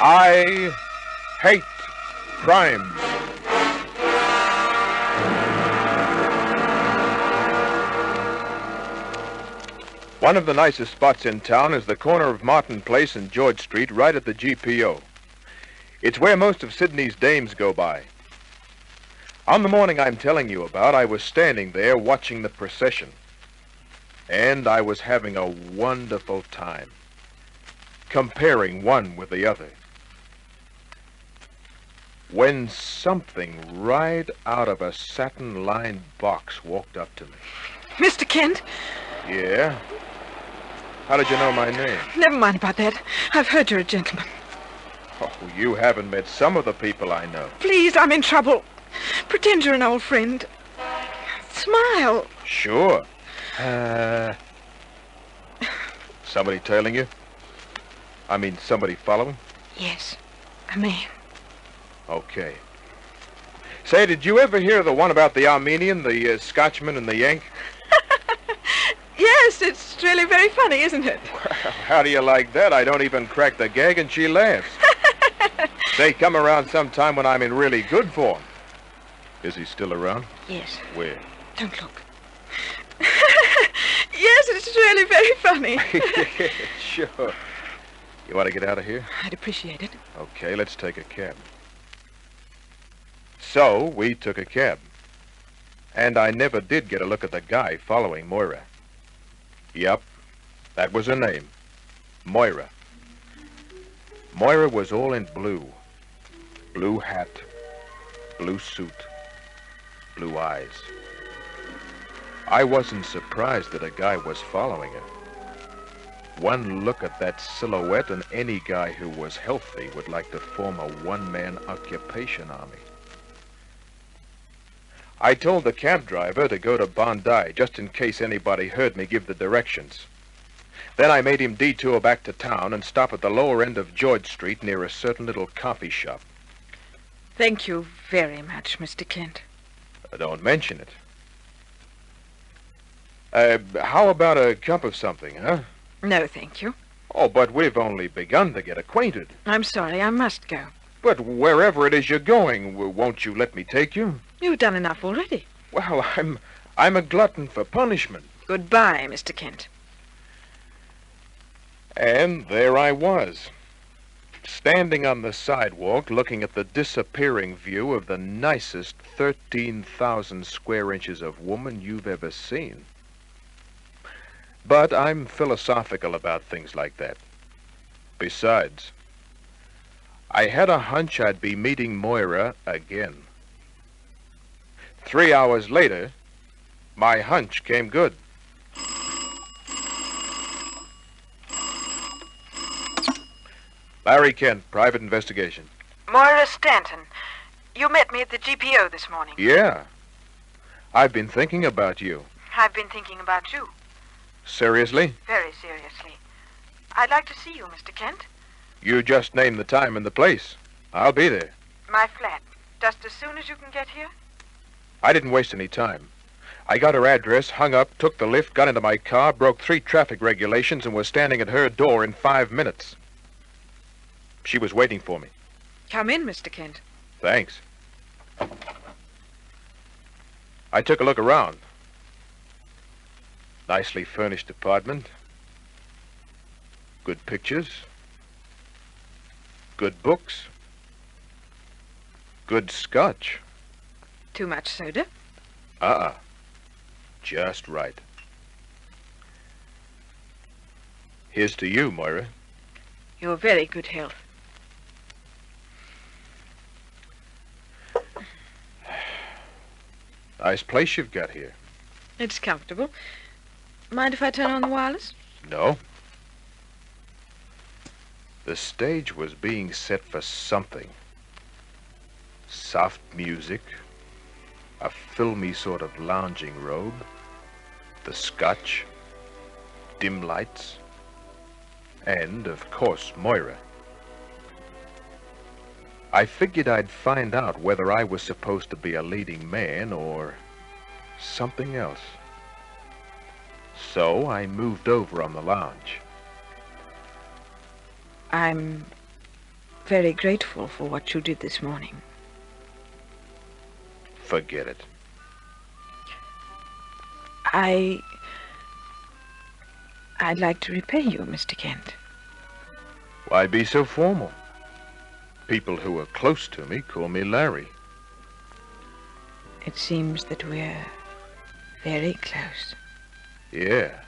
I hate crime. One of the nicest spots in town is the corner of Martin Place and George Street, right at the GPO. It's where most of Sydney's dames go by. On the morning I'm telling you about, I was standing there watching the procession. And I was having a wonderful time, comparing one with the other, when something right out of a satin-lined box walked up to me. Mr. Kent? Yeah? How did you know my name? Never mind about that. I've heard you're a gentleman. Oh, you haven't met some of the people I know. Please, I'm in trouble. Pretend you're an old friend. Smile. Sure. Somebody tailing you? I mean, somebody following? Yes, a man. Okay. Say, did you ever hear the one about the Armenian, the Scotchman, and the Yank? Yes, it's really very funny, isn't it? Well, how do you like that? I don't even crack the gag and she laughs. Say, come around sometime when I'm in really good form. Is he still around? Yes. Where? Don't look. Yes, it's really very funny. Sure. You want to get out of here? I'd appreciate it. Okay, let's take a cab. So, we took a cab. And I never did get a look at the guy following Moira. Yep, that was her name. Moira. Moira was all in blue. Blue hat, blue suit, blue eyes. I wasn't surprised that a guy was following her. One look at that silhouette and any guy who was healthy would like to form a one-man occupation army. I told the cab driver to go to Bondi, just in case anybody heard me give the directions. Then I made him detour back to town and stop at the lower end of George Street near a certain little coffee shop. Thank you very much, Mr. Kent. Don't mention it. How about a cup of something, huh? No, thank you. Oh, but we've only begun to get acquainted. I'm sorry, I must go. But wherever it is you're going, won't you let me take you? You've done enough already. Well, I'm a glutton for punishment. Goodbye, Mr. Kent. And there I was, standing on the sidewalk looking at the disappearing view of the nicest 13,000 square inches of woman you've ever seen. But I'm philosophical about things like that. Besides, I had a hunch I'd be meeting Moira again. 3 hours later, my hunch came good. Larry Kent, private investigation. Moira Stanton, you met me at the GPO this morning. Yeah. I've been thinking about you. I've been thinking about you. Seriously? Very seriously. I'd like to see you, Mr. Kent. You just name the time and the place. I'll be there. My flat. Just as soon as you can get here? I didn't waste any time. I got her address, hung up, took the lift, got into my car, broke 3 traffic regulations, and was standing at her door in 5 minutes. She was waiting for me. Come in, Mr. Kent. Thanks. I took a look around. Nicely furnished apartment. Good pictures. Good books. Good scotch. Too much soda? Just right. Here's to you, Moira. Your very good health. Nice place you've got here. It's comfortable. Mind if I turn on the wireless? No. The stage was being set for something. Soft music, a filmy sort of lounging robe, the scotch, dim lights, and, of course, Moira. I figured I'd find out whether I was supposed to be a leading man or something else. So I moved over on the lounge. I'm very grateful for what you did this morning. Forget it. I'd like to repay you, Mr. Kent. Why be so formal? People who are close to me call me Larry. It seems that we're very close. Yeah.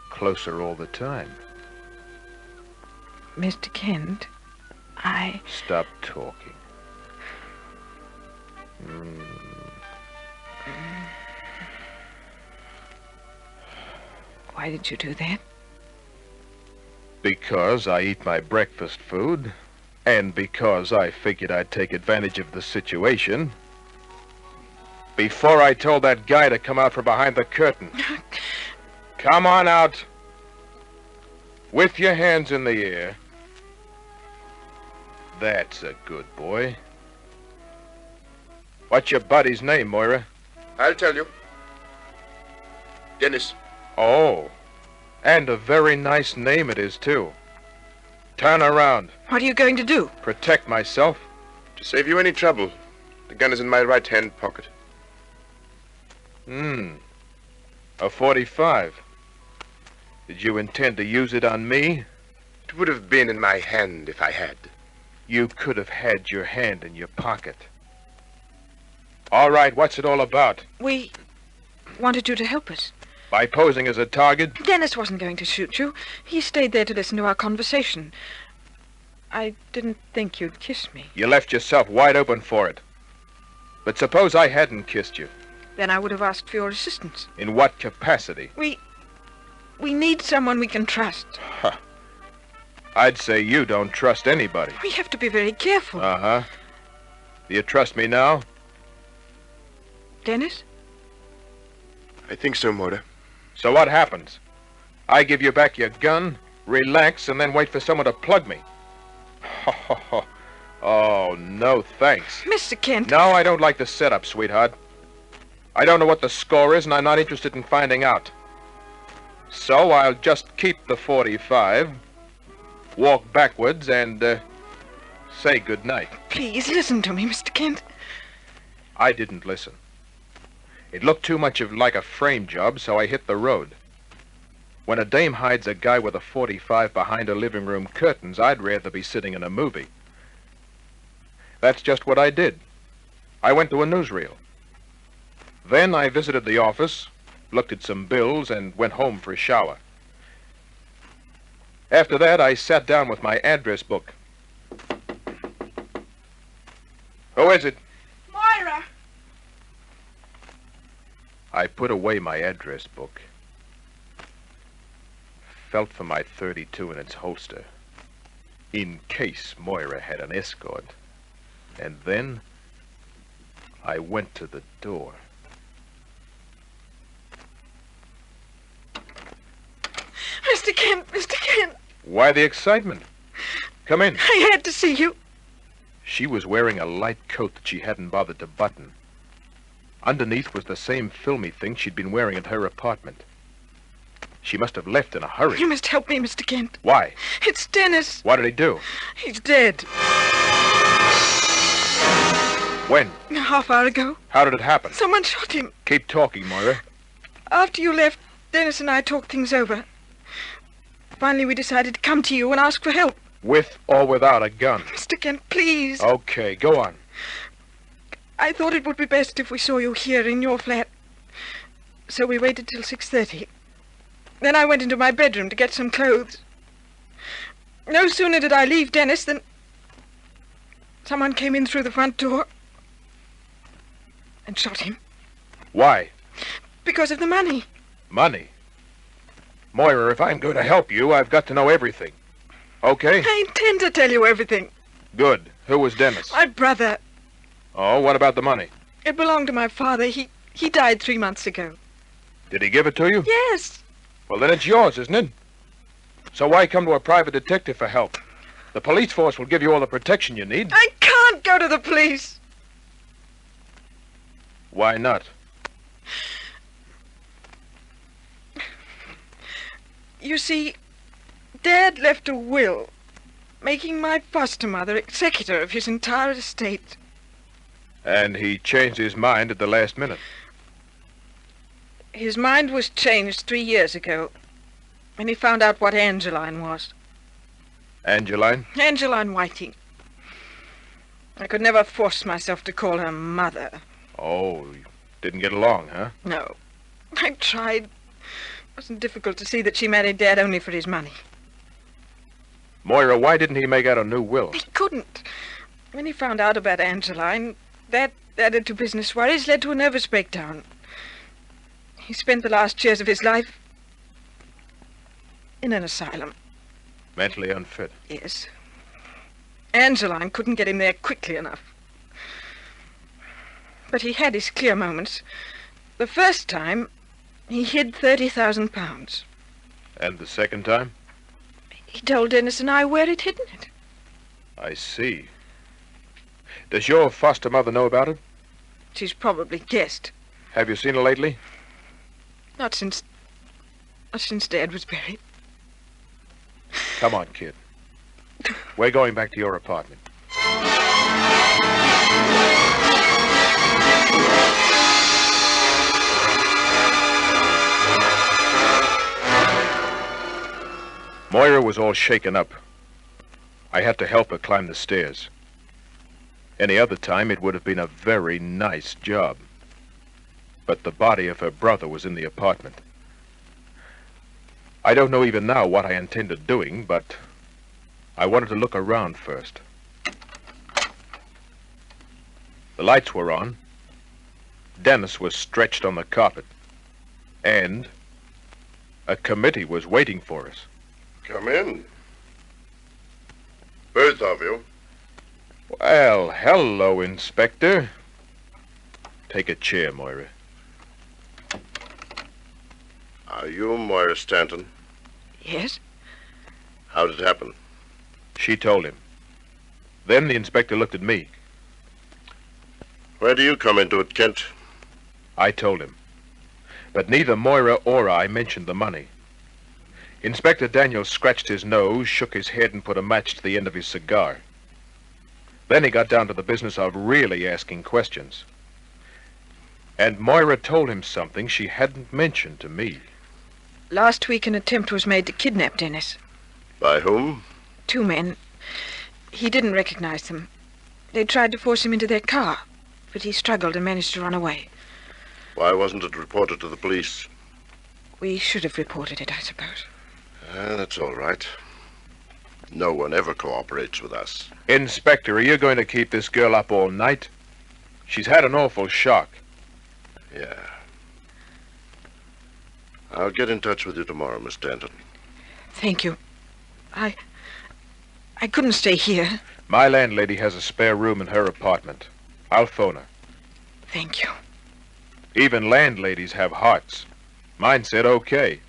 Closer all the time. Mr. Kent, Stop talking. Why did you do that? Because I eat my breakfast food, and because I figured I'd take advantage of the situation before I told that guy to come out from behind the curtain. Come on out. With your hands in the air. That's a good boy. What's your buddy's name, Moira? I'll tell you. Dennis. Oh, and a very nice name it is, too. Turn around. What are you going to do? Protect myself. To save you any trouble, the gun is in my right-hand pocket. A 45. Did you intend to use it on me? It would have been in my hand if I had. You could have had your hand in your pocket. All right, what's it all about? We wanted you to help us. By posing as a target? Dennis wasn't going to shoot you. He stayed there to listen to our conversation. I didn't think you'd kiss me. You left yourself wide open for it. But suppose I hadn't kissed you. Then I would have asked for your assistance. In what capacity? We need someone we can trust. Huh. I'd say you don't trust anybody. We have to be very careful. Uh-huh. Do you trust me now? Dennis? I think so, Moira. So what happens? I give you back your gun, relax, and then wait for someone to plug me. Oh, no thanks. Mr. Kent. No, I don't like the setup, sweetheart. I don't know what the score is, and I'm not interested in finding out. So I'll just keep the 45, walk backwards, and say goodnight. Please listen to me, Mr. Kent. I didn't listen. It looked too much like a frame job, so I hit the road. When a dame hides a guy with a 45 behind her living room curtains, I'd rather be sitting in a movie. That's just what I did. I went to a newsreel. Then I visited the office, looked at some bills, and went home for a shower. After that, I sat down with my address book. Who is it? Moira! I put away my address book. Felt for my .32 in its holster, in case Moira had an escort. And then I went to the door. Mr. Kent, Mr. Kent. Why the excitement? Come in. I had to see you. She was wearing a light coat that she hadn't bothered to button. Underneath was the same filmy thing she'd been wearing at her apartment. She must have left in a hurry. You must help me, Mr. Kent. Why? It's Dennis. What did he do? He's dead. When? A half hour ago. How did it happen? Someone shot him. Keep talking, Moira. After you left, Dennis and I talked things over. Finally, we decided to come to you and ask for help. With or without a gun? Mr. Kent, please. Okay, go on. I thought it would be best if we saw you here in your flat. So we waited till 6:30. Then I went into my bedroom to get some clothes. No sooner did I leave Dennis than someone came in through the front door and shot him. Why? Because of the money. Money? Moira, if I'm going to help you, I've got to know everything. Okay? I intend to tell you everything. Good. Who was Dennis? My brother. Oh, what about the money? It belonged to my father. He died 3 months ago. Did he give it to you? Yes. Well, then it's yours, isn't it? So why come to a private detective for help? The police force will give you all the protection you need. I can't go to the police. Why not? You see, Dad left a will. making my foster mother executor of his entire estate. And he changed his mind at the last minute. His mind was changed 3 years ago, when he found out what Angeline was. Angeline? Angeline Whiting. I could never force myself to call her mother. Oh, you didn't get along, huh? No. I tried. It wasn't difficult to see that she married Dad only for his money. Moira, why didn't he make out a new will? He couldn't. When he found out about Angeline, that added to business worries, led to a nervous breakdown. He spent the last years of his life in an asylum. Mentally unfit. Yes. Angeline couldn't get him there quickly enough. But he had his clear moments. The first time, he hid £30,000. And the second time? He told Dennis and I where he'd hidden it. I see. Does your foster mother know about it? She's probably guessed. Have you seen her lately? Not since Dad was buried. Come on, kid. We're going back to your apartment. Moira was all shaken up. I had to help her climb the stairs. Any other time, it would have been a very nice job. But the body of her brother was in the apartment. I don't know even now what I intended doing, but I wanted to look around first. The lights were on. Dennis was stretched on the carpet. And a committee was waiting for us. Come in. Both of you. Well, hello, Inspector. Take a chair, Moira. Are you Moira Stanton? Yes? How did it happen? She told him. Then the inspector looked at me. Where do you come into it, Kent? I told him. But neither Moira or I mentioned the money. Inspector Daniels scratched his nose, shook his head, and put a match to the end of his cigar. Then he got down to the business of really asking questions. And Moira told him something she hadn't mentioned to me. Last week an attempt was made to kidnap Dennis. By whom? 2 men. He didn't recognize them. They tried to force him into their car, but he struggled and managed to run away. Why wasn't it reported to the police? We should have reported it, I suppose. That's all right. No one ever cooperates with us. Inspector, are you going to keep this girl up all night? She's had an awful shock. Yeah. I'll get in touch with you tomorrow, Miss Stanton. Thank you. I couldn't stay here. My landlady has a spare room in her apartment. I'll phone her. Thank you. Even landladies have hearts. Mine said okay.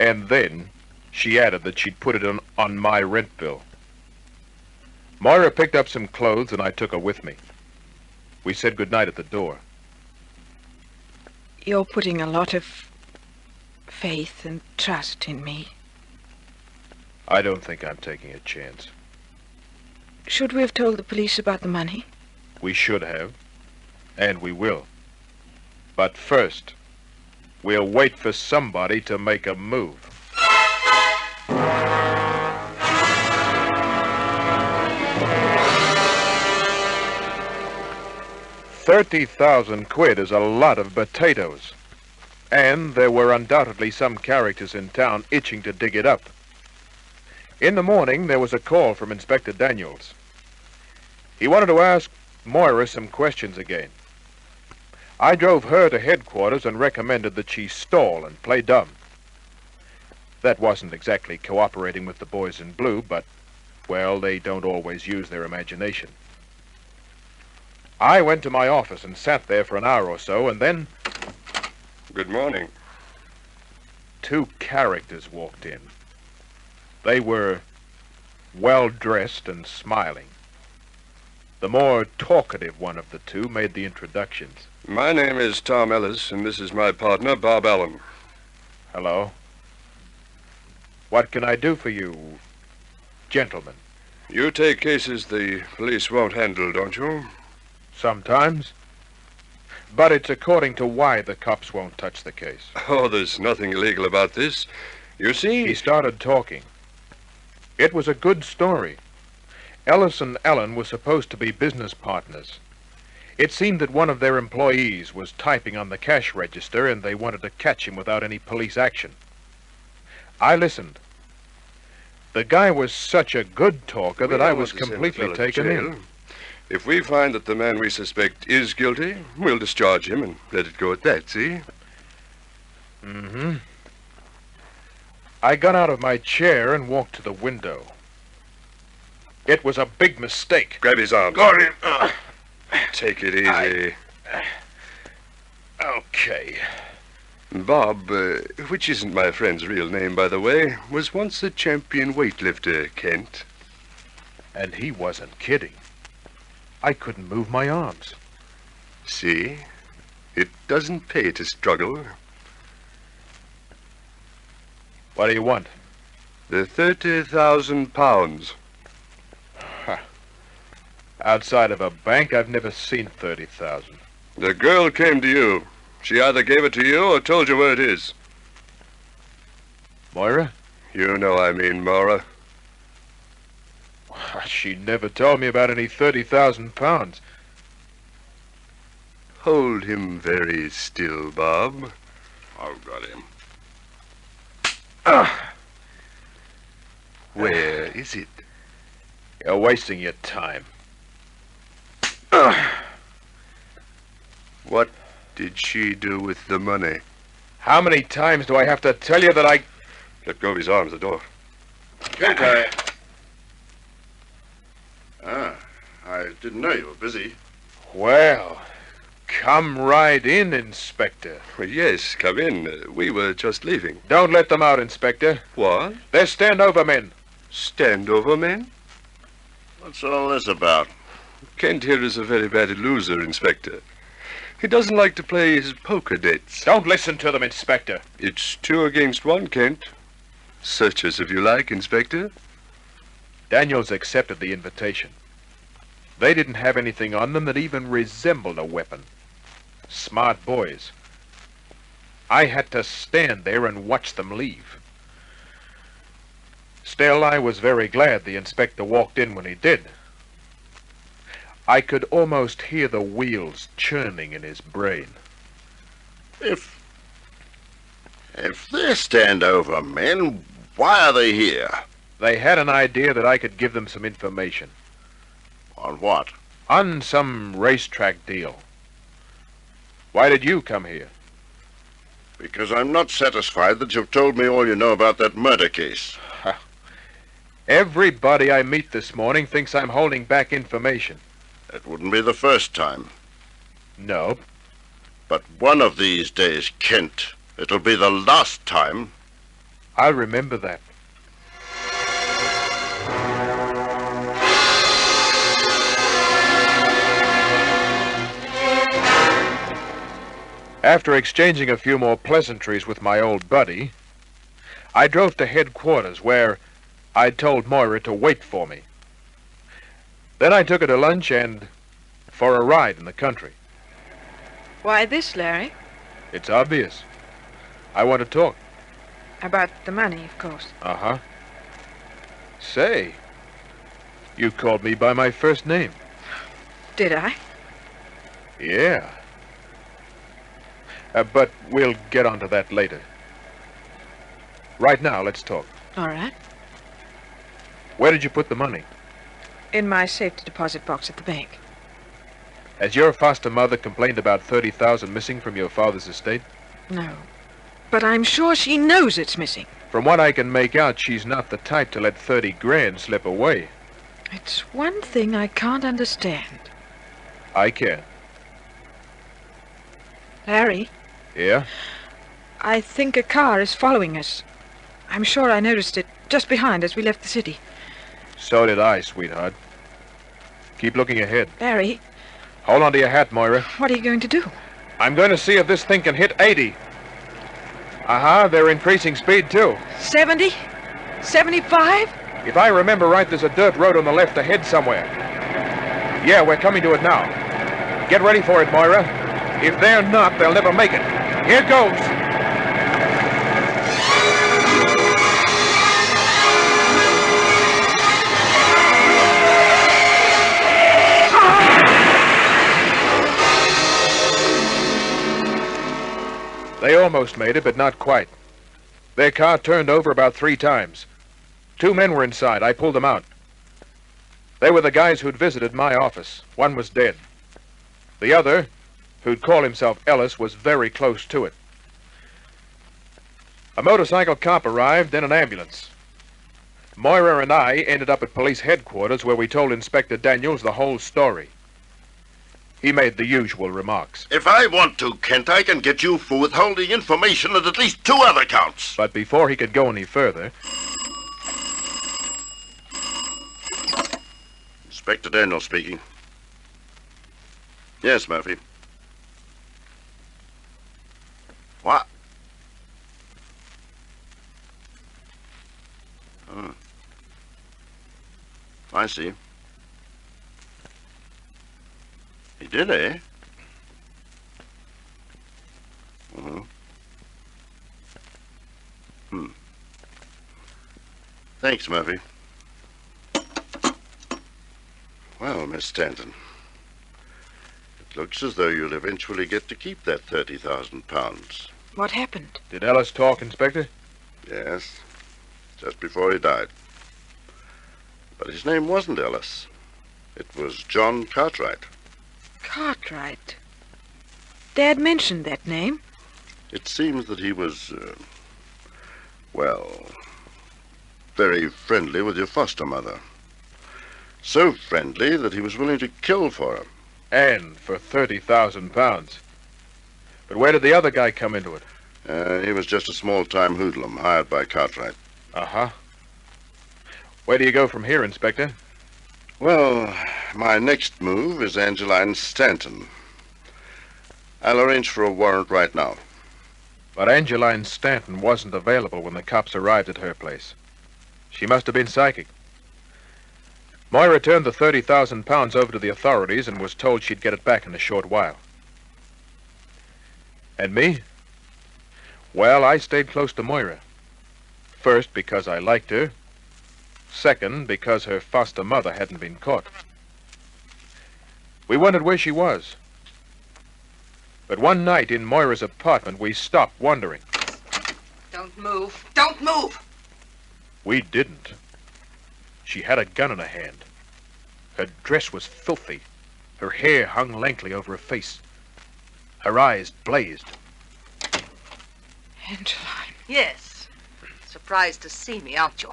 And then she added that she'd put it on my rent bill. Moira picked up some clothes and I took her with me. We said goodnight at the door. You're putting a lot of faith and trust in me. I don't think I'm taking a chance. Should we have told the police about the money? We should have, and we will. But first, we'll wait for somebody to make a move. £30,000 is a lot of potatoes. And there were undoubtedly some characters in town itching to dig it up. In the morning, there was a call from Inspector Daniels. He wanted to ask Moira some questions again. I drove her to headquarters and recommended that she stall and play dumb. That wasn't exactly cooperating with the boys in blue, but, well, they don't always use their imagination. I went to my office and sat there for an hour or so, and then... Good morning. 2 characters walked in. They were well-dressed and smiling. The more talkative one of the 2 made the introductions. My name is Tom Ellis, and this is my partner, Bob Allen. Hello. What can I do for you, gentleman. You take cases the police won't handle, don't you? Sometimes. But it's according to why the cops won't touch the case. Oh, there's nothing illegal about this. You see... He started talking. It was a good story. Ellis and Ellen were supposed to be business partners. It seemed that one of their employees was typing on the cash register and they wanted to catch him without any police action. I listened. The guy was such a good talker that I was completely taken in. If we find that the man we suspect is guilty, we'll discharge him and let it go at that, see? Mm-hmm. I got out of my chair and walked to the window. It was a big mistake. Grab his arm. Got him. Take it easy. Okay. Bob, which isn't my friend's real name, by the way, was once a champion weightlifter, Kent. And he wasn't kidding. I couldn't move my arms. See? It doesn't pay to struggle. What do you want? The 30,000 pounds. Outside of a bank, I've never seen 30,000. The girl came to you. She either gave it to you or told you where it is. Moira? You know I mean Moira. She never told me about any 30,000 pounds. Hold him very still, Bob. I've got him. Where is it? You're wasting your time. What did she do with the money? How many times do I have to tell you that I... Let go of his arms, the door. Kent, I didn't know you were busy. Well, come right in, Inspector. Well, yes, come in. We were just leaving. Don't let them out, Inspector. What? They're standover men. Standover men? What's all this about? Kent here is a very bad loser, Inspector. He doesn't like to play his poker debts. Don't listen to them, Inspector. It's 2 against 1, Kent. Search us if you like, Inspector. Daniels accepted the invitation. They didn't have anything on them that even resembled a weapon. Smart boys. I had to stand there and watch them leave. Still, I was very glad the inspector walked in when he did. I could almost hear the wheels churning in his brain. If they're standover men, why are they here? They had an idea that I could give them some information. On what? On some racetrack deal. Why did you come here? Because I'm not satisfied that you've told me all you know about that murder case. Everybody I meet this morning thinks I'm holding back information. It wouldn't be the first time. No. But one of these days, Kent, it'll be the last time. I'll remember that. After exchanging a few more pleasantries with my old buddy, I drove to headquarters where I'd told Moira to wait for me. Then I took her to lunch and for a ride in the country. Why this, Larry? It's obvious. I want to talk. About the money, of course. Uh-huh. Say, you called me by my first name. Did I? Yeah. But we'll get onto that later. Right now, let's talk. All right. Where did you put the money? In my safety deposit box at the bank. Has your foster mother complained about 30,000 missing from your father's estate? No. But I'm sure she knows it's missing. From what I can make out, she's not the type to let 30 grand slip away. It's one thing I can't understand. I can. Larry? Yeah? I think a car is following us. I'm sure I noticed it just behind as we left the city. So did I, sweetheart. Keep looking ahead. Larry? Hold on to your hat, Moira. What are you going to do? I'm going to see if this thing can hit 80. They're increasing speed, too. 70? 75? If I remember right, there's a dirt road on the left ahead somewhere. Yeah, we're coming to it now. Get ready for it, Moira. If they're not, they'll never make it. Here goes. They almost made it, but not quite. Their car turned over about 3 times. 2 men were inside. I pulled them out. They were the guys who'd visited my office. One was dead. The other, who'd call himself Ellis, was very close to it. A motorcycle cop arrived, then an ambulance. Moira and I ended up at police headquarters where we told Inspector Daniels the whole story. He made the usual remarks. If I want to, Kent, I can get you for withholding information on at least 2 other counts. But before he could go any further... Inspector Daniels speaking. Yes, Murphy. What? Oh. I see. He did, eh? Uh-huh. Thanks, Murphy. Well, Miss Stanton, it looks as though you'll eventually get to keep that 30,000 pounds. What happened? Did Ellis talk, Inspector? Yes, just before he died. But his name wasn't Ellis. It was John Cartwright. Cartwright. Dad mentioned that name. It seems that he was, well, very friendly with your foster mother. So friendly that he was willing to kill for her. And for 30,000 pounds. But where did the other guy come into it? He was just a small-time hoodlum hired by Cartwright. Uh-huh. Where do you go from here, Inspector? Well, my next move is Angeline Stanton. I'll arrange for a warrant right now. But Angeline Stanton wasn't available when the cops arrived at her place. She must have been psychic. Moira turned the 30,000 pounds over to the authorities and was told she'd get it back in a short while. And me? Well, I stayed close to Moira. First, because I liked her. Second, because her foster mother hadn't been caught. We wondered where she was. But one night in Moira's apartment, we stopped wondering. Don't move. Don't move! We didn't. She had a gun in her hand. Her dress was filthy. Her hair hung lankly over her face. Her eyes blazed. Angeline. Yes. Surprised to see me, aren't you?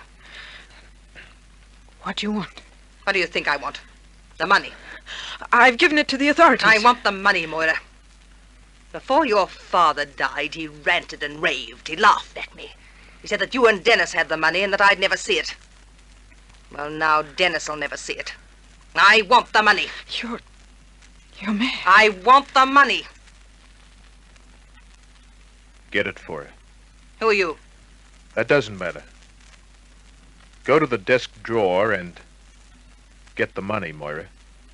What do you want? What do you think I want? The money. I've given it to the authorities. I want the money, Moira. Before your father died, he ranted and raved. He laughed at me. He said that you and Dennis had the money and that I'd never see it. Well, now Dennis will never see it. I want the money. You're mad. I want the money. Get it for her. Who are you? That doesn't matter. Go to the desk drawer and get the money, Moira.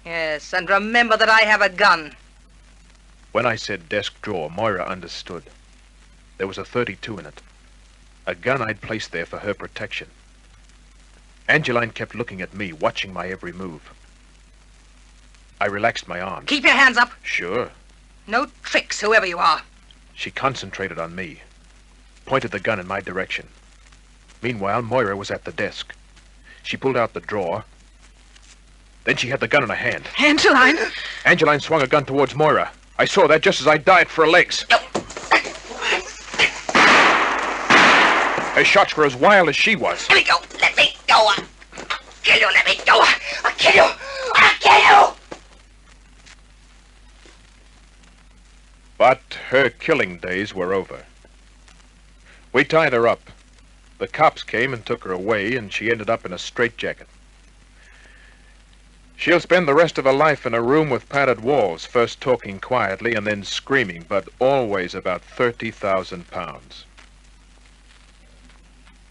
Yes, and remember that I have a gun. When I said desk drawer, Moira understood. There was a .32 in it. A gun I'd placed there for her protection. Angeline kept looking at me, watching my every move. I relaxed my arms. Keep your hands up. Sure. No tricks, whoever you are. She concentrated on me, pointed the gun in my direction. Meanwhile, Moira was at the desk. She pulled out the drawer. Then she had the gun in her hand. Angeline! Angeline swung a gun towards Moira. I saw that just as I dived for her legs. Her shots were as wild as she was. Let me go. Let me go. I'll kill you. Let me go. I'll kill you. I'll kill you. But her killing days were over. We tied her up. The cops came and took her away, and she ended up in a straitjacket. She'll spend the rest of her life in a room with padded walls, first talking quietly and then screaming, but always about 30,000 pounds.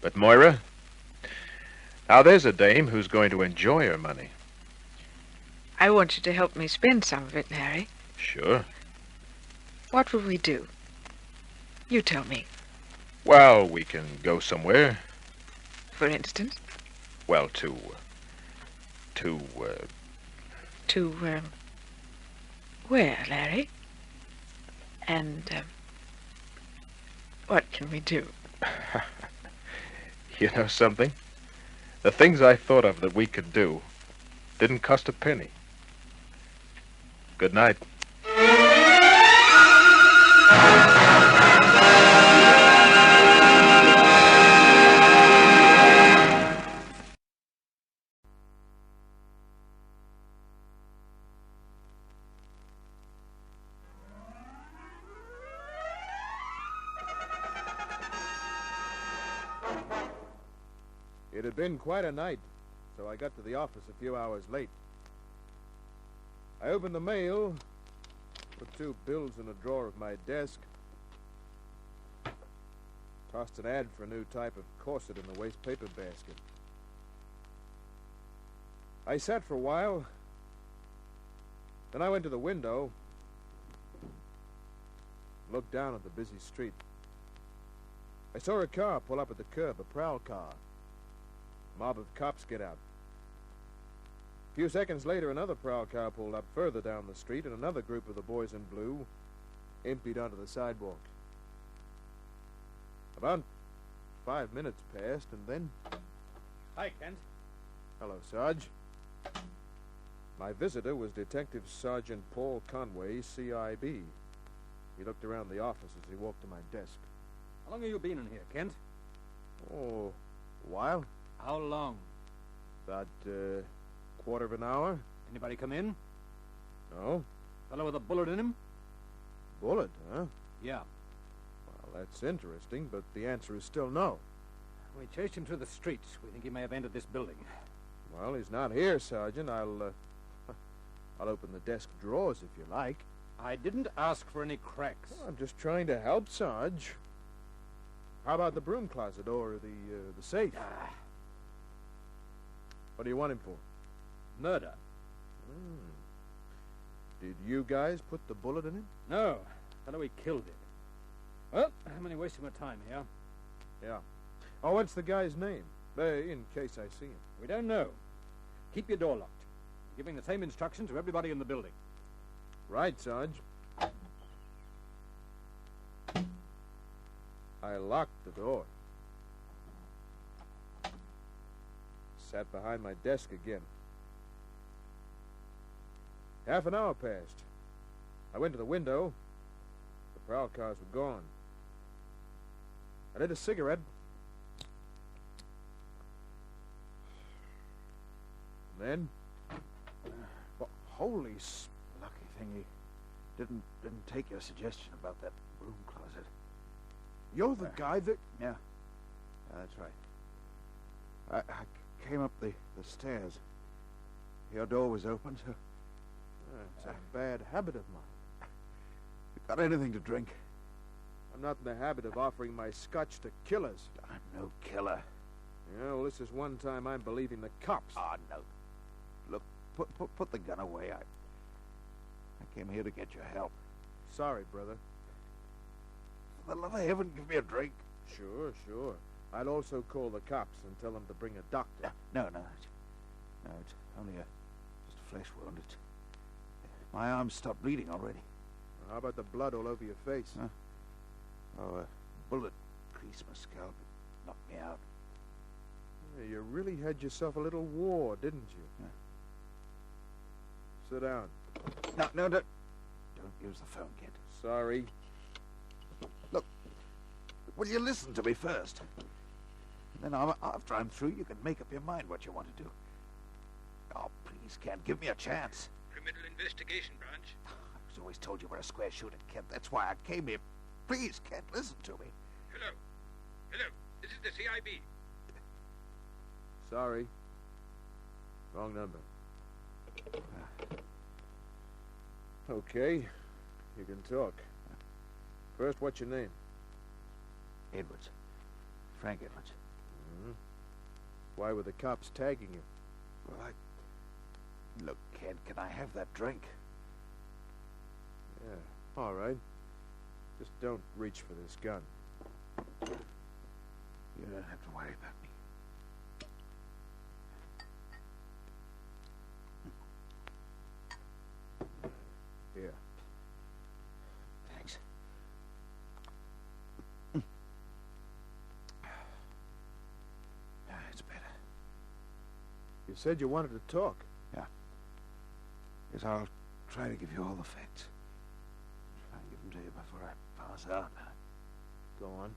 But Moira, Now, there's a dame who's going to enjoy her money. I want you to help me spend some of it, Larry. Sure. What will we do? You tell me. Well, we can go somewhere. For instance? Well, Where, Larry? And, what can we do? you know something? The things I thought of that we could do didn't cost a penny. Good night. It had been quite a night, so I got to the office a few hours late. I opened the mail, put 2 bills in a drawer of my desk, tossed an ad for a new type of corset in the waste paper basket. I sat for a while, then I went to the window, looked down at the busy street. I saw a car pull up at the curb, a prowl car. A mob of cops get out. A few seconds later, another prowl car pulled up further down the street, and another group of the boys in blue emptied onto the sidewalk. About 5 minutes passed, and then... Hi, Kent. Hello, Sarge. My visitor was Detective Sergeant Paul Conway, CIB. He looked around the office as he walked to my desk. How long have you been in here, Kent? Oh, a while. How long? About, quarter of an hour. Anybody come in? No? Fellow with a bullet in him? Bullet, huh? Yeah. Well, that's interesting, but the answer is still no. We chased him through the streets. We think he may have entered this building. Well, he's not here, Sergeant. I'll open the desk drawers if you like. I didn't ask for any cracks. Well, I'm just trying to help, Sarge. How about the broom closet or the safe? What do you want him for? Murder. Did you guys put the bullet in him? No. Fellow he killed it. Well, I'm only wasting my time here. Yeah. Oh, what's the guy's name? In case I see him. We don't know. Keep your door locked. I'm giving the same instruction to everybody in the building. Right, Sarge. I locked the door. Sat behind my desk again. Half an hour passed. I went to the window. The prowl cars were gone. I lit a cigarette. And then... Well, holy lucky thing he didn't take your suggestion about that broom closet. You're the guy that... Yeah, that's right. I came up the stairs. Your door was open, so... It's a bad habit of mine. You got anything to drink? I'm not in the habit of offering my scotch to killers. I'm no killer. Yeah, well, this is one time I'm believing the cops. Oh, no. Look, put the gun away. I came here to get your help. Sorry, brother. For the love of heaven, give me a drink. Sure. I'd also call the cops and tell them to bring a doctor. No, it's only just a flesh wound. My arm stopped bleeding already. How about the blood all over your face? Huh? Oh, a bullet creased my scalp. It knocked me out. Yeah, you really had yourself a little war, didn't you? Yeah. Sit down. No, don't use the phone, kid. Sorry. Look, will you listen to me first? Then after I'm through, you can make up your mind what you want to do. Oh, please, Kent, give me a chance. Criminal Investigation Branch. I was always told you were a square shooter, Kent. That's why I came here. Please, Kent, listen to me. Hello. This is the CIB. Sorry. Wrong number. Okay, you can talk. First, what's your name? Edwards. Frank Edwards. Why were the cops tagging you? Well, Look, Kent, can I have that drink? Yeah, all right. Just don't reach for this gun. You don't have to worry about me. Here. Thanks. It's better. You said you wanted to talk. Yes, I'll try to give you all the facts. Try and give them to you before I pass out. Go on.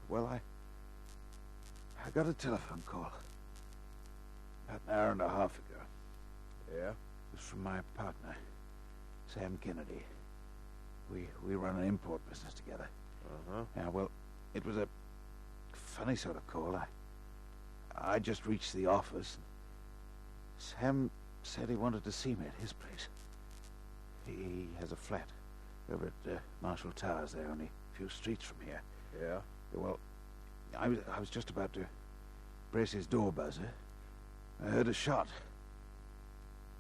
Well, I got a telephone call about an hour and a half ago. Yeah? It was from my partner, Sam Kennedy. We run an import business together. Uh-huh. Yeah, well, it was a funny sort of call. I just reached the office. Sam said he wanted to see me at his place. He has a flat over at Marshall Towers there, only a few streets from here. Yeah? Well, I was just about to press his door buzzer. I heard a shot.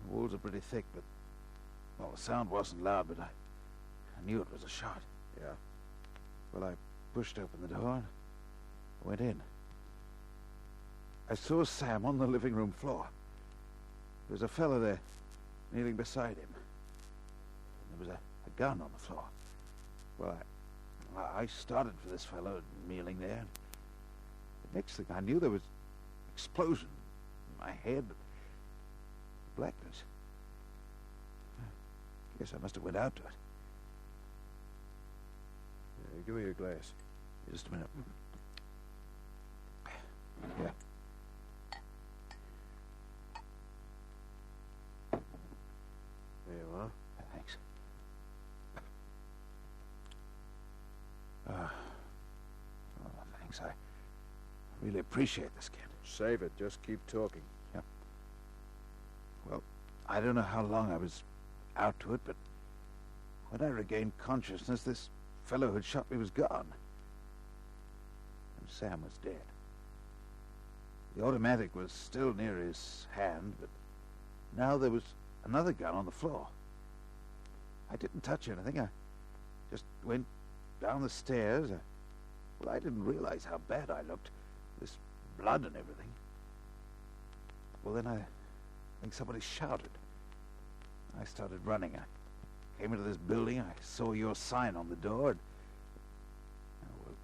The walls are pretty thick, but... Well, the sound wasn't loud, but I knew it was a shot. Yeah. Well, I pushed open the door and went in. I saw Sam on the living room floor. There was a fella there, kneeling beside him. And there was a gun on the floor. Well, I started for this fellow kneeling there. The next thing I knew, there was an explosion in my head. Blackness. I guess I must have went out to it. Yeah, give me your glass. Just a minute. Yeah. There you are. Thanks. Thanks. I really appreciate this, kid. Save it. Just keep talking. Yep. Well, I don't know how long I was out to it, but when I regained consciousness, this fellow who'd shot me was gone. And Sam was dead. The automatic was still near his hand, but now there was another gun on the floor. I didn't touch anything. I just went down the stairs. Well, I didn't realize how bad I looked. This blood and everything. Well, then I think somebody shouted. I started running. I came into this building. I saw your sign on the door. And, well,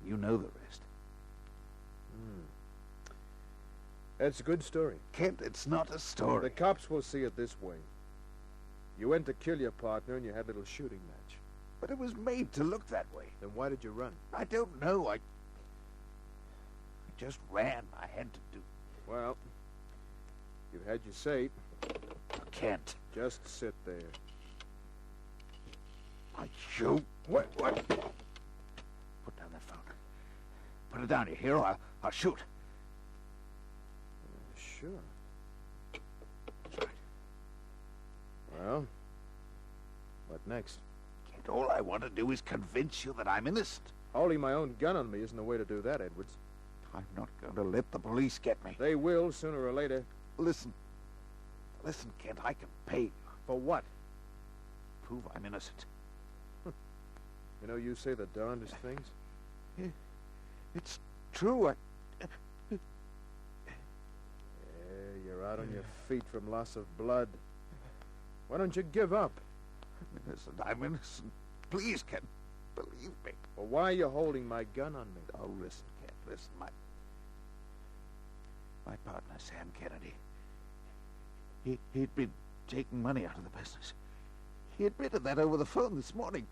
you know the rest. That's a good story. Kent, it's not a story. The cops will see it this way. You went to kill your partner and you had a little shooting match. But it was made to look that way. Then why did you run? I don't know. I just ran. I had to do. Well, you've had your say. Kent. Just sit there. I shoot. What? Put down that phone. Put it down. You hear? I'll shoot. Sure. That's right. Well, what next? Kent, all I want to do is convince you that I'm innocent. Holding my own gun on me isn't the way to do that, Edwards. I'm not going to let the police get me. They will, sooner or later. Listen, Kent, I can pay you. For what? Prove I'm innocent. You know, you say the darndest things. It's true. Yeah, you're out on your feet from loss of blood. Why don't you give up? I'm innocent. Please, Kent, believe me. Well, why are you holding my gun on me? Oh, listen, Kent, listen. My partner, Sam Kennedy, he'd been taking money out of the business. He admitted that over the phone this morning.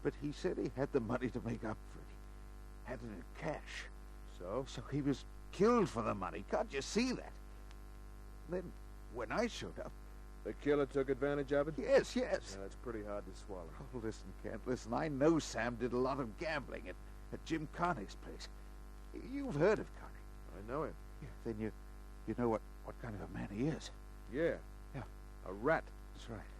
But he said he had the money to make up for it. He had it in cash. So? So he was killed for the money. Can't you see that? Then, when I showed up... The killer took advantage of it? Yes. Yeah, that's pretty hard to swallow. Oh, listen, Kent, listen. I know Sam did a lot of gambling at Jim Carney's place. You've heard of Carney. I know him. Yeah, then you know what kind of a man he is. Yeah. Yeah. A rat. That's right.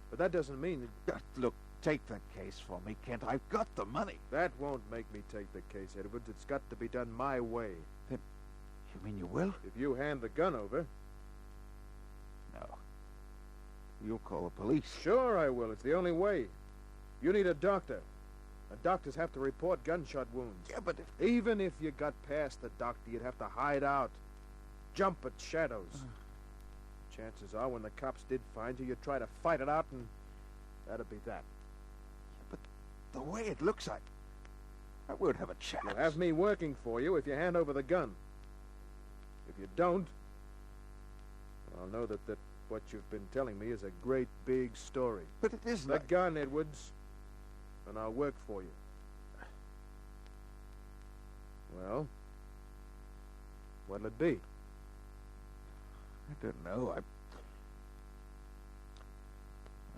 But that doesn't mean that... Look, take the case for me, Kent. I've got the money. That won't make me take the case, Edwards. It's got to be done my way. You mean you will? If you hand the gun over... No. You'll call the police. Sure I will. It's the only way. You need a doctor. And doctors have to report gunshot wounds. Yeah, but Even if you got past the doctor, you'd have to hide out. Jump at shadows. Chances are when the cops did find you, you'd try to fight it out, and that'd be that. But the way it looks, I won't have a chance. You'll have me working for you if you hand over the gun. If you don't, I'll know that what you've been telling me is a great big story. But it isn't. The gun, Edwards, and I'll work for you. Well, what'll it be? I don't know. I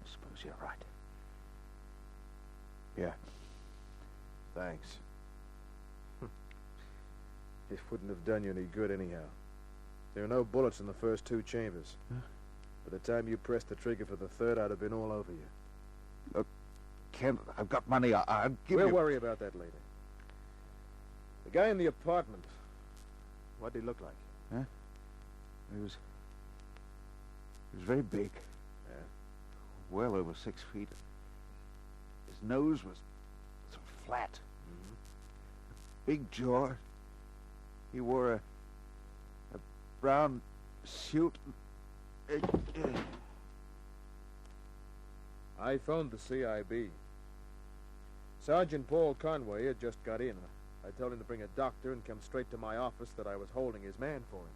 suppose you're right. Yeah. Thanks. It wouldn't have done you any good anyhow. There are no bullets in the first 2 chambers. Huh? By the time you pressed the trigger for the third, I'd have been all over you. Look, Kent, I've got money. I'll give We'll you... worry about that later. The guy in the apartment, what'd he look like? Huh? He was very big. Yeah. Well over 6 feet. His nose was sort of flat. Mm-hmm. Big jaw. He wore a brown suit. I phoned the CIB. Sergeant Paul Conway had just got in. I told him to bring a doctor and come straight to my office, that I was holding his man for him.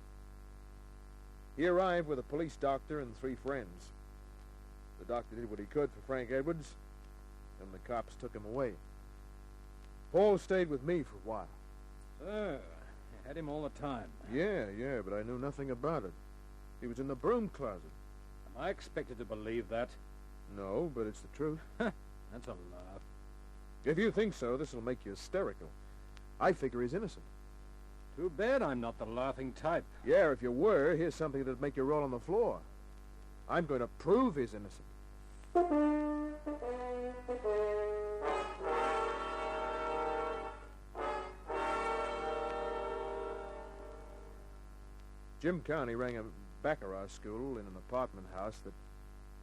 He arrived with a police doctor and 3 friends. The doctor did what he could for Frank Edwards, and the cops took him away. Paul stayed with me for a while. So, you had him all the time. Yeah, but I knew nothing about it. He was in the broom closet. Am I expected to believe that? No, but it's the truth. That's a laugh. If you think so, this will make you hysterical. I figure he's innocent. Too bad I'm not the laughing type. Yeah, if you were, here's something that'd make you roll on the floor. I'm going to prove he's innocent. Jim County rang a baccarat school in an apartment house that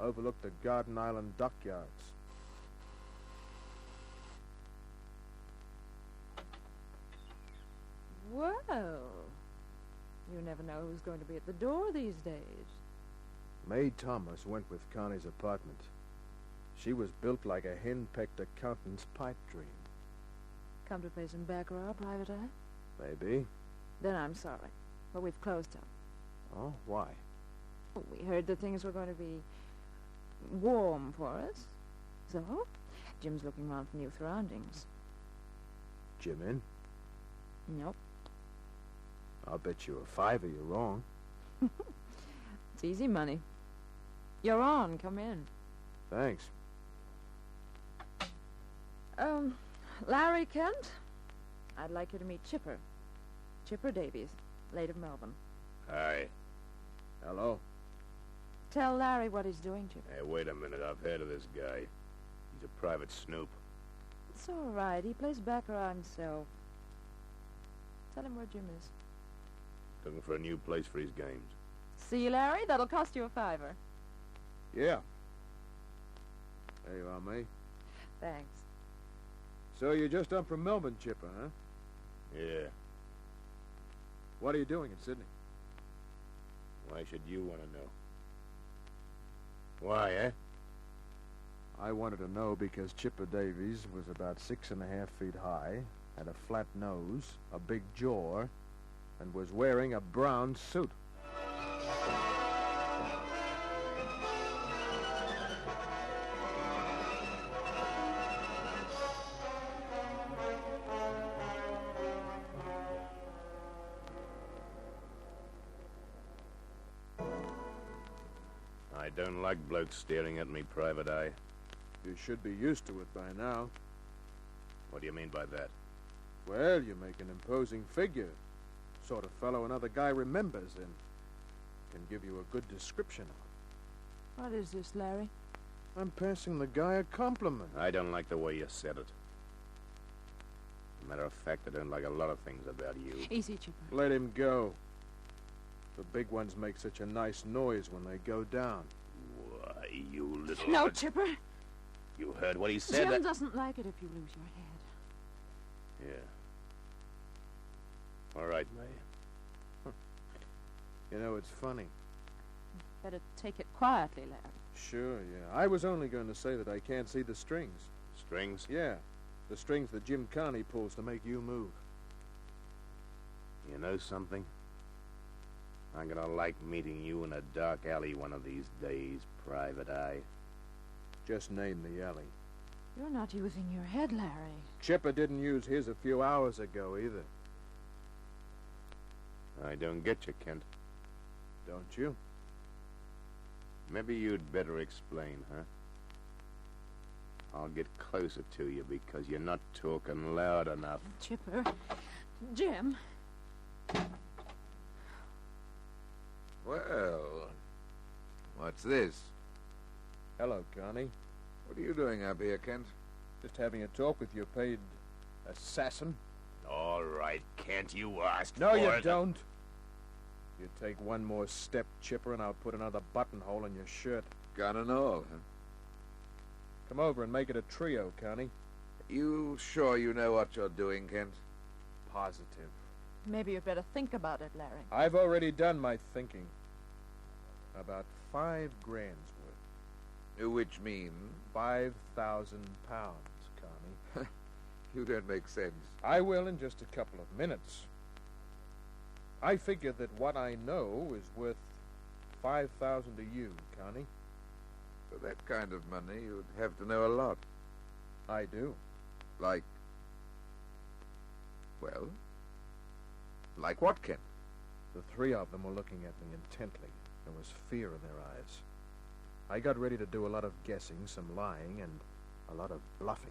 overlooked the Garden Island dockyards. Well, you never know who's going to be at the door these days. Mae Thomas went with Connie's apartment. She was built like a hen-pecked accountant's pipe dream. Come to play some baccarat, Private Eye? Maybe. Then I'm sorry, but we've closed up. Oh, why? We heard that things were going to be warm for us. So, Jim's looking around for new surroundings. Jim in? Nope. I'll bet you a $5 you're wrong. It's easy money. You're on. Come in. Thanks. Larry Kent? I'd like you to meet Chipper. Chipper Davies, late of Melbourne. Hi. Hello. Tell Larry what he's doing, Chipper. Hey, wait a minute. I've heard of this guy. He's a private snoop. It's all right. He plays baccarat himself. Tell him where Jim is. Looking for a new place for his games. See, Larry? That'll cost you a $5. Yeah. There you are, Mae. Thanks. So you're just up from Melbourne, Chipper, huh? Yeah. What are you doing in Sydney? Why should you want to know? Why, eh? I wanted to know because Chipper Davies was about 6.5 feet high, had a flat nose, a big jaw, and was wearing a brown suit. I don't like blokes staring at me, Private Eye. You should be used to it by now. What do you mean by that? Well, you make an imposing figure. Sort of fellow another guy remembers and can give you a good description of. What is this, Larry? I'm passing the guy a compliment. I don't like the way you said it. Matter of fact, I don't like a lot of things about you. Easy, Chipper. Let him go. The big ones make such a nice noise when they go down. Why, you little... No, Chipper. You heard what he said? Jim doesn't like it if you lose your head. Yeah. All right, May. You know, it's funny. Better take it quietly, Larry. Sure, yeah. I was only going to say that I can't see the strings. Strings? Yeah. The strings that Jim Carney pulls to make you move. You know something? I'm gonna like meeting you in a dark alley one of these days, Private Eye. Just name the alley. You're not using your head, Larry. Chipper didn't use his a few hours ago, either. I don't get you, Kent. Don't you? Maybe you'd better explain, huh? I'll get closer to you because you're not talking loud enough. Chipper. Jim. Well, what's this? Hello, Connie. What are you doing up here, Kent? Just having a talk with your paid assassin. All right, Kent, you asked No, for you it. don't. You take one more step, Chipper, and I'll put another buttonhole in your shirt. Gun and all, huh? Come over and make it a trio, Connie. You sure you know what you're doing, Kent? Positive. Maybe you'd better think about it, Larry. I've already done my thinking. About 5 grand's worth. Which means 5,000 pounds, Connie. you don't make sense. I will in just a couple of minutes. I figure that what I know is worth 5,000 to you, Connie. For that kind of money, you'd have to know a lot. I do. Like... well... like what, Kent? The 3 of them were looking at me intently. There was fear in their eyes. I got ready to do a lot of guessing, some lying, and a lot of bluffing.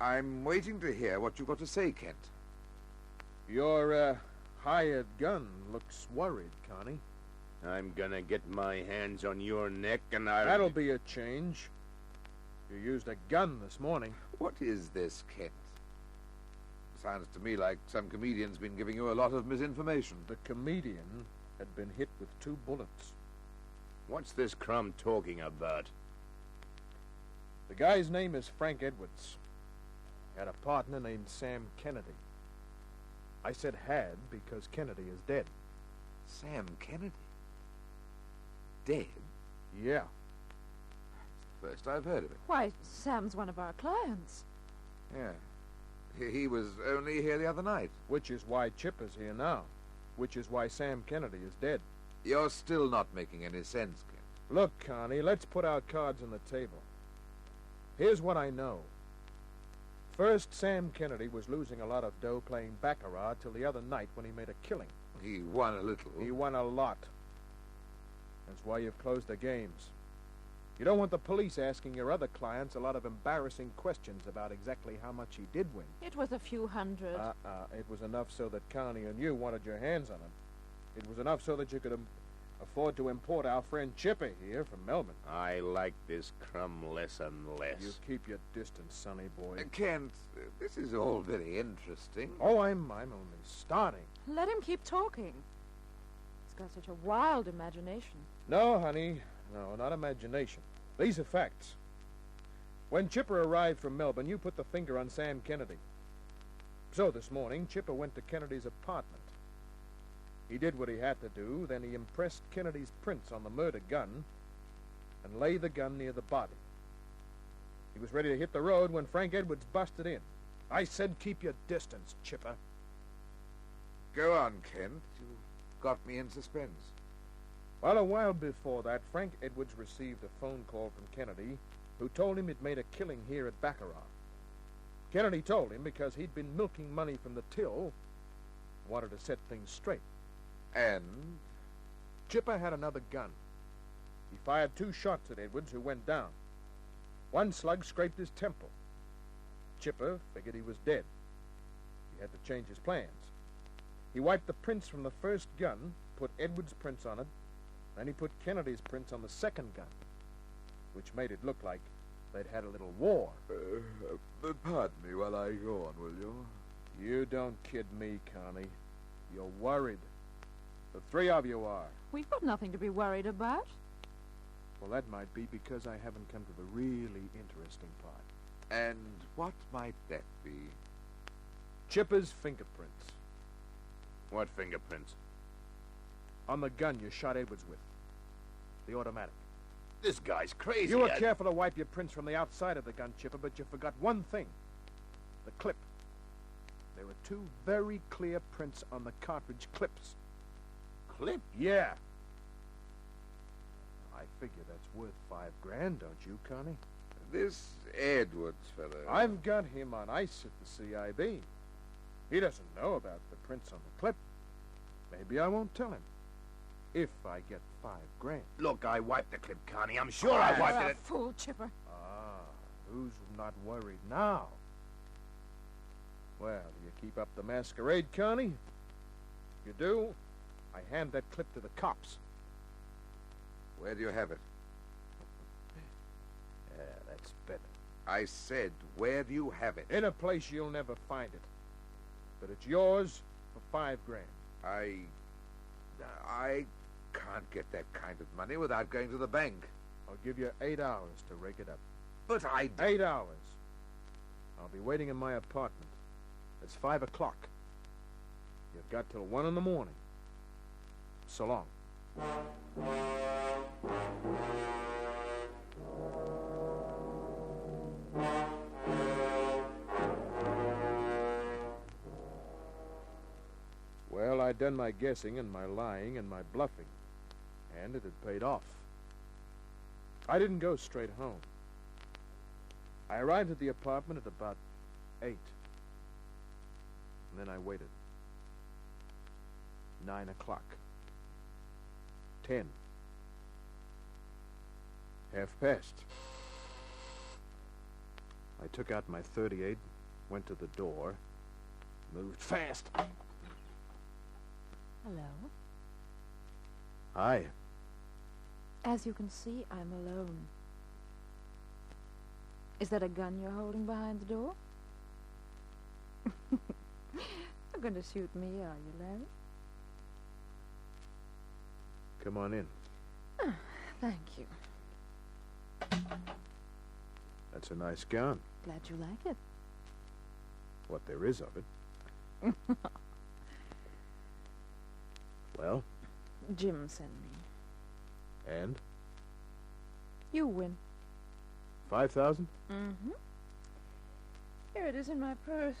I'm waiting to hear what you've got to say, Kent. Your, hired gun looks worried, Connie. I'm gonna get my hands on your neck and I'll... That'll be a change. You used a gun this morning. What is this, Kent? Sounds to me like some comedian's been giving you a lot of misinformation. The comedian had been hit with 2 bullets. What's this crumb talking about? The guy's name is Frank Edwards. Had a partner named Sam Kennedy. I said had because Kennedy is dead. Sam Kennedy? Dead? Yeah. It's the first I've heard of it. Why, Sam's one of our clients. Yeah. He was only here the other night. Which is why Chipper's here now. Which is why Sam Kennedy is dead. You're still not making any sense, Kent. Look, Connie, let's put our cards on the table. Here's what I know. First, Sam Kennedy was losing a lot of dough playing baccarat till the other night when he made a killing. He won a little. He won a lot. That's why you've closed the games. You don't want the police asking your other clients a lot of embarrassing questions about exactly how much he did win. It was a few hundred. It was enough so that Connie and you wanted your hands on him. It was enough so that you could afford to import our friend Chipper here from Melbourne. I like this crumb less and less. You keep your distance, sonny boy. Kent, this is all very interesting. Oh, I'm only starting. Let him keep talking. He's got such a wild imagination. No, honey. No, not imagination. These are facts. When Chipper arrived from Melbourne, you put the finger on Sam Kennedy. So this morning, Chipper went to Kennedy's apartment. He did what he had to do, then he impressed Kennedy's prints on the murder gun and laid the gun near the body. He was ready to hit the road when Frank Edwards busted in. I said keep your distance, Chipper. Go on, Kent. You got me in suspense. Well, a while before that, Frank Edwards received a phone call from Kennedy, who told him he'd made a killing here at baccarat. Kennedy told him because he'd been milking money from the till, wanted to set things straight. And? Chipper had another gun. He fired 2 shots at Edwards, who went down. One slug scraped his temple. Chipper figured he was dead. He had to change his plans. He wiped the prints from the first gun, put Edwards' prints on it, then he put Kennedy's prints on the second gun. which made it look like they'd had a little war. Pardon me while I go on, will you? You don't kid me, Connie. You're worried. The three of you are. We've got nothing to be worried about. Well, that might be because I haven't come to the really interesting part. And what might that be? Chipper's fingerprints. What fingerprints? On the gun you shot Edwards with. The automatic. This guy's crazy. You were careful to wipe your prints from the outside of the gun, Chipper, but you forgot one thing. The clip. There were two very clear prints on the cartridge clips. Clip? Yeah. I figure that's worth $5,000, don't you, Connie? This Edwards fellow. I've got him on ice at the CIB. He doesn't know about the prints on the clip. Maybe I won't tell him. If I get $5,000. Look, I wiped the clip, Connie. I'm sure I wiped You're a it. fool, Chipper. Ah, who's not worried now? Well, do you keep up the masquerade, Connie? If you do, I hand that clip to the cops. Where do you have it? Yeah, that's better. I said, where do you have it? In a place you'll never find it. But it's yours for $5,000. I can't get that kind of money without going to the bank. I'll give you 8 hours to rake it up. But 8 hours. I'll be waiting in my apartment. It's 5 o'clock. You've got till 1 in the morning. So long. Well, I'd done my guessing and my lying and my bluffing, and it had paid off. I didn't go straight home. I arrived at the apartment at about 8. And then I waited. 9 o'clock. 10. 1:30. I took out my .38, went to the door, moved fast. Hello. Hi. As you can see, I'm alone. Is that a gun you're holding behind the door? You're going to shoot me, are you, Larry? Come on in. Thank you. That's a nice gun. Glad you like it. What there is of it. Well? Jim sent me. And? You win. 5,000? Mm-hmm. Here it is in my purse.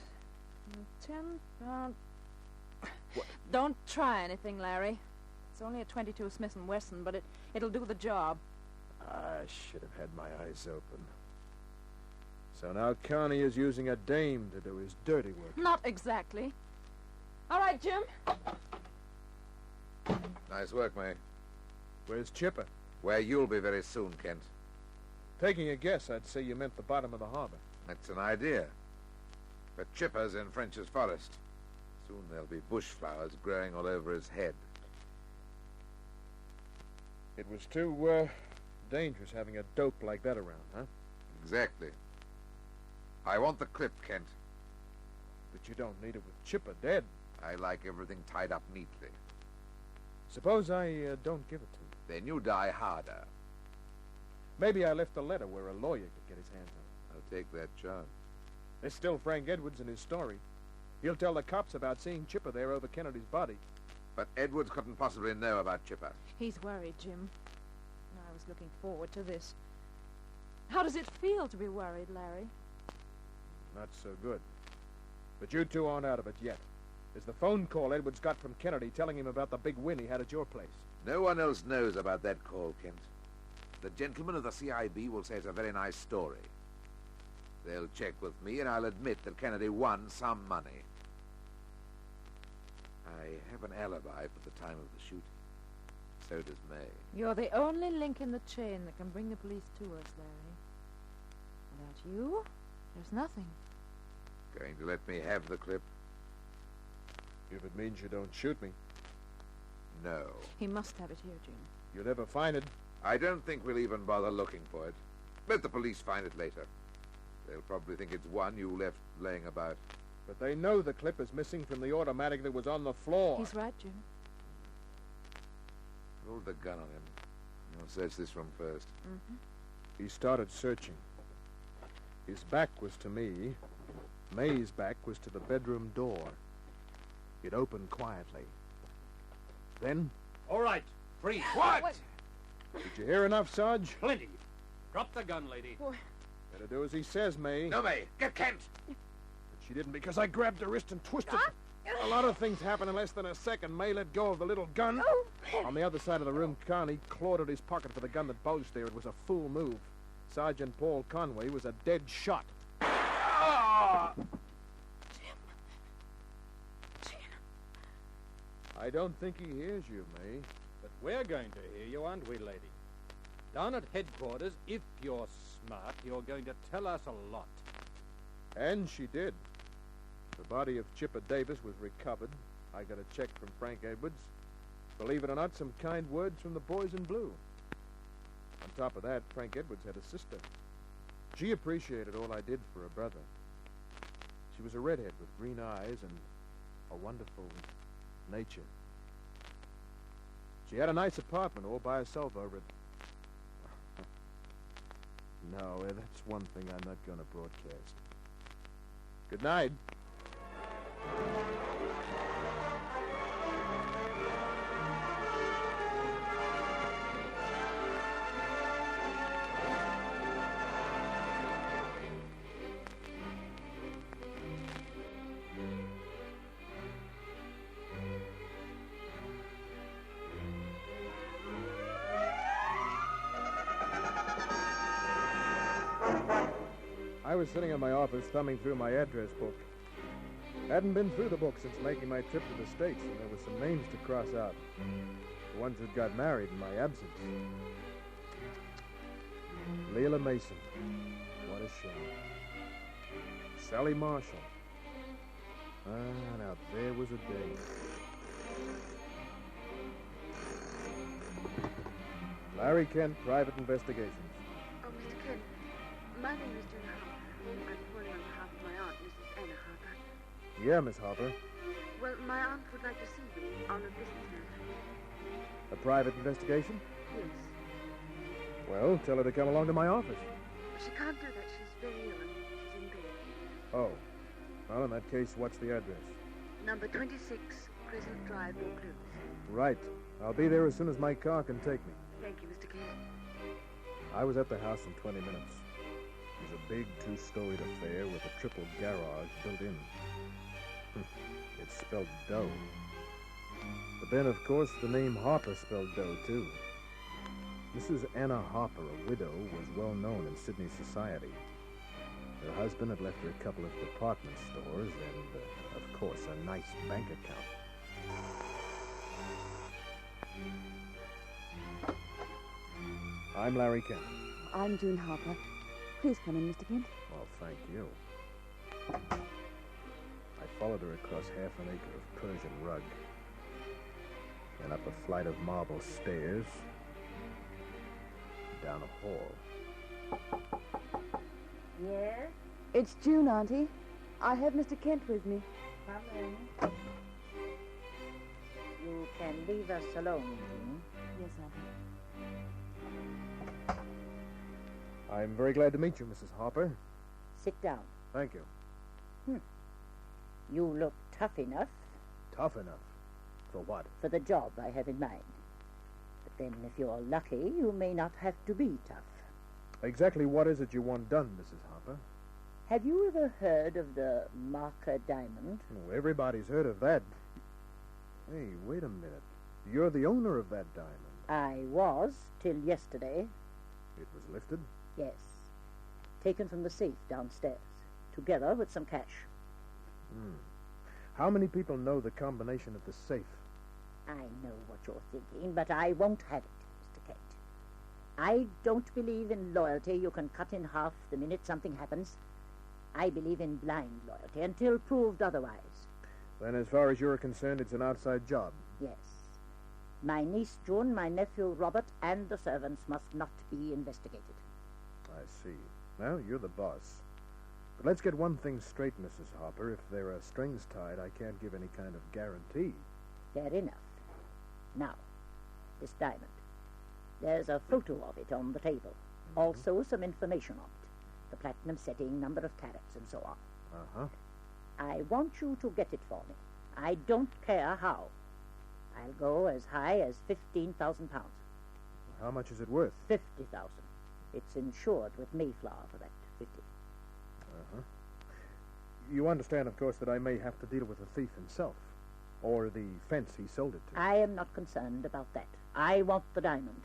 10 pound. What? Don't try anything, Larry. It's only a .22 Smith & Wesson, but it'll do the job. I should have had my eyes open. So now Connie is using a dame to do his dirty work. Not exactly. All right, Jim. Nice work, May. Where's Chipper? Where you'll be very soon, Kent. Taking a guess, I'd say you meant the bottom of the harbor. That's an idea. But Chipper's in French's forest. Soon there'll be bush flowers growing all over his head. It was too, dangerous having a dope like that around, huh? Exactly. I want the clip, Kent. But you don't need it with Chipper dead. I like everything tied up neatly. Suppose I don't give it to you. Then you die harder. Maybe I left a letter where a lawyer could get his hands on it. I'll take that chance. There's still Frank Edwards and his story. He'll tell the cops about seeing Chipper there over Kennedy's body. But Edwards couldn't possibly know about Chipper. He's worried, Jim. I was looking forward to this. How does it feel to be worried, Larry? Not so good. But you two aren't out of it yet. There's the phone call Edwards got from Kennedy telling him about the big win he had at your place. No one else knows about that call, Kent. The gentlemen of the CIB will say it's a very nice story. They'll check with me, and I'll admit that Kennedy won some money. I have an alibi for the time of the shooting. So does May. You're the only link in the chain that can bring the police to us, Larry. Without you, there's nothing. Going to let me have the clip? If it means you don't shoot me. No. He must have it here, Jim. You'll never find it. I don't think we'll even bother looking for it. Let the police find it later. They'll probably think it's one you left laying about. But they know the clip is missing from the automatic that was on the floor. He's right, Jim. Hold the gun on him. I'll search this room first. Mm-hmm. He started searching. His back was to me. May's back was to the bedroom door. It opened quietly. Then... All right, freeze. What? Did you hear enough, Sarge? Plenty. Drop the gun, lady. Better do as he says, May. No, May. Get Kent. But she didn't because I grabbed her wrist and twisted... A lot of things happen in less than a second. May let go of the little gun. On the other side of the room, Carney clawed at his pocket for the gun that bulged there. It was a fool move. Sergeant Paul Conway was a dead shot. Jim. I don't think he hears you, May. But we're going to hear you, aren't we, lady? Down at headquarters, if you're smart, you're going to tell us a lot. And she did. The body of Chipper Davis was recovered. I got a check from Frank Edwards. Believe it or not, some kind words from the boys in blue. On top of that, Frank Edwards had a sister. She appreciated all I did for her brother. She was a redhead with green eyes and a wonderful nature. She had a nice apartment all by herself over at... No, that's one thing I'm not going to broadcast. Good night. I was sitting in my office thumbing through my address book. Hadn't been through the book since making my trip to the States, and there were some names to cross out. The ones who'd got married in my absence. Leila Mason. What a shame. Sally Marshall. Ah, now there was a day. Larry Kent, Private Investigations. Oh, Mr. Kent, my name is June Harper. I'm calling on behalf of my aunt, Mrs. Anna Harper. Yeah, Miss Harper. Well, my aunt would like to see you on a business matter. A private investigation? Yes. Well, tell her to come along to my office. She can't do that. She's very ill and she's in bed. Oh. Well, in that case, what's the address? Number 26, Crescent Drive, Vaucluse. Right. I'll be there as soon as my car can take me. Thank you, Mr. Kent. I was at the house in 20 minutes. It was a big two-storied affair with a triple garage built in. It spelled dough. But then, of course, the name Harper spelled dough, too. Mrs. Anna Harper, a widow, was well known in Sydney society. Her husband had left her a couple of department stores and, of course, a nice bank account. I'm Larry Kent. I'm June Harper. Please come in, Mr. Kent. Well, thank you. I followed her across half an acre of Persian rug, and up a flight of marble stairs, down a hall. Yes? It's June, Auntie. I have Mr. Kent with me. Come in. You can leave us alone, June. Yes, Auntie. I'm very glad to meet you, Mrs. Harper. Sit down. Thank you. You look tough enough. Tough enough? For what? For the job I have in mind. But then, if you're lucky, you may not have to be tough. Exactly what is it you want done, Mrs. Harper? Have you ever heard of the marker diamond? Oh, everybody's heard of that. Hey, wait a minute. You're the owner of that diamond. I was, till yesterday. It was lifted? Yes. Taken from the safe downstairs, together with some cash. How many people know the combination of the safe? I know what you're thinking, but I won't have it, Mr. Kent. I don't believe in loyalty you can cut in half the minute something happens. I believe in blind loyalty until proved otherwise. Then as far as you're concerned, it's an outside job. Yes. My niece June, my nephew Robert, and the servants must not be investigated. I see. Well, you're the boss. But let's get one thing straight, Mrs. Harper. If there are strings tied, I can't give any kind of guarantee. Fair enough. Now, this diamond. There's a photo of it on the table. Also some information on it. The platinum setting, number of carats, and so on. Uh-huh. I want you to get it for me. I don't care how. I'll go as high as £15,000. How much is it worth? 50,000. It's insured with Mayflower for that 50. Uh-huh. You understand, of course, that I may have to deal with the thief himself. Or the fence he sold it to. I am not concerned about that. I want the diamond.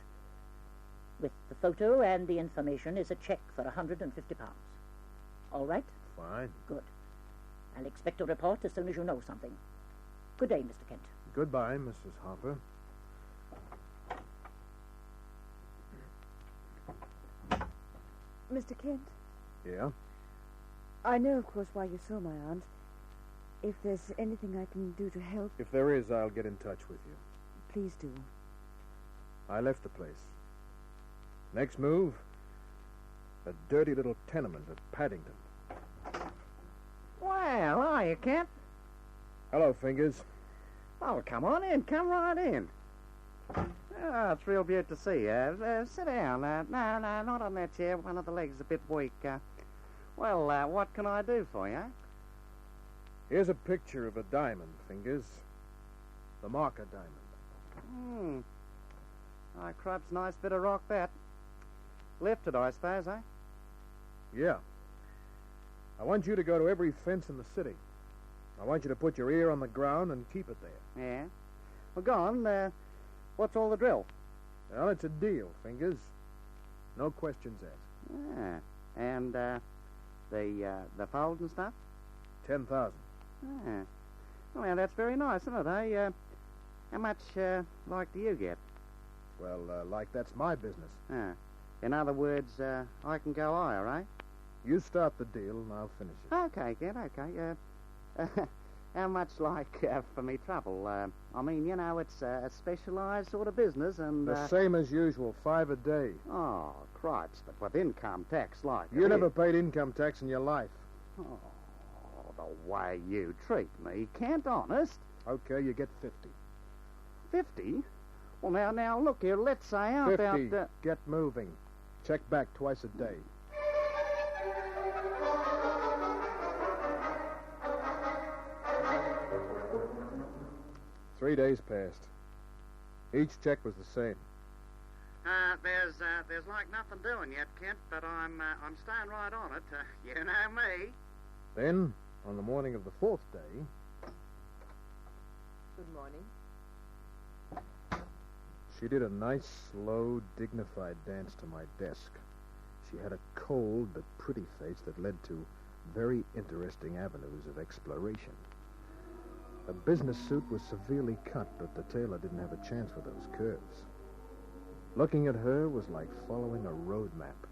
With the photo and the information is a check for £150. All right? Fine. Good. I'll expect a report as soon as you know something. Good day, Mr. Kent. Goodbye, Mrs. Harper. Mr. Kent, Yeah? I know, of course, why you saw my aunt. If there's anything I can do to help, If there is, I'll get in touch with you. please do. I left the place. Next move, a dirty little tenement at Paddington. Well, are you, Kent? Hello, Fingers. Oh, come on in. Come right in. Oh, it's real beaut to see you. Sit down. No, not on that chair. One of the legs is a bit weak. Well, what can I do for you? Here's a picture of a diamond, Fingers. The marker diamond. My crup's nice bit of rock, that. Lifted, I suppose, eh? Yeah. I want you to go to every fence in the city. I want you to put your ear on the ground and keep it there. Yeah? Well, go on. What's all the drill? Well, it's a deal, Fingers. No questions asked. Yeah. And, the fold and stuff? 10,000. Yeah. Well, that's very nice, isn't it, eh? How much, like, do you get? Well, like that's my business. In other words, I can go higher, eh? You start the deal and I'll finish it. Okay, Kent, okay. How much, like, for me trouble? I mean, you know, it's a specialised sort of business and... The same as usual, 5 a day. Oh, cripes, but with income tax, like... You never paid income tax in your life. Oh, the way you treat me, Kent, honest. Okay, you get 50. 50? Well, now, look here, let's say how 50. about... Get moving. Check back twice a day. Three days passed. Each check was the same. There's like nothing doing yet, Kent, but I'm staying right on it. You know me. Then, on the morning of the 4th day... Good morning. She did a nice, slow, dignified dance to my desk. She had a cold but pretty face that led to very interesting avenues of exploration. Her business suit was severely cut, but the tailor didn't have a chance with those curves. Looking at her was like following a road map.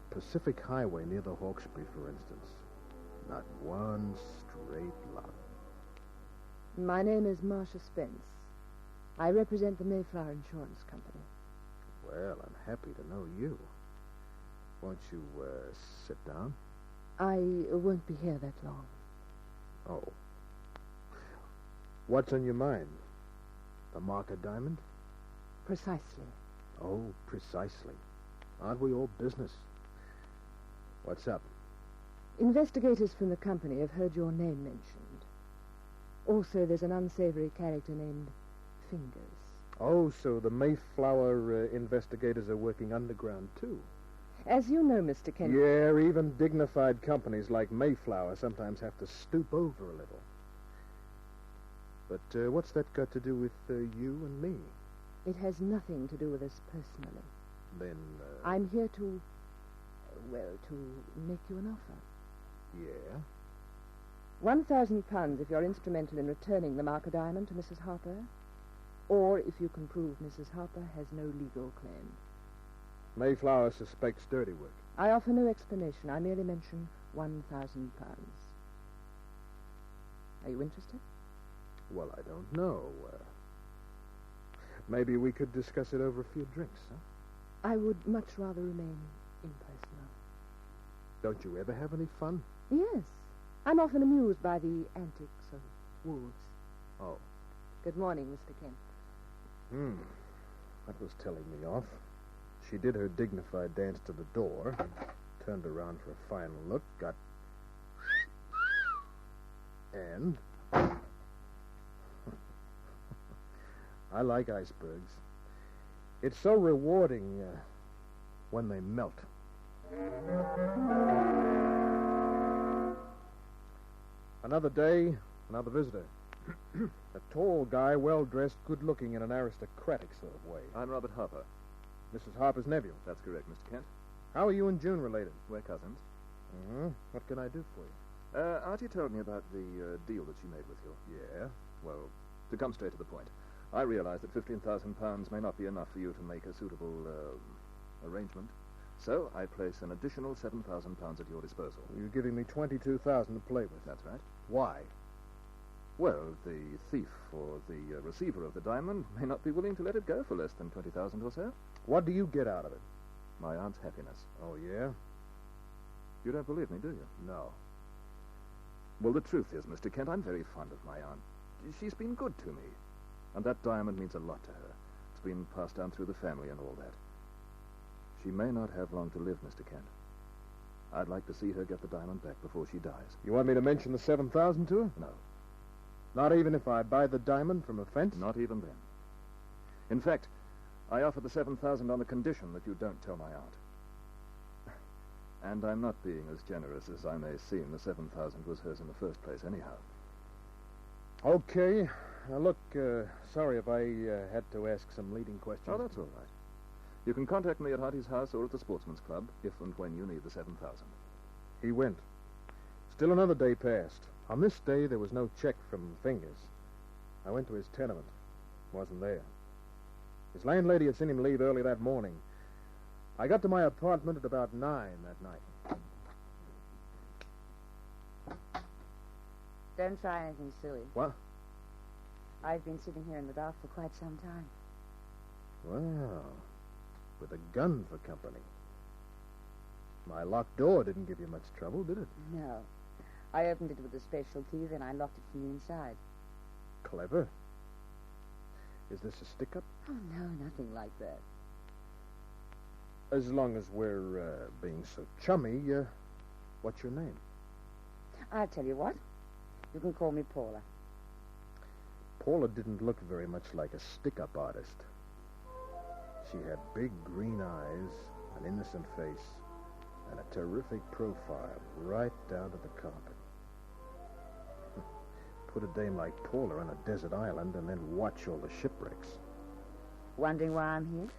Pacific Highway near the Hawkesbury, for instance. Not one straight line. My name is Marcia Spence. I represent the Mayflower Insurance Company. Well, I'm happy to know you. Won't you, sit down? I won't be here that long. Oh. What's on your mind? The marker diamond? Precisely. Oh, precisely. Aren't we all business? What's up? Investigators from the company have heard your name mentioned. Also, there's an unsavory character named Fingers. Oh, so the Mayflower investigators are working underground, too. As you know, Mr. Kent... Yeah, even dignified companies like Mayflower sometimes have to stoop over a little. But what's that got to do with you and me? It has nothing to do with us personally. Then, I'm here to make you an offer. Yeah? £1,000 if you're instrumental in returning the marker diamond to Mrs. Harper, or if you can prove Mrs. Harper has no legal claim. Mayflower suspects dirty work. I offer no explanation. I merely mention £1,000. Are you interested? Well, I don't know. Maybe we could discuss it over a few drinks, huh? I would much rather remain impersonal. Don't you ever have any fun? Yes. I'm often amused by the antics of wolves. Oh. Good morning, Mr. Kent. That was telling me off. She did her dignified dance to the door, turned around for a final look, got... and... I like icebergs. It's so rewarding when they melt. Another day, another visitor. A tall guy, well-dressed, good-looking in an aristocratic sort of way. I'm Robert Harper. Mrs. Harper's nephew. That's correct, Mr. Kent. How are you and June related? We're cousins. Mm-hmm. What can I do for you? Archie told me about the deal that she made with you. Yeah? Well, to come straight to the point, I realize that £15,000 may not be enough for you to make a suitable arrangement. So I place an additional £7,000 at your disposal. You're giving me $22,000 to play with. That's right. Why? Well, the thief or the receiver of the diamond may not be willing to let it go for less than 20,000 or so. What do you get out of it? My aunt's happiness. Oh, yeah? You don't believe me, do you? No. Well, the truth is, Mr. Kent, I'm very fond of my aunt. She's been good to me. And that diamond means a lot to her. It's been passed down through the family and all that. She may not have long to live, Mr. Kent. I'd like to see her get the diamond back before she dies. You want me to mention the $7,000 to her? No. Not even if I buy the diamond from a fence? Not even then. In fact, I offer the $7,000 on the condition that you don't tell my aunt. And I'm not being as generous as I may seem. The $7,000 was hers in the first place anyhow. Okay. Now, look, sorry if I had to ask some leading questions. Oh, that's all right. You can contact me at Hardy's house or at the Sportsman's Club if and when you need the $7,000. He went. Still another day passed. On this day, there was no check from Fingers. I went to his tenement. Wasn't there. His landlady had seen him leave early that morning. I got to my apartment at about 9 that night. Don't try anything silly. What? I've been sitting here in the dark for quite some time. Well, with a gun for company. My locked door didn't give you much trouble, did it? No. I opened it with a special key, then I locked it from the inside. Clever. Is this a stick-up? Oh, no, nothing like that. As long as we're being so chummy, what's your name? I'll tell you what. You can call me Paula. Paula didn't look very much like a stick-up artist. She had big green eyes, an innocent face, and a terrific profile right down to the carpet. Put a dame like Paula on a desert island and then watch all the shipwrecks. Wondering why I'm here?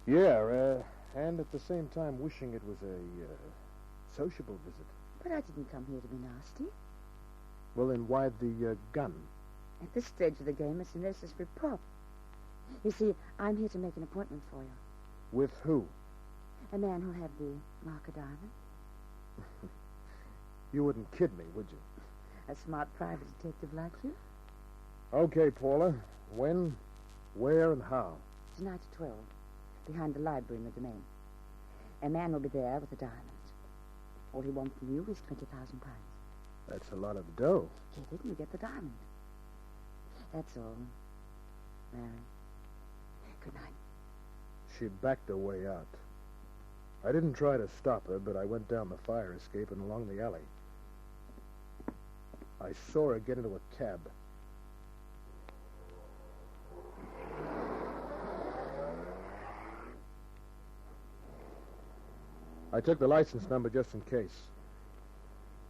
Yeah, and at the same time wishing it was a sociable visit. But I didn't come here to be nasty. Well, then why the gun? At this stage of the game, it's a necessary prop. You see, I'm here to make an appointment for you. With who? A man who'll have the marker diamond. You wouldn't kid me, would you? A smart private detective like you. Okay, Paula. When, where, and how? Tonight at 12, behind the library in the domain. A man will be there with a diamond. All he wants from you is £20,000. That's a lot of dough. Get it and you get the diamond. That's all. Mary. Good night. She backed her way out. I didn't try to stop her, but I went down the fire escape and along the alley. I saw her get into a cab. I took the license number just in case.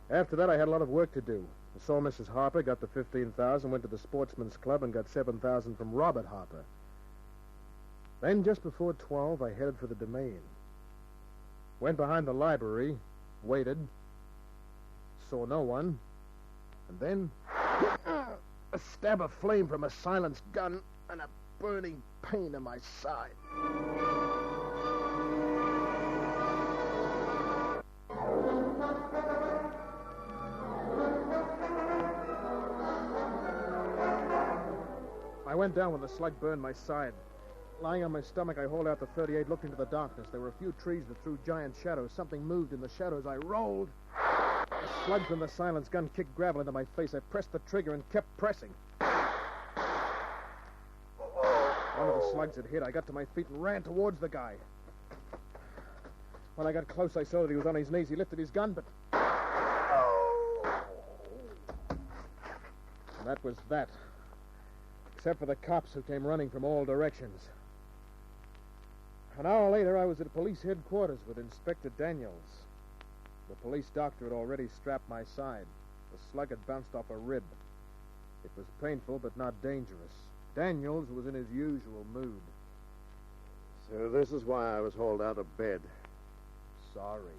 After that, I had a lot of work to do. I saw Mrs. Harper, got the $15,000, went to the Sportsman's Club, and got $7,000 from Robert Harper. Then, just before 12, I headed for the domain. Went behind the library, waited, saw no one, and then a stab of flame from a silenced gun and a burning pain in my side. I went down when the slug burned my side. Lying on my stomach, I hauled out the .38, looked into the darkness. There were a few trees that threw giant shadows. Something moved in the shadows. I rolled. The slug from the silence gun kicked gravel into my face. I pressed the trigger and kept pressing. One of the slugs had hit. I got to my feet and ran towards the guy. When I got close, I saw that he was on his knees. He lifted his gun, but... And that was that. Except for the cops who came running from all directions. An hour later, I was at police headquarters with Inspector Daniels. The police doctor had already strapped my side. The slug had bounced off a rib. It was painful, but not dangerous. Daniels was in his usual mood. So this is why I was hauled out of bed. Sorry.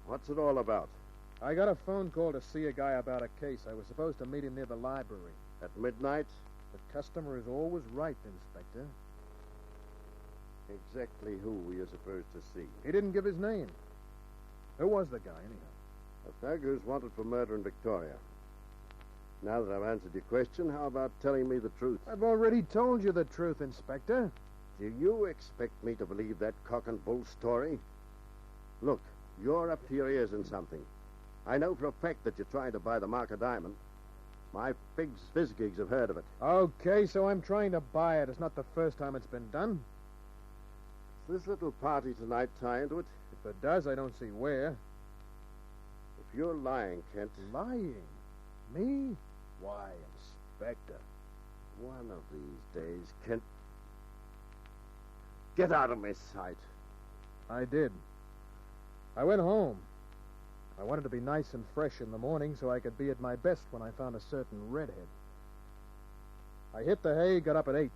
What's it all about? I got a phone call to see a guy about a case. I was supposed to meet him near the library. At midnight? The customer is always right, Inspector. Exactly who were you supposed to see? He didn't give his name. Who was the guy, anyhow? A thug who's wanted for murder in Victoria. Now that I've answered your question, how about telling me the truth? I've already told you the truth, Inspector. Do you expect me to believe that cock and bull story? Look, you're up to your ears in something. I know for a fact that you're trying to buy the Marker diamond. My fizz gigs have heard of it. Okay, so I'm trying to buy it. It's not the first time it's been done. Does this little party tonight tie into it? If it does, I don't see where. If you're lying, Kent... Lying? Me? Why, Inspector? One of these days, Kent... Get out of my sight. I did. I went home. I wanted to be nice and fresh in the morning so I could be at my best when I found a certain redhead. I hit the hay, got up at 8.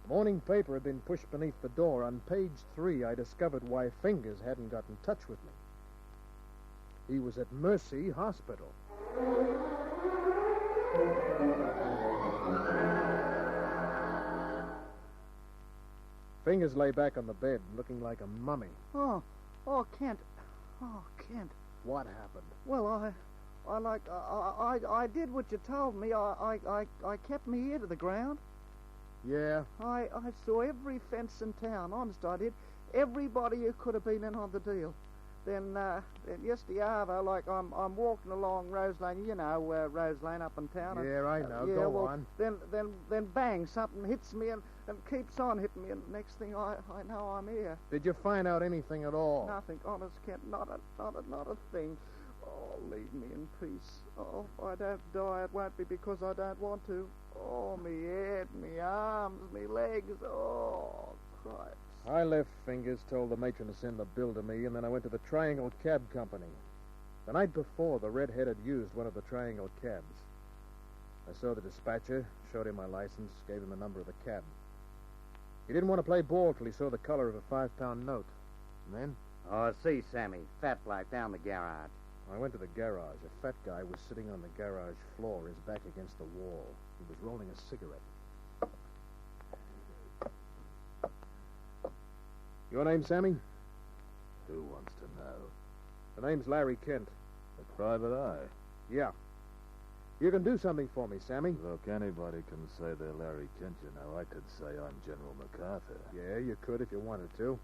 The morning paper had been pushed beneath the door. On page 3, I discovered why Fingers hadn't got in touch with me. He was at Mercy Hospital. Fingers lay back on the bed, looking like a mummy. Oh, Kent. Oh, Kent. What happened? Well, I did what you told me. I kept me ear to the ground. Yeah? I saw every fence in town. Honest, I did. Everybody who could have been in on the deal. Then yesterday, like I'm walking along Rose Lane. You know, Rose Lane up in town. Yeah, I know. Yeah, Go on. Then bang, something hits me and keeps on hitting me. And next thing I know, I'm here. Did you find out anything at all? Nothing, honest, Kent. Not a thing. Oh, leave me in peace. Oh, if I don't die, it won't be because I don't want to. Oh, me head, me arms, me legs. Oh, Christ. I left Fingers, told the matron to send the bill to me, and then I went to the Triangle Cab Company. The night before, the redhead had used one of the Triangle cabs. I saw the dispatcher, showed him my license, gave him the number of the cab. He didn't want to play ball till he saw the color of a £5 note. And then? Oh, see, Sammy. Fat bloke down the garage. I went to the garage. A fat guy was sitting on the garage floor, his back against the wall. He was rolling a cigarette. Your name, Sammy? Who wants to know? The name's Larry Kent. A private eye? Yeah. You can do something for me, Sammy. Look, anybody can say they're Larry Kent, you know. I could say I'm General MacArthur. Yeah, you could if you wanted to.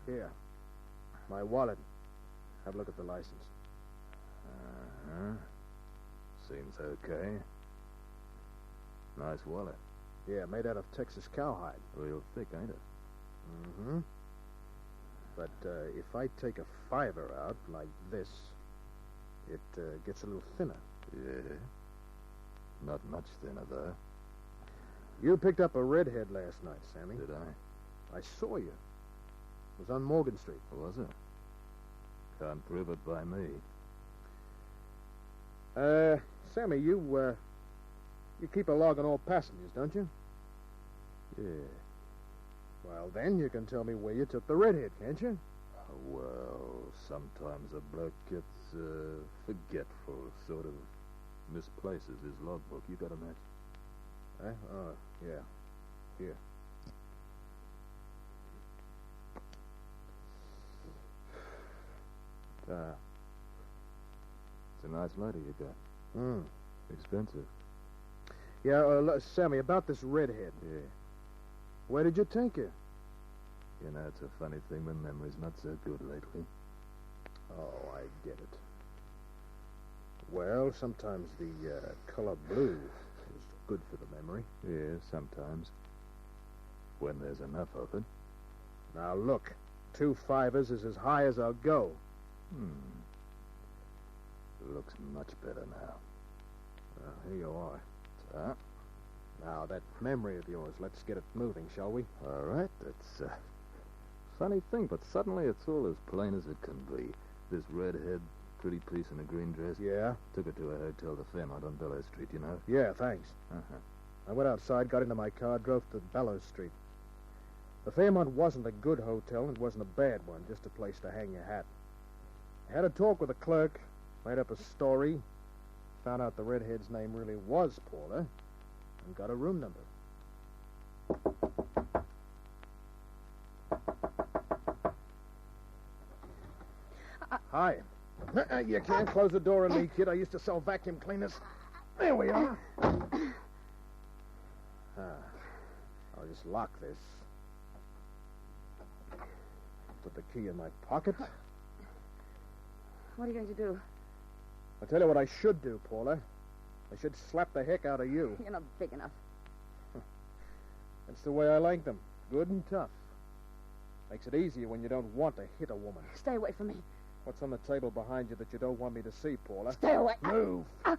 Here. My wallet. Have a look at the license. Uh-huh. Seems okay. Nice wallet. Yeah, made out of Texas cowhide. Real thick, ain't it? Mm-hmm. But if I take a fiver out like this, it gets a little thinner. Yeah. Not much thinner, though. You picked up a redhead last night, Sammy. Did I? I saw you. It was on Morgan Street. Was it? Can't prove it by me. Sammy, you keep a log on all passengers, don't you? Yeah. Well, then you can tell me where you took the redhead, can't you? Well, sometimes a bloke gets forgetful, sort of misplaces his logbook. You got a match? Oh, yeah. Here. It's a nice lady you got. Hmm. Expensive. Yeah, Sammy, about this redhead. Yeah. Where did you take her? You know, it's a funny thing. My memory's not so good lately. Oh, I get it. Well, sometimes the color blue is good for the memory. Yeah, sometimes. When there's enough of it. Now, look. 2 fivers is as high as I'll go. Looks much better now. Well, here you are. So, now, that memory of yours, let's get it moving, shall we? all right, that's a funny thing, but suddenly it's all as plain as it can be. This redhead, pretty piece in a green dress. Yeah? Took her to a hotel, the Fairmont on Bellows Street, you know? Yeah, thanks. Uh-huh. I went outside, got into my car, drove to Bellows Street. The Fairmont wasn't a good hotel, and it wasn't a bad one, just a place to hang your hat. I had a talk with the clerk, made up a story, found out the redhead's name really was Paula, and got a room number. Hi. You can't close the door on me, kid. I used to sell vacuum cleaners. There we are. I'll just lock this. Put the key in my pocket. What are you going to do? I'll tell you what I should do, Paula. I should slap the heck out of you. You're not big enough. That's the way I like them. Good and tough. Makes it easier when you don't want to hit a woman. Stay away from me. What's on the table behind you that you don't want me to see, Paula? Stay away. Move. Well,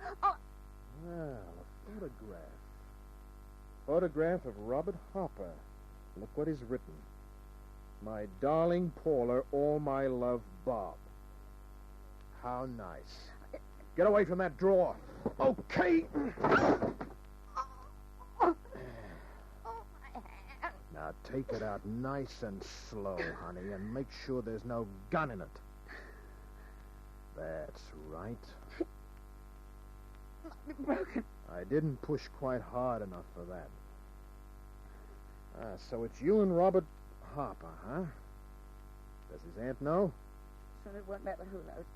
a photograph. Photograph of Robert Hopper. Look what is written. My darling Paula, all my love, Bob. How nice. Get away from that drawer. Okay. Now take it out nice and slow, honey, and make sure there's no gun in it. That's right. Might be broken. I didn't push quite hard enough for that. So it's you and Robert Harper, huh? Does his aunt know? Soon it won't matter who knows.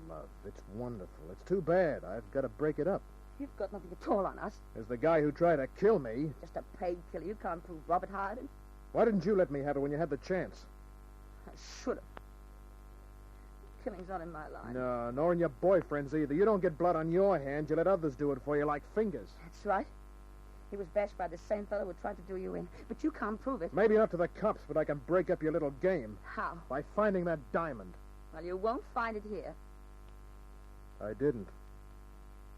Love, it's wonderful. It's too bad. I've got to break it up. You've got nothing at all on us. There's the guy who tried to kill me. Just a paid killer. You can't prove Robert hired him. Why didn't you let me have it when you had the chance? I should have. Killing's not in my line. No, nor in your boyfriend's either. You don't get blood on your hands. You let others do it for you like fingers. That's right. He was bashed by the same fellow who tried to do you in. But you can't prove it. Maybe not to the cops, but I can break up your little game. How? By finding that diamond. Well, you won't find it here. I didn't.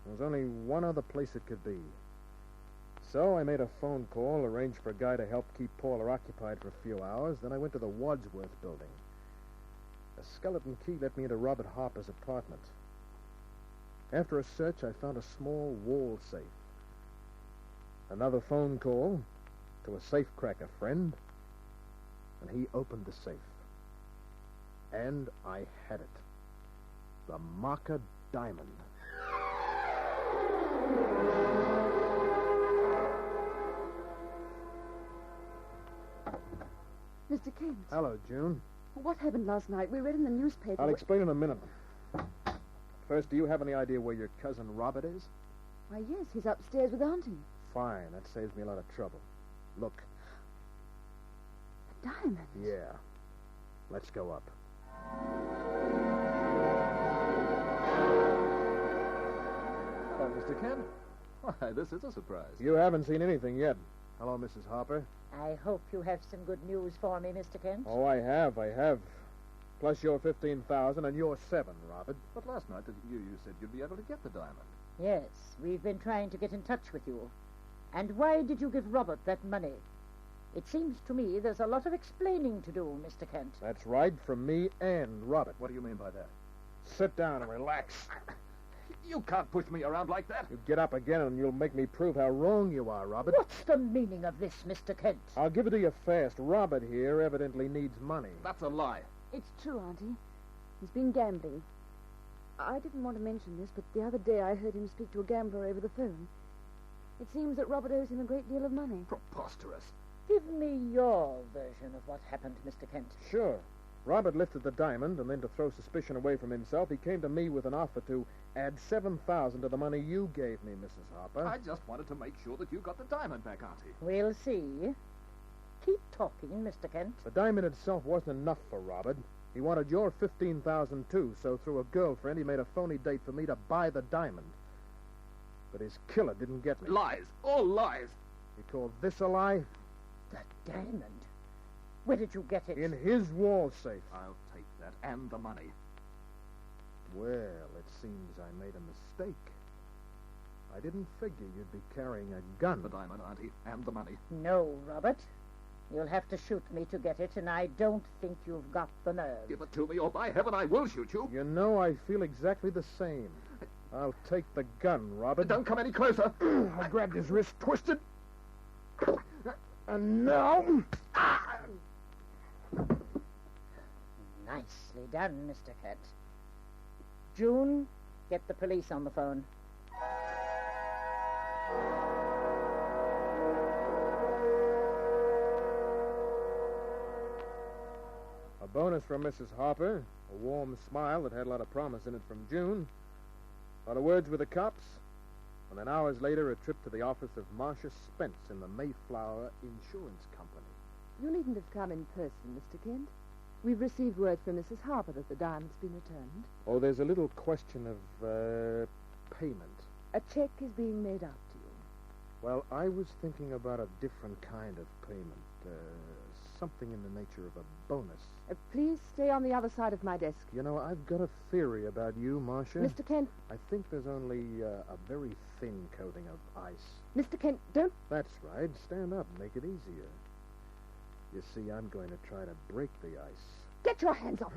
There was only one other place it could be. So I made a phone call, arranged for a guy to help keep Paula occupied for a few hours. Then I went to the Wadsworth building. A skeleton key let me into Robert Harper's apartment. After a search, I found a small wall safe. Another phone call to a safecracker friend, and he opened the safe. And I had it. The Marker diamond. Mr. Kent. Hello, June. What happened last night? We read in the newspaper. I'll explain in a minute. First, do you have any idea where your cousin Robert is? Why, yes, he's upstairs with Auntie. Fine, that saves me a lot of trouble. Look. A diamond? Yeah. Let's go up. Oh, Mr. Kent? Why, this is a surprise. You haven't seen anything yet. Hello, Mrs. Harper. I hope you have some good news for me, Mr. Kent. Oh, I have. Plus your 15,000 and your 7, Robert. But last night you said you'd be able to get the diamond. Yes, we've been trying to get in touch with you. And why did you give Robert that money? It seems to me there's a lot of explaining to do, Mr. Kent. That's right, from me and Robert. What do you mean by that? Sit down and relax. You can't push me around like that. You get up again and you'll make me prove how wrong you are, Robert. What's the meaning of this, Mr. Kent? I'll give it to you fast. Robert here evidently needs money. That's a lie. It's true, Auntie. He's been gambling. I didn't want to mention this, but the other day I heard him speak to a gambler over the phone. It seems that Robert owes him a great deal of money. Preposterous. Give me your version of what happened, Mr. Kent. Sure. Robert lifted the diamond, and then to throw suspicion away from himself, he came to me with an offer to add $7,000 to the money you gave me, Mrs. Harper. I just wanted to make sure that you got the diamond back, Auntie. We'll see. Keep talking, Mr. Kent. The diamond itself wasn't enough for Robert. He wanted your $15,000 too, so through a girlfriend he made a phony date for me to buy the diamond. But his killer didn't get me. Lies. All lies. You call this a lie? The diamond? Where did you get it? In his wall safe. I'll take that and the money. Well, it seems I made a mistake. I didn't figure you'd be carrying a gun. The diamond, Auntie, and the money. No, Robert. You'll have to shoot me to get it, and I don't think you've got the nerve. Give it to me, or by heaven, I will shoot you. You know, I feel exactly the same. I'll take the gun, Robert. Don't come any closer. I grabbed his wrist, twisted. And now... Nicely done, Mr. Kent. June, get the police on the phone. A bonus from Mrs. Harper, a warm smile that had a lot of promise in it from June, a lot of words with the cops, and then hours later a trip to the office of Marcia Spence in the Mayflower Insurance Company. You needn't have come in person, Mr. Kent. We've received word from Mrs. Harper that the diamond's been returned. Oh, there's a little question of, payment. A check is being made out to you. Well, I was thinking about a different kind of payment, something in the nature of a bonus. Please stay on the other side of my desk. You know, I've got a theory about you, Marcia. Mr. Kent. I think there's only a very thin coating of ice. Mr. Kent, don't... That's right. Stand up and make it easier. You see, I'm going to try to break the ice. Get your hands off.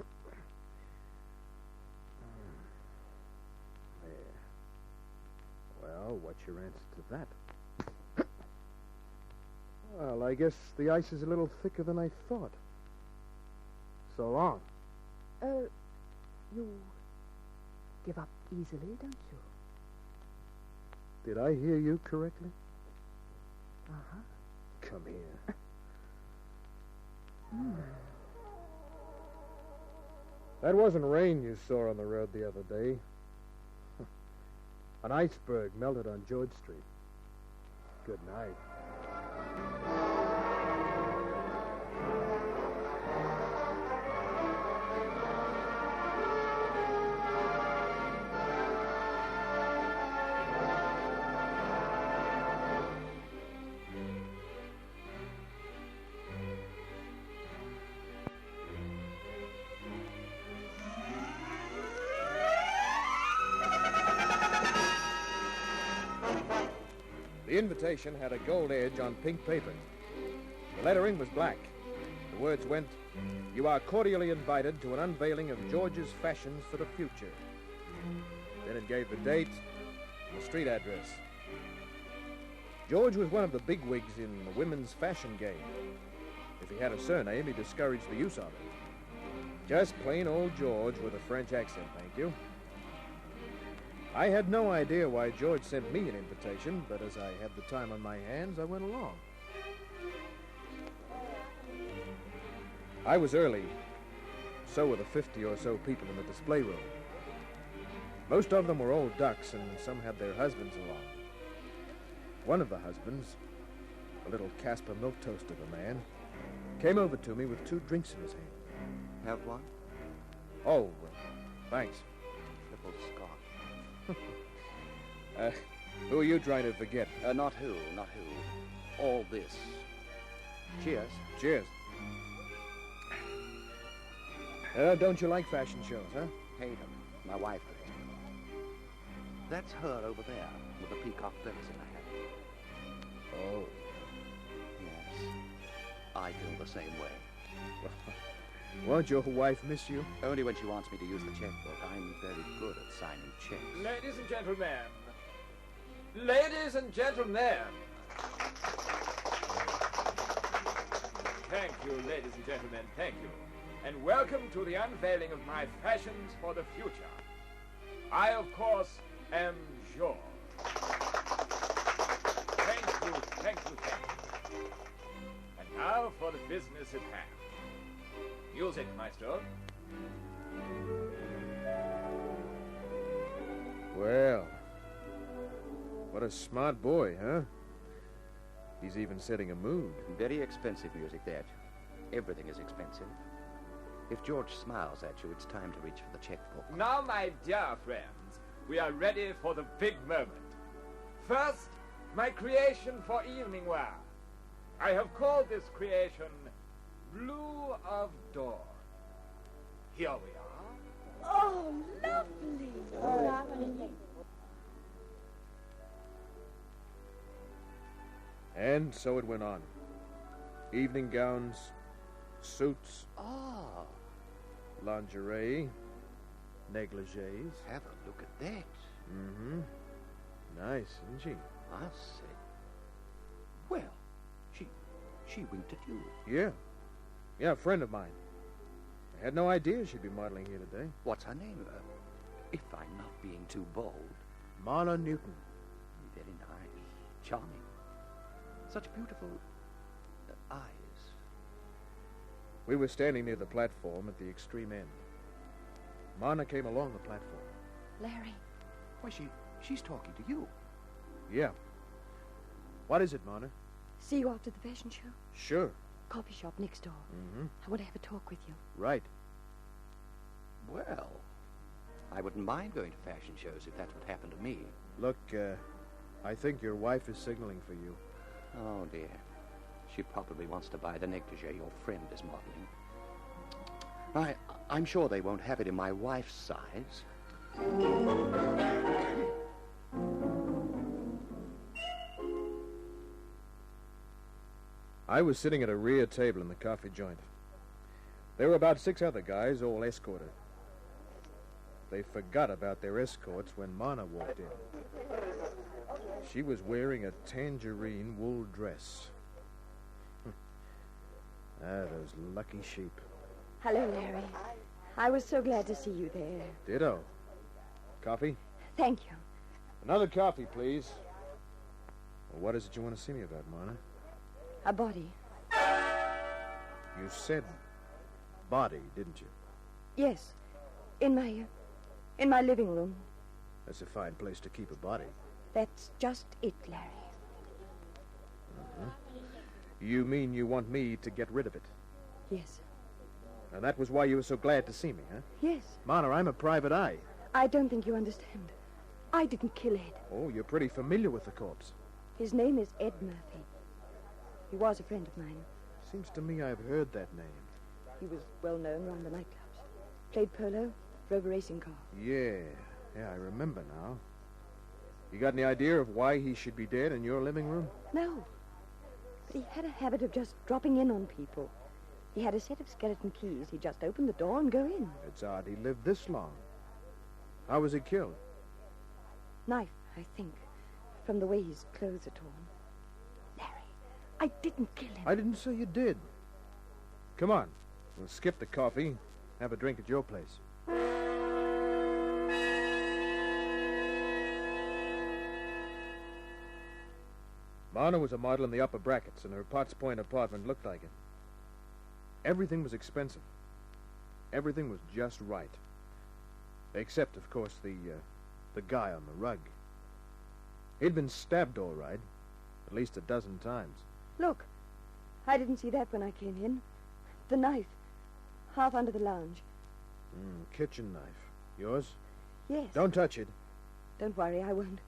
There. Well, what's your answer to that? Well, I guess the ice is a little thicker than I thought. So long. You give up easily, don't you? Did I hear you correctly? Uh-huh. Come here. That wasn't rain you saw on the road the other day. An iceberg melted on George Street. Good night. The invitation had a gold edge on pink paper. The lettering was black. The words went, "You are cordially invited to an unveiling of George's fashions for the future." Then it gave the date and the street address. George was one of the bigwigs in the women's fashion game. If he had a surname, he discouraged the use of it. Just plain old George with a French accent, thank you. I had no idea why George sent me an invitation, but as I had the time on my hands, I went along. I was early. So were the 50 or so people in the display room. Most of them were old ducks, and some had their husbands along. One of the husbands, a little Casper milk toast of a man, came over to me with 2 drinks in his hand. Have one? Oh, thanks. Triple Scotch. Who are you trying to forget? Not who. All this. Cheers. Cheers. Don't you like fashion shows, huh? Hate 'em. My wife does. That's her over there, with the peacock feathers in her hat. Oh. Yes. I feel the same way. Won't your wife miss you? Only when she wants me to use the checkbook. I'm very good at signing checks. Ladies and gentlemen. Ladies and gentlemen. Thank you, ladies and gentlemen, thank you. And welcome to the unveiling of my fashions for the future. I, of course, am George. Thank you, thank you, thank you. And now for the business at hand. Music, Maestro. Well, what a smart boy, huh? He's even setting a mood. Very expensive music, that. Everything is expensive. If George smiles at you, it's time to reach for the checkbook. Now, my dear friends, we are ready for the big moment. First, my creation for evening wear. I have called this creation Blue of Dawn. Here we are. Oh, lovely. And so it went on. Evening gowns, suits, Ah, lingerie, negligees. have a look at that. Mm-hmm. Nice, isn't she? I say. Well, she winked at you. Yeah. Yeah, a friend of mine. I had no idea she'd be modeling here today. What's her name? If I'm not being too bold. Marla Newton. Very nice. Charming. Such beautiful eyes. We were standing near the platform at the extreme end. Marna came along the platform. Larry. Why, she's talking to you. Yeah. What is it, Marna? See you after the fashion show? Sure. Coffee shop next door. Mm-hmm. I want to have a talk with you. Right. Well, I wouldn't mind going to fashion shows if that's what happened to me. Look, I think your wife is signaling for you. Oh, dear. She probably wants to buy the negligee your friend is modeling. I'm sure they won't have it in my wife's size. I was sitting at a rear table in the coffee joint. There were about 6 other guys, all escorted. They forgot about their escorts when Marna walked in. She was wearing a tangerine wool dress. Those lucky sheep. Hello, Larry. I was so glad to see you there. Ditto. Coffee? Thank you. Another coffee, please. Well, what is it you want to see me about, Marna? A body. You said body, didn't you? Yes. In my living room. That's a fine place to keep a body. That's just it, Larry. Uh-huh. You mean you want me to get rid of it? Yes. And that was why you were so glad to see me, huh? Yes. Marna, I'm a private eye. I don't think you understand. I didn't kill Ed. Oh, you're pretty familiar with the corpse. His name is Ed Murphy. He was a friend of mine. Seems to me I've heard that name. He was well known around the nightclubs. Played polo, drove a racing car. Yeah, I remember now. You got any idea of why he should be dead in your living room? No. But he had a habit of just dropping in on people. He had a set of skeleton keys. He'd just open the door and go in. It's odd he lived this long. How was he killed? Knife, I think. From the way his clothes are torn. Larry, I didn't kill him. I didn't say you did. Come on. We'll skip the coffee. Have a drink at your place. Marna was a model in the upper brackets, and her Potts Point apartment looked like it. Everything was expensive. Everything was just right. Except, of course, the guy on the rug. He'd been stabbed all right, at least a dozen times. Look, I didn't see that when I came in. The knife, half under the lounge. Kitchen knife. Yours? Yes. Don't touch it. Don't worry, I won't.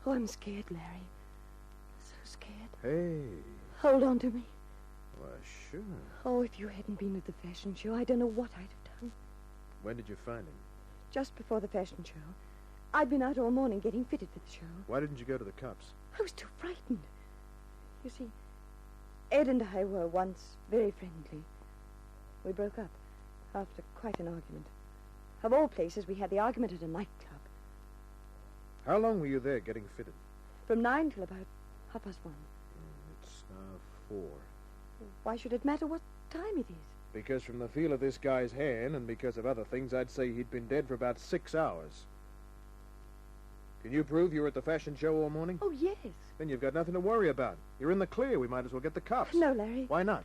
Oh, I'm scared, Larry. So scared. Hey. Hold on to me. Why, sure. Oh, if you hadn't been at the fashion show, I don't know what I'd have done. When did you find him? Just before the fashion show. I'd been out all morning getting fitted for the show. Why didn't you go to the cops? I was too frightened. You see, Ed and I were once very friendly. We broke up after quite an argument. Of all places, we had the argument at a nightclub. How long were you there getting fitted? From 9 till about 1:30. It's now 4. Why should it matter what time it is? Because from the feel of this guy's hand, and because of other things, I'd say he'd been dead for about 6 hours. Can you prove you were at the fashion show all morning? Oh, yes. Then you've got nothing to worry about. You're in the clear. We might as well get the cops. No, Larry. Why not?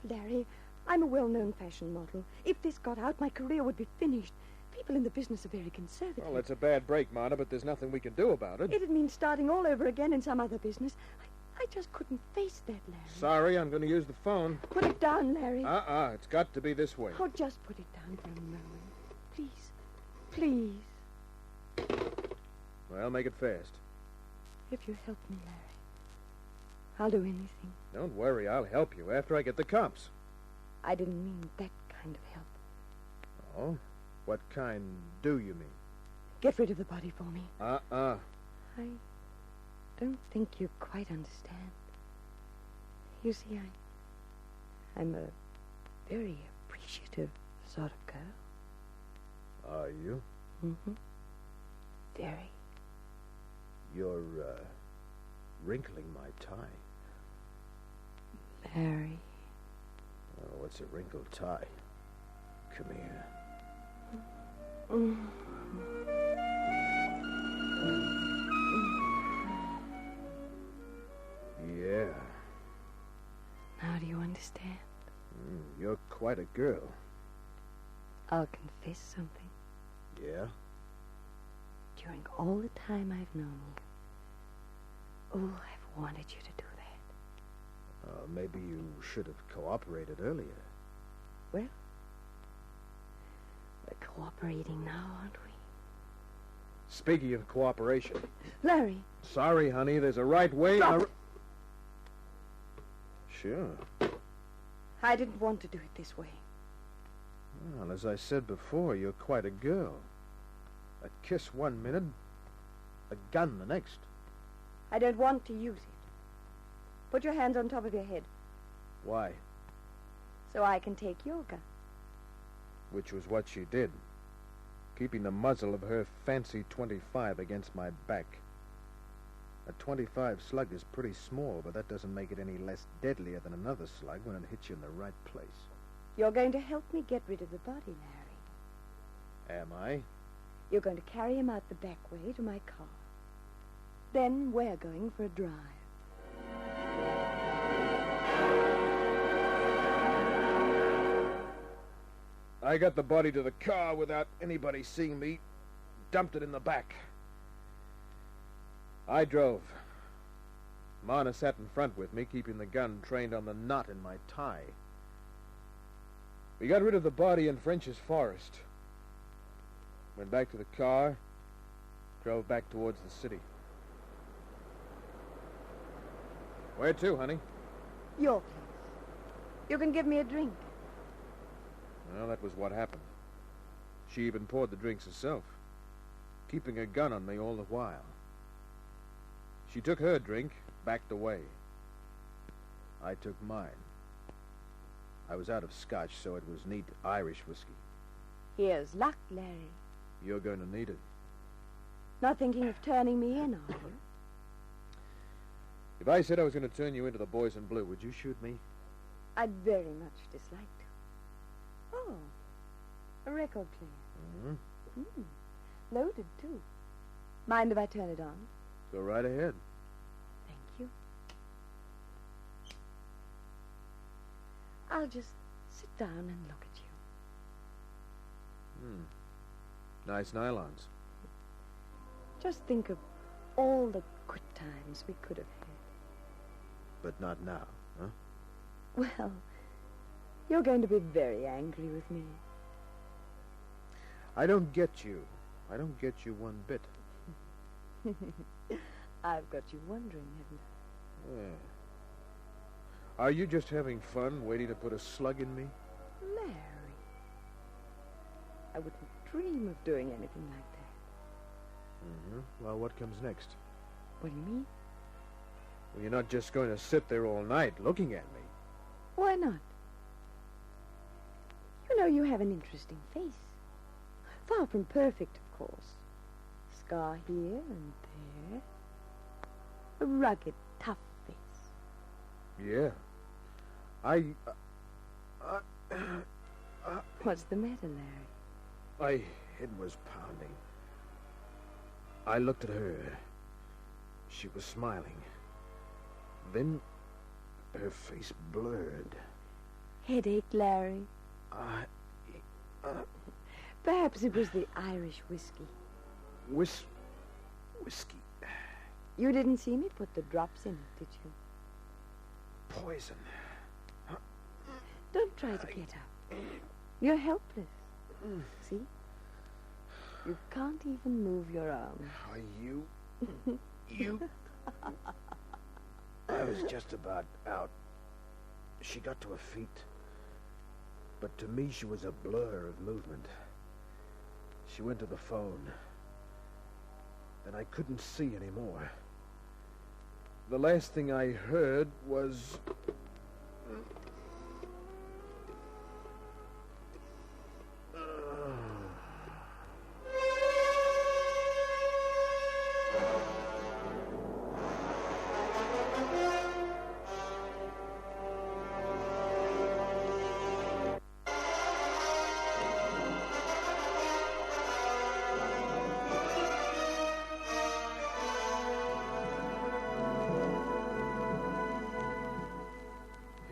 Larry, I'm a well-known fashion model. If this got out, my career would be finished. People in the business are very conservative. Well, it's a bad break, Marta, but there's nothing we can do about it. It'd mean starting all over again in some other business. I just couldn't face that, Larry. Sorry, I'm going to use the phone. Put it down, Larry. It's got to be this way. Oh, just put it down for a moment. Please. Please. Well, make it fast. If you help me, Larry, I'll do anything. Don't worry, I'll help you after I get the cops. I didn't mean that kind of help. Oh? What kind do you mean? Get rid of the body for me. I don't think you quite understand. You see, I'm a very appreciative sort of girl. Are you? Mm-hmm. Very. You're, wrinkling my tie. Larry. Oh, what's a wrinkled tie? Come here. Yeah. Now do you understand? You're quite a girl. I'll confess something. Yeah? During all the time I've known you, I've wanted you to do that. Maybe you should have cooperated earlier. Well, we're cooperating now, aren't we? Speaking of cooperation... Larry! Sorry, honey, there's a right way... Stop it. Sure. I didn't want to do it this way. Well, as I said before, you're quite a girl. A kiss one minute, a gun the next. I don't want to use it. Put your hands on top of your head. Why? So I can take your gun. Which was what she did. Keeping the muzzle of her fancy .25 against my back. A .25 slug is pretty small, but that doesn't make it any less deadlier than another slug when it hits you in the right place. You're going to help me get rid of the body, Larry. Am I? You're going to carry him out the back way to my car. Then we're going for a drive. I got the body to the car without anybody seeing me. Dumped it in the back. I drove. Marna sat in front with me, keeping the gun trained on the knot in my tie. We got rid of the body in French's Forest. Went back to the car, drove back towards the city. Where to, honey? Your place. You can give me a drink. Well, that was what happened. She even poured the drinks herself, keeping a gun on me all the while. She took her drink, backed away. I took mine. I was out of scotch, so it was neat Irish whiskey. Here's luck, Larry. You're going to need it. Not thinking of turning me in, are you? If I said I was going to turn you into the boys in blue, would you shoot me? I'd very much dislike to. Oh, a record player. Loaded, too. Mind if I turn it on? Go right ahead. Thank you. I'll just sit down and look at you. Nice nylons. Just think of all the good times we could have had. But not now, huh? Well, you're going to be very angry with me. I don't get you. I don't get you one bit. I've got you wondering, haven't I? Yeah. Are you just having fun, waiting to put a slug in me? Larry. I wouldn't dream of doing anything like that. Well, what comes next? What do you mean? Well, you're not just going to sit there all night looking at me. Why not? You know, you have an interesting face. Far from perfect, of course. Scar here and there. A rugged, tough face. Yeah. What's the matter, Larry? My head was pounding. I looked at her. She was smiling. Then her face blurred. headache, Larry? Perhaps it was the Irish whiskey. Whiskey. You didn't see me put the drops in it, did you? Poison. Don't try to get up. You're helpless. See? You can't even move your arm. Are you? You? I was just about out. She got to her feet. But to me, she was a blur of movement. She went to the phone. Then I couldn't see anymore. The last thing I heard was...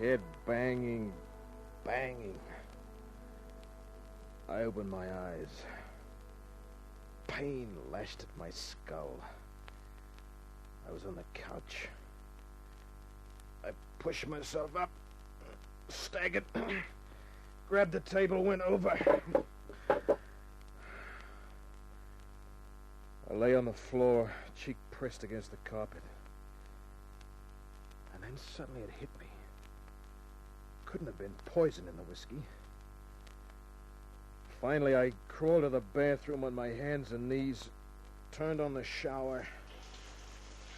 Head banging, banging. I opened my eyes. Pain lashed at my skull. I was on the couch. I pushed myself up, staggered, grabbed the table, went over. I lay on the floor, cheek pressed against the carpet. And then suddenly it hit me. Couldn't have been poison in the whiskey. Finally, I crawled to the bathroom on my hands and knees, turned on the shower,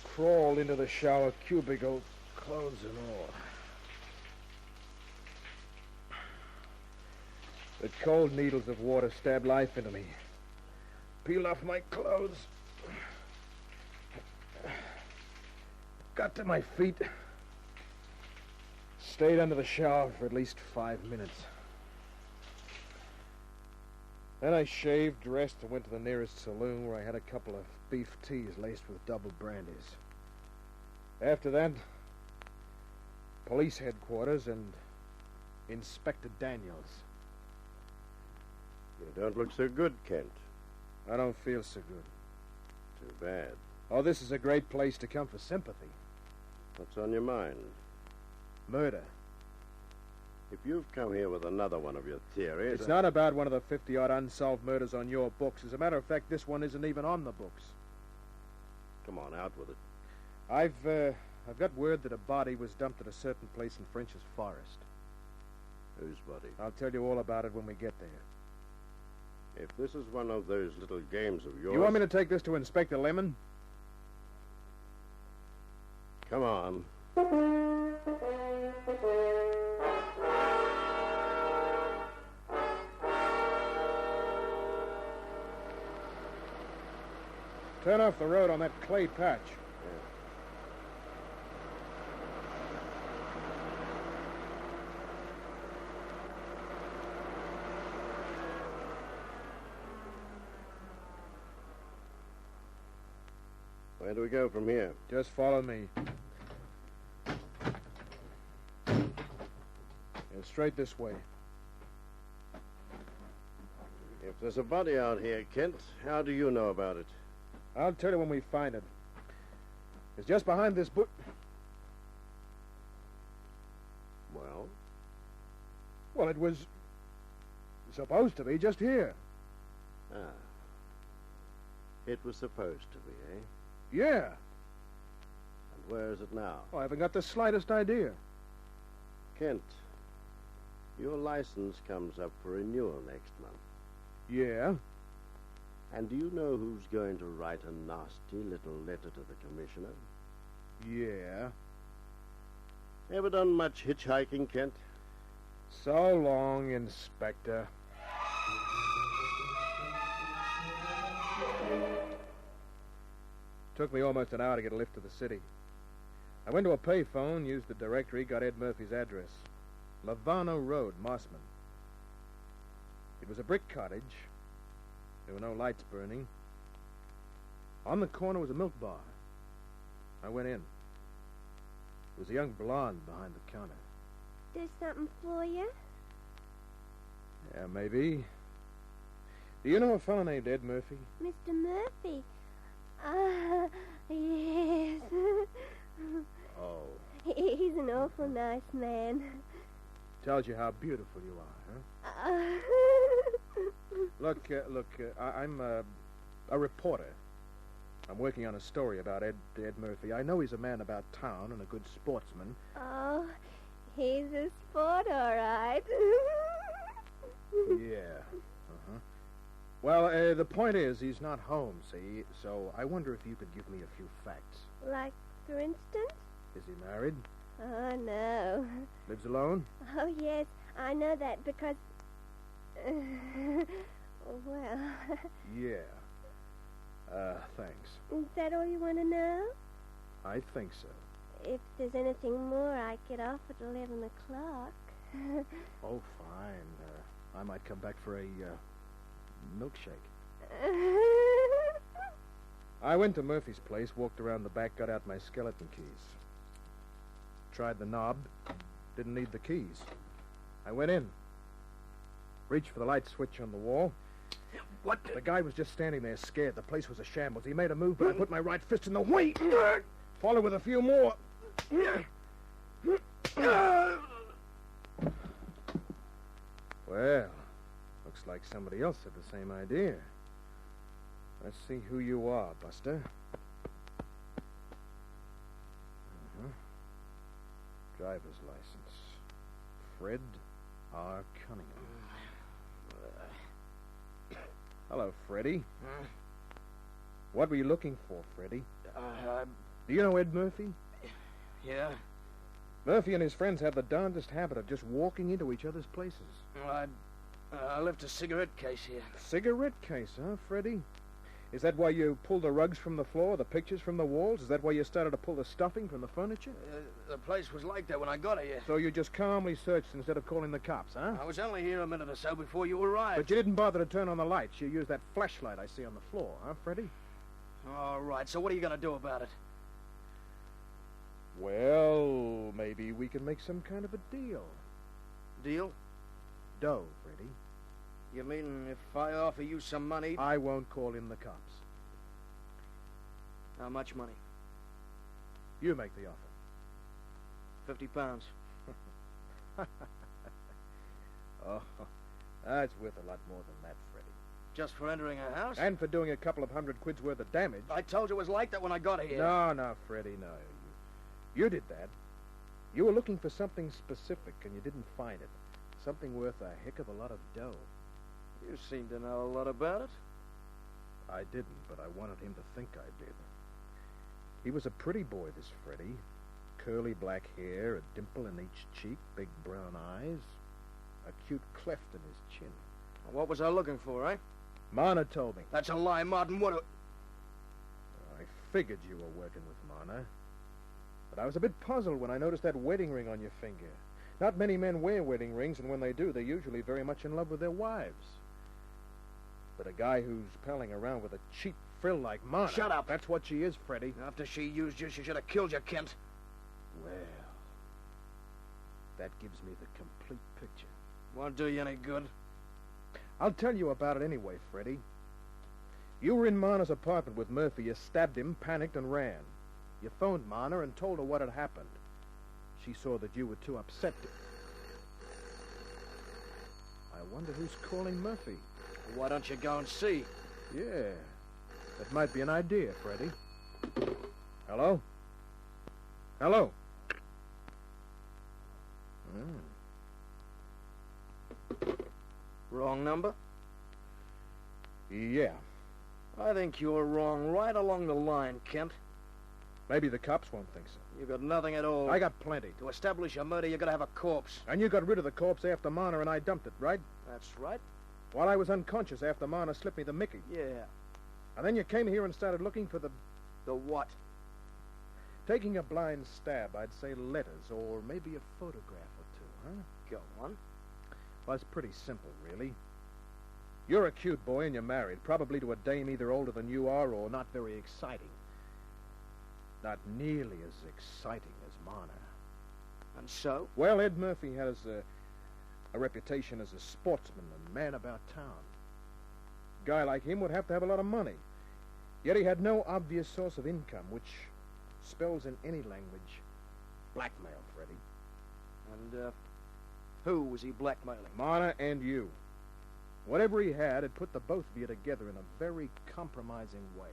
crawled into the shower cubicle, clothes and all. The cold needles of water stabbed life into me, peeled off my clothes, got to my feet, stayed under the shower for at least 5 minutes. Then I shaved, dressed, and went to the nearest saloon where I had a couple of beef teas laced with double brandies. After that, police headquarters and Inspector Daniels. You don't look so good, Kent. I don't feel so good. Too bad. Oh, this is a great place to come for sympathy. What's on your mind? Murder. If you've come here with another one of your theories... It's not about one of the 50-odd unsolved murders on your books. As a matter of fact, this one isn't even on the books. Come on, out with it. I've got word that a body was dumped at a certain place in French's Forest. Whose body? I'll tell you all about it when we get there. If this is one of those little games of yours... You want me to take this to Inspector Lemon? Come on. Turn off the road on that clay patch. Where do we go from here? Just follow me. Yeah, straight this way. If there's a body out here, Kent, how do you know about it? I'll tell you when we find it. It's just behind this bush. Well? Well, it was supposed to be just here. Ah. It was supposed to be, eh? Yeah. And where is it now? Oh, I haven't got the slightest idea. Kent, your license comes up for renewal next month. Yeah? And do you know who's going to write a nasty little letter to the commissioner? Yeah. Ever done much hitchhiking, Kent? So long, Inspector. Took me almost an hour to get a lift to the city. I went to a payphone, used the directory, got Ed Murphy's address. Lavano Road, Mossman. It was a brick cottage. There were no lights burning. On the corner was a milk bar. I went in. There was a young blonde behind the counter. do something for you? Yeah, maybe. Do you know a fellow named Ed Murphy? Mr. Murphy? Yes. Oh. He's an awful nice man. Tells you how beautiful you are, huh? Look, I'm a reporter. I'm working on a story about Ed Murphy. I know he's a man about town and a good sportsman. Oh, he's a sport, all right. Yeah. Uh-huh. Well, the point is, he's not home, see? So I wonder if you could give me a few facts. Like, for instance? Is he married? Oh, no. Lives alone? Oh, yes, I know that because... well... Yeah. Thanks. Is that all you want to know? I think so. If there's anything more, I get off at 11 o'clock. Oh, fine. I might come back for a milkshake. I went to Murphy's place, walked around the back, got out my skeleton keys. Tried the knob. Didn't need the keys. I went in. Reached for the light switch on the wall. What? The guy was just standing there scared. The place was a shambles. He made a move, but I put my right fist in the way. Followed with a few more. Well, looks like somebody else had the same idea. Let's see who you are, Buster. Driver's license. Fred R. Cunningham. Hello, Freddie. What were you looking for, Freddie? Do you know Ed Murphy? Yeah. Murphy and his friends have the darndest habit of just walking into each other's places. Well, I left a cigarette case here. Cigarette case, huh, Freddie? Is that why you pulled the rugs from the floor, the pictures from the walls? Is that why you started to pull the stuffing from the furniture? The place was like that when I got here. So you just calmly searched instead of calling the cops, huh? I was only here a minute or so before you arrived. But you didn't bother to turn on the lights. You used that flashlight I see on the floor, huh, Freddie? All right, so what are you going to do about it? Well, maybe we can make some kind of a deal. Deal? Dough, Freddie. You mean if I offer you some money? I won't call in the cops. How much money? You make the offer. £50. Oh, that's worth a lot more than that, Freddie. Just for entering a house? And for doing a couple of $100 worth of damage. I told you it was like that when I got here. No, Freddie, no. You did that. You were looking for something specific, and you didn't find it. Something worth a heck of a lot of dough. You seem to know a lot about it. I didn't, but I wanted him to think I did. He was a pretty boy, this Freddie. Curly black hair, a dimple in each cheek, big brown eyes, a cute cleft in his chin. What was I looking for, eh? Marna told me. That's a lie, Martin. What? I figured you were working with Marna. But I was a bit puzzled when I noticed that wedding ring on your finger. Not many men wear wedding rings, and when they do, they're usually very much in love with their wives. But a guy who's palling around with a cheap frill like Marna... Shut up! That's what she is, Freddie. After she used you, she should have killed you, Kent. Well, that gives me the complete picture. Won't do you any good. I'll tell you about it anyway, Freddie. You were in Marna's apartment with Murphy. You stabbed him, panicked, and ran. You phoned Marna and told her what had happened. She saw that you were too upset to... I wonder who's calling Murphy. Why don't you go and see? Yeah, that might be an idea, Freddie. Hello? Hello? Wrong number? Yeah. I think you're wrong right along the line, Kent. Maybe the cops won't think so. You got nothing at all. I got plenty. To establish a murder, you gotta have a corpse. And you got rid of the corpse after Marna and I dumped it, right? That's right. While I was unconscious after Marna slipped me the Mickey. Yeah. And then you came here and started looking for the... The what? Taking a blind stab, I'd say letters, or maybe a photograph or two, huh? Go on. Well, it's pretty simple, really. You're a cute boy and you're married, probably to a dame either older than you are or not very exciting. Not nearly as exciting as Marna. And so? Well, Ed Murphy has a reputation as a sportsman and man about town. A guy like him would have to have a lot of money. Yet he had no obvious source of income, which spells in any language blackmail, Freddie. And, who was he blackmailing? Marna and you. Whatever he had, it put the both of you together in a very compromising way.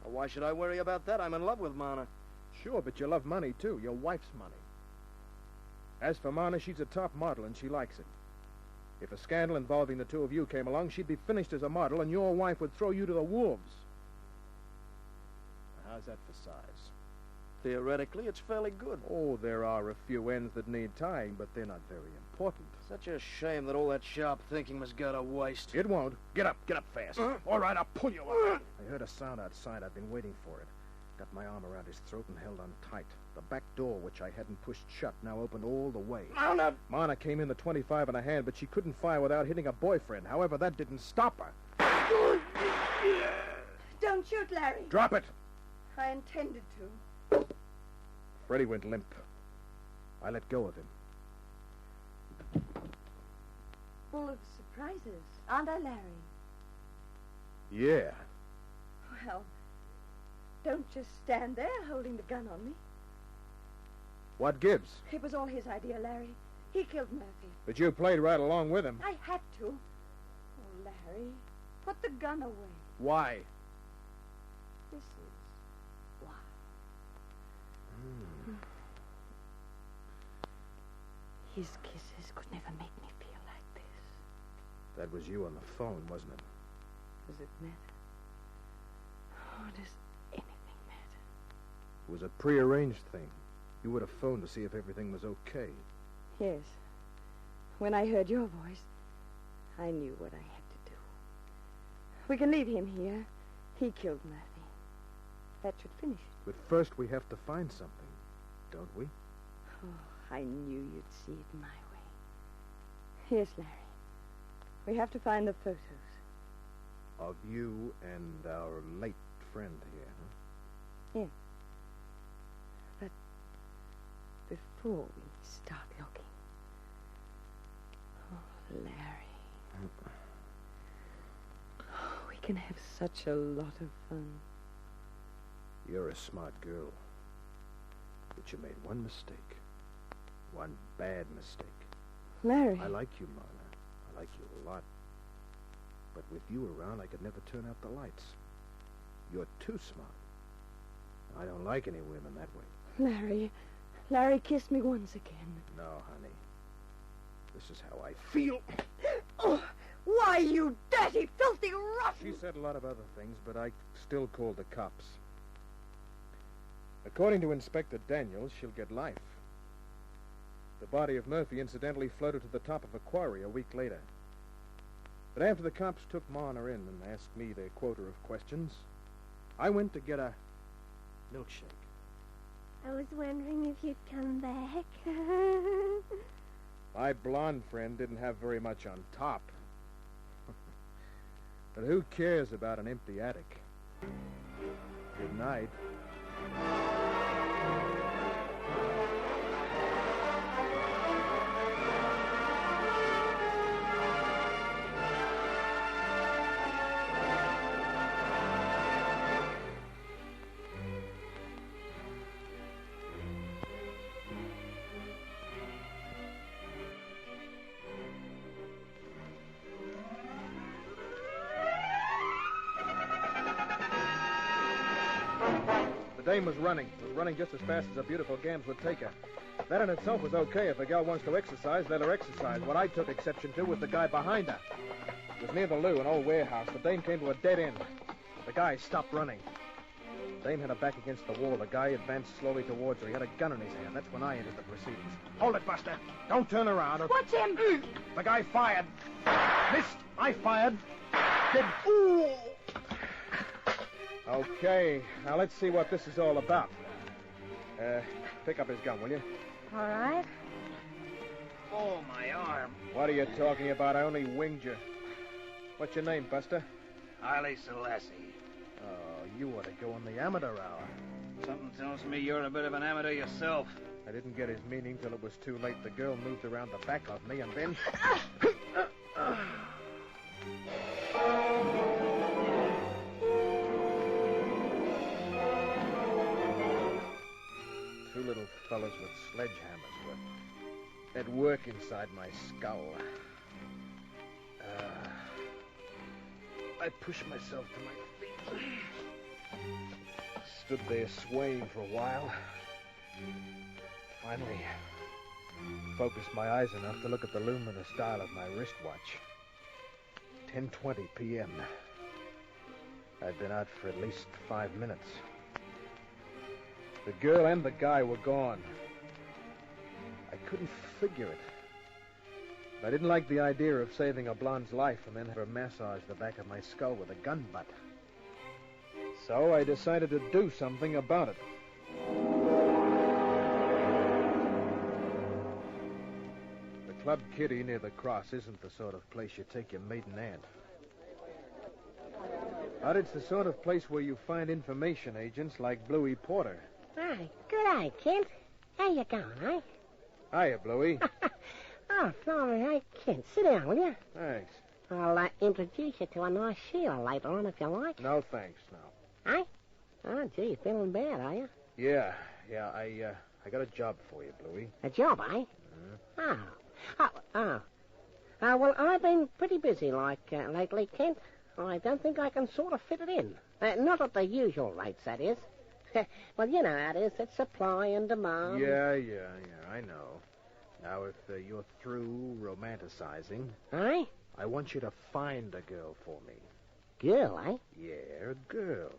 Well, why should I worry about that? I'm in love with Marna. Sure, but you love money, too. Your wife's money. As for Marna, she's a top model, and she likes it. If a scandal involving the two of you came along, she'd be finished as a model, and your wife would throw you to the wolves. How's that for size? Theoretically, it's fairly good. Oh, there are a few ends that need tying, but they're not very important. Such a shame that all that sharp thinking must go to waste. It won't. Get up fast. All right, I'll pull you up. I heard a sound outside. I've been waiting for it. Got my arm around his throat and held on tight. The back door, which I hadn't pushed shut, now opened all the way. Marna! Marna came in the 25 in a hand, but she couldn't fire without hitting her boyfriend. However, that didn't stop her. Don't shoot, Larry. Drop it! I intended to. Freddie went limp. I let go of him. Full of surprises, aren't I, Larry? Yeah. Well, don't just stand there holding the gun on me. What gives? It was all his idea, Larry. He killed Murphy. But you played right along with him. I had to. Oh, Larry, put the gun away. Why? This is why. His kisses could never make me feel like this. That was you on the phone, wasn't it? Does it matter? Oh, does anything matter? It was a prearranged thing. You would have phoned to see if everything was okay. Yes. When I heard your voice, I knew what I had to do. We can leave him here. He killed Murphy. That should finish it. But first we have to find something, don't we? Oh, I knew you'd see it my way. Yes, Larry. We have to find the photos. Of you and our late friend here, huh? Yes. But before we start looking... Oh, Larry. Oh, we can have such a lot of fun. You're a smart girl. But you made one mistake. One bad mistake. Larry. I like you, Marna. I like you a lot. But with you around, I could never turn out the lights. You're too smart. I don't like any women that way. Larry, kiss me once again. No, honey. This is how I feel. Oh, why, you dirty, filthy ruffian! She said a lot of other things, but I still called the cops. According to Inspector Daniels, she'll get life. The body of Murphy incidentally floated to the top of a quarry a week later. But after the cops took Marna in and asked me their quota of questions, I went to get a milkshake. I was wondering if you'd come back. My blonde friend didn't have very much on top. But who cares about an empty attic? Good night. The dame was running just as fast as her beautiful gams would take her. That in itself was okay. If a gal wants to exercise, let her exercise. What I took exception to was the guy behind her. It was near the loo, an old warehouse. The dame came to a dead end. The guy stopped running. The dame had her back against the wall. The guy advanced slowly towards her. He had a gun in his hand. That's when I entered the proceedings. Hold it, Buster. Don't turn around. Watch him! The guy fired. Missed. I fired. Did... Ooh! Okay, now let's see what this is all about. Pick up his gun, will you? All right. Oh, my arm. What are you talking about? I only winged you. What's your name, Buster? Haile Selassie. Oh, you ought to go in the amateur hour. Something tells me you're a bit of an amateur yourself. I didn't get his meaning till it was too late. The girl moved around the back of me, and then... Two little fellas with sledgehammers were at work inside my skull. I pushed myself to my feet. Stood there swaying for a while. Finally, focused my eyes enough to look at the luminous dial of my wristwatch. 10:20 p.m. I'd been out for at least 5 minutes. The girl and the guy were gone. I couldn't figure it. I didn't like the idea of saving a blonde's life and then have her massage the back of my skull with a gun butt. So I decided to do something about it. The Club Kitty near the cross isn't the sort of place you take your maiden aunt. But it's the sort of place where you find information agents like Bluey Porter. Hi, good day, Kent. How you going, eh? Hiya, Bluey. Oh, sorry, hey, Kent. Sit down, will you? Thanks. I'll introduce you to a nice Sheila later on, if you like. No, thanks, no. Eh? Oh, gee, feeling bad, are you? Yeah, I got a job for you, Bluey. A job, eh? Oh. Well, I've been pretty busy, lately, Kent. I don't think I can sort of fit it in. Not at the usual rates, that is. Well, you know how it is. It's supply and demand. Yeah, I know. Now, if you're through romanticizing... Eh? I want you to find a girl for me. Girl, eh? Yeah, a girl.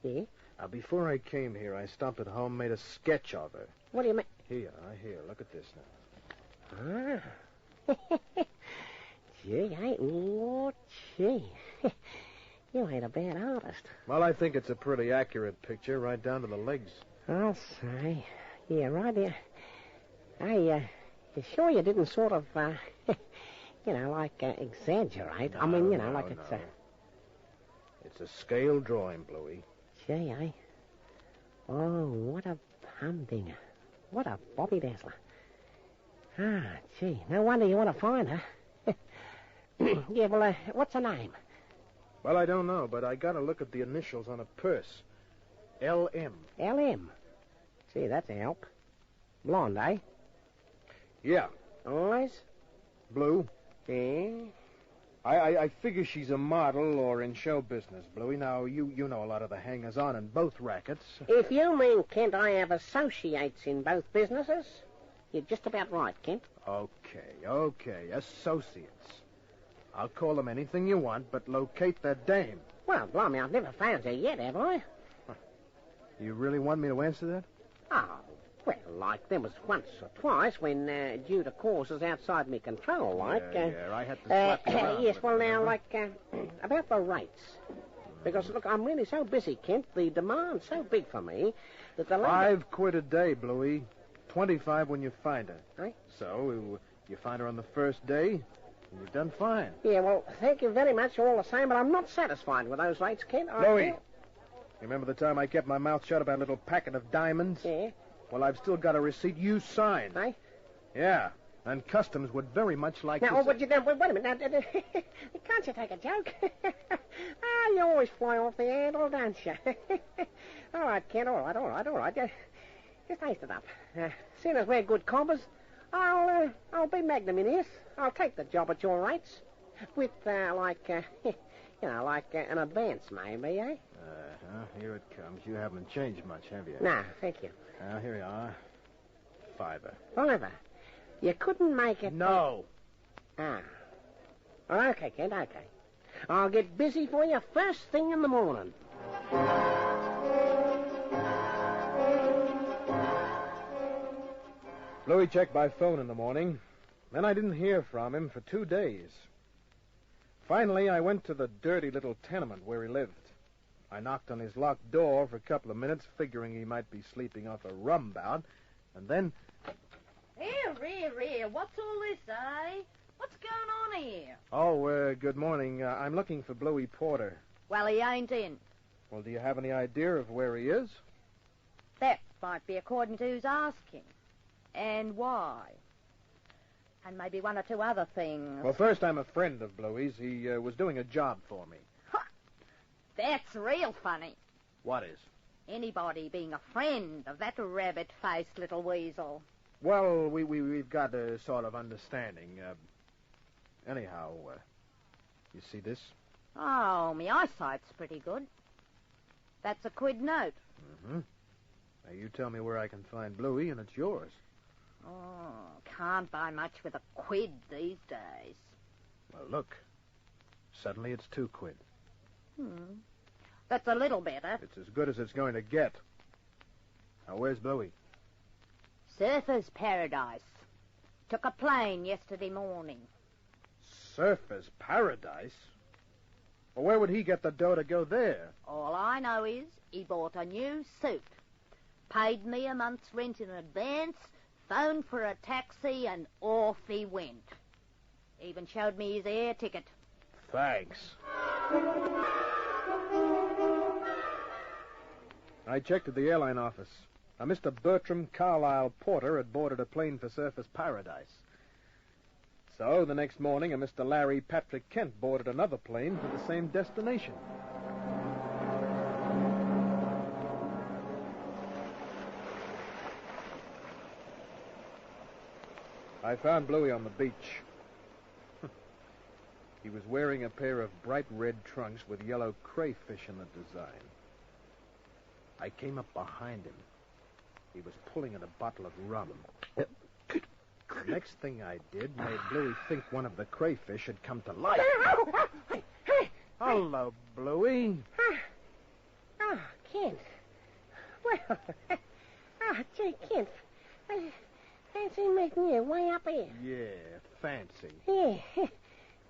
Yeah? Now, before I came here, I stopped at home, made a sketch of her. What do you mean? Here, look at this now. Gee, gee. You ain't a bad artist. Well, I think it's a pretty accurate picture, right down to the legs. I'll say. Yeah, right there. You sure you didn't sort of, exaggerate? No, I mean, no. it's a... It's a scale drawing, Bluey. Gee, eh? Oh, what a humdinger. What a bobby dazzler. Ah, gee, no wonder you want to find her. Yeah, well, what's her name? Well, I don't know, but I got to look at the initials on a purse. L.M. L.M.? Gee, that's a help. Blonde, eh? Yeah. Eyes? Blue. Yeah? I figure she's a model or in show business, Bluey. Now, you know a lot of the hangers-on in both rackets. If you mean, Kent, I have associates in both businesses, you're just about right, Kent. Okay. Associates. I'll call them anything you want, but locate that dame. Well, blimey, I've never found her yet, have I? You really want me to answer that? Oh, well, there was once or twice when, due to causes outside my control, Yeah, I had to slap you around. Yes, well, now, about the rates. Because, look, I'm really so busy, Kent. The demand's so big for me that the... $5 a day, Bluey. 25 when you find her. Eh? So, you find her on the first day, and you've done fine. Yeah, well, thank you very much all the same, but I'm not satisfied with those rates, Kent. Bluey, you remember the time I kept my mouth shut about a little packet of diamonds? Yeah. Well, I've still got a receipt you signed. Eh? Yeah, and customs would very much like now, to... wait a minute. Now, can't you take a joke? You always fly off the handle, don't you? All right, Kent, all right. Just taste it up. Seeing as we're good compers, I'll be magnanimous. I'll take the job at your rates. With, an advance, maybe, eh? Here it comes. You haven't changed much, have you? No, thank you. Here you are. $5. You couldn't make it... No. Okay, Kent, okay. I'll get busy for you first thing in the morning. Louis checked by phone in the morning. Then I didn't hear from him for 2 days. Finally, I went to the dirty little tenement where he lived. I knocked on his locked door for a couple of minutes, figuring he might be sleeping off a rum bout, and then... Here, what's all this, eh? What's going on here? Oh, good morning. I'm looking for Bluey Porter. Well, he ain't in. Well, do you have any idea of where he is? That might be according to who's asking. And why? And maybe one or two other things. Well, first, I'm a friend of Bluey's. He was doing a job for me. That's real funny. What is? Anybody being a friend of that rabbit-faced little weasel. Well, we've got a sort of understanding. Anyhow, you see this? Oh, my eyesight's pretty good. That's a quid note. Mm-hmm. Now, you tell me where I can find Bluey, and it's yours. Oh, can't buy much with a quid these days. Well, look. Suddenly it's 2 quid. That's a little better. It's as good as it's going to get. Now, where's Bluey? Surfer's Paradise. Took a plane yesterday morning. Surfer's Paradise? Well, where would he get the dough to go there? All I know is he bought a new suit, paid me a month's rent in advance, phoned for a taxi, and off he went. Even showed me his air ticket. Thanks. I checked at the airline office. A Mr. Bertram Carlisle Porter had boarded a plane for Surfer's Paradise. So, the next morning, a Mr. Larry Patrick Kent boarded another plane for the same destination. I found Bluey on the beach. He was wearing a pair of bright red trunks with yellow crayfish in the design. I came up behind him. He was pulling at a bottle of rum. The next thing I did made Bluey think one of the crayfish had come to life. Hello, Bluey. Oh, Kent. Well, gee, Kent. Fancy meeting you way up here. Yeah, fancy. Yeah.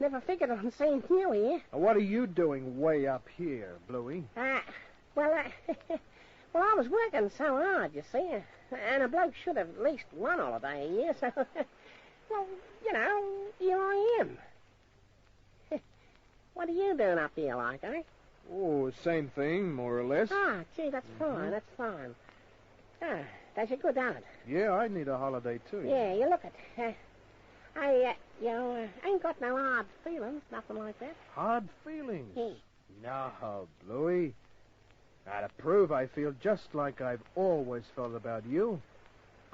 Never figured on seeing you here. What are you doing way up here, Bluey? Well, I was working so hard, you see, and a bloke should have at least one holiday a year, so, well, you know, here I am. What are you doing up here like, eh? Oh, same thing, more or less. Gee, that's fine, that's fine. Does you good, don't it? Yeah, I need a holiday, too. Yeah, you look at, I ain't got no hard feelings, nothing like that. Hard feelings? Yeah. No, Bluey. Now, to prove I feel just like I've always felt about you,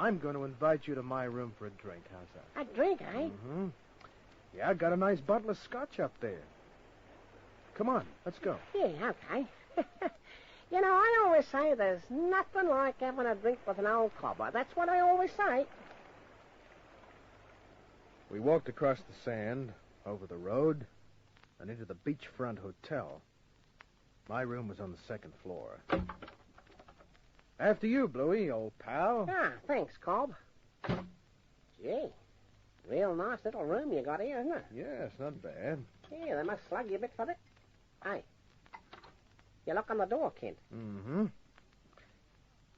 I'm going to invite you to my room for a drink. How's that? A drink, eh? Mm-hmm. Yeah, I got a nice bottle of scotch up there. Come on, let's go. Yeah, okay. You know, I always say there's nothing like having a drink with an old cobber. That's what I always say. We walked across the sand, over the road, and into the beachfront hotel. My room was on the 2nd floor. After you, Bluey, old pal. Thanks, Cobb. Gee, real nice little room you got here, isn't it? Yeah, it's not bad. Yeah, they must slug you a bit for it. Hey, you lock on the door, Kent. Mm-hmm.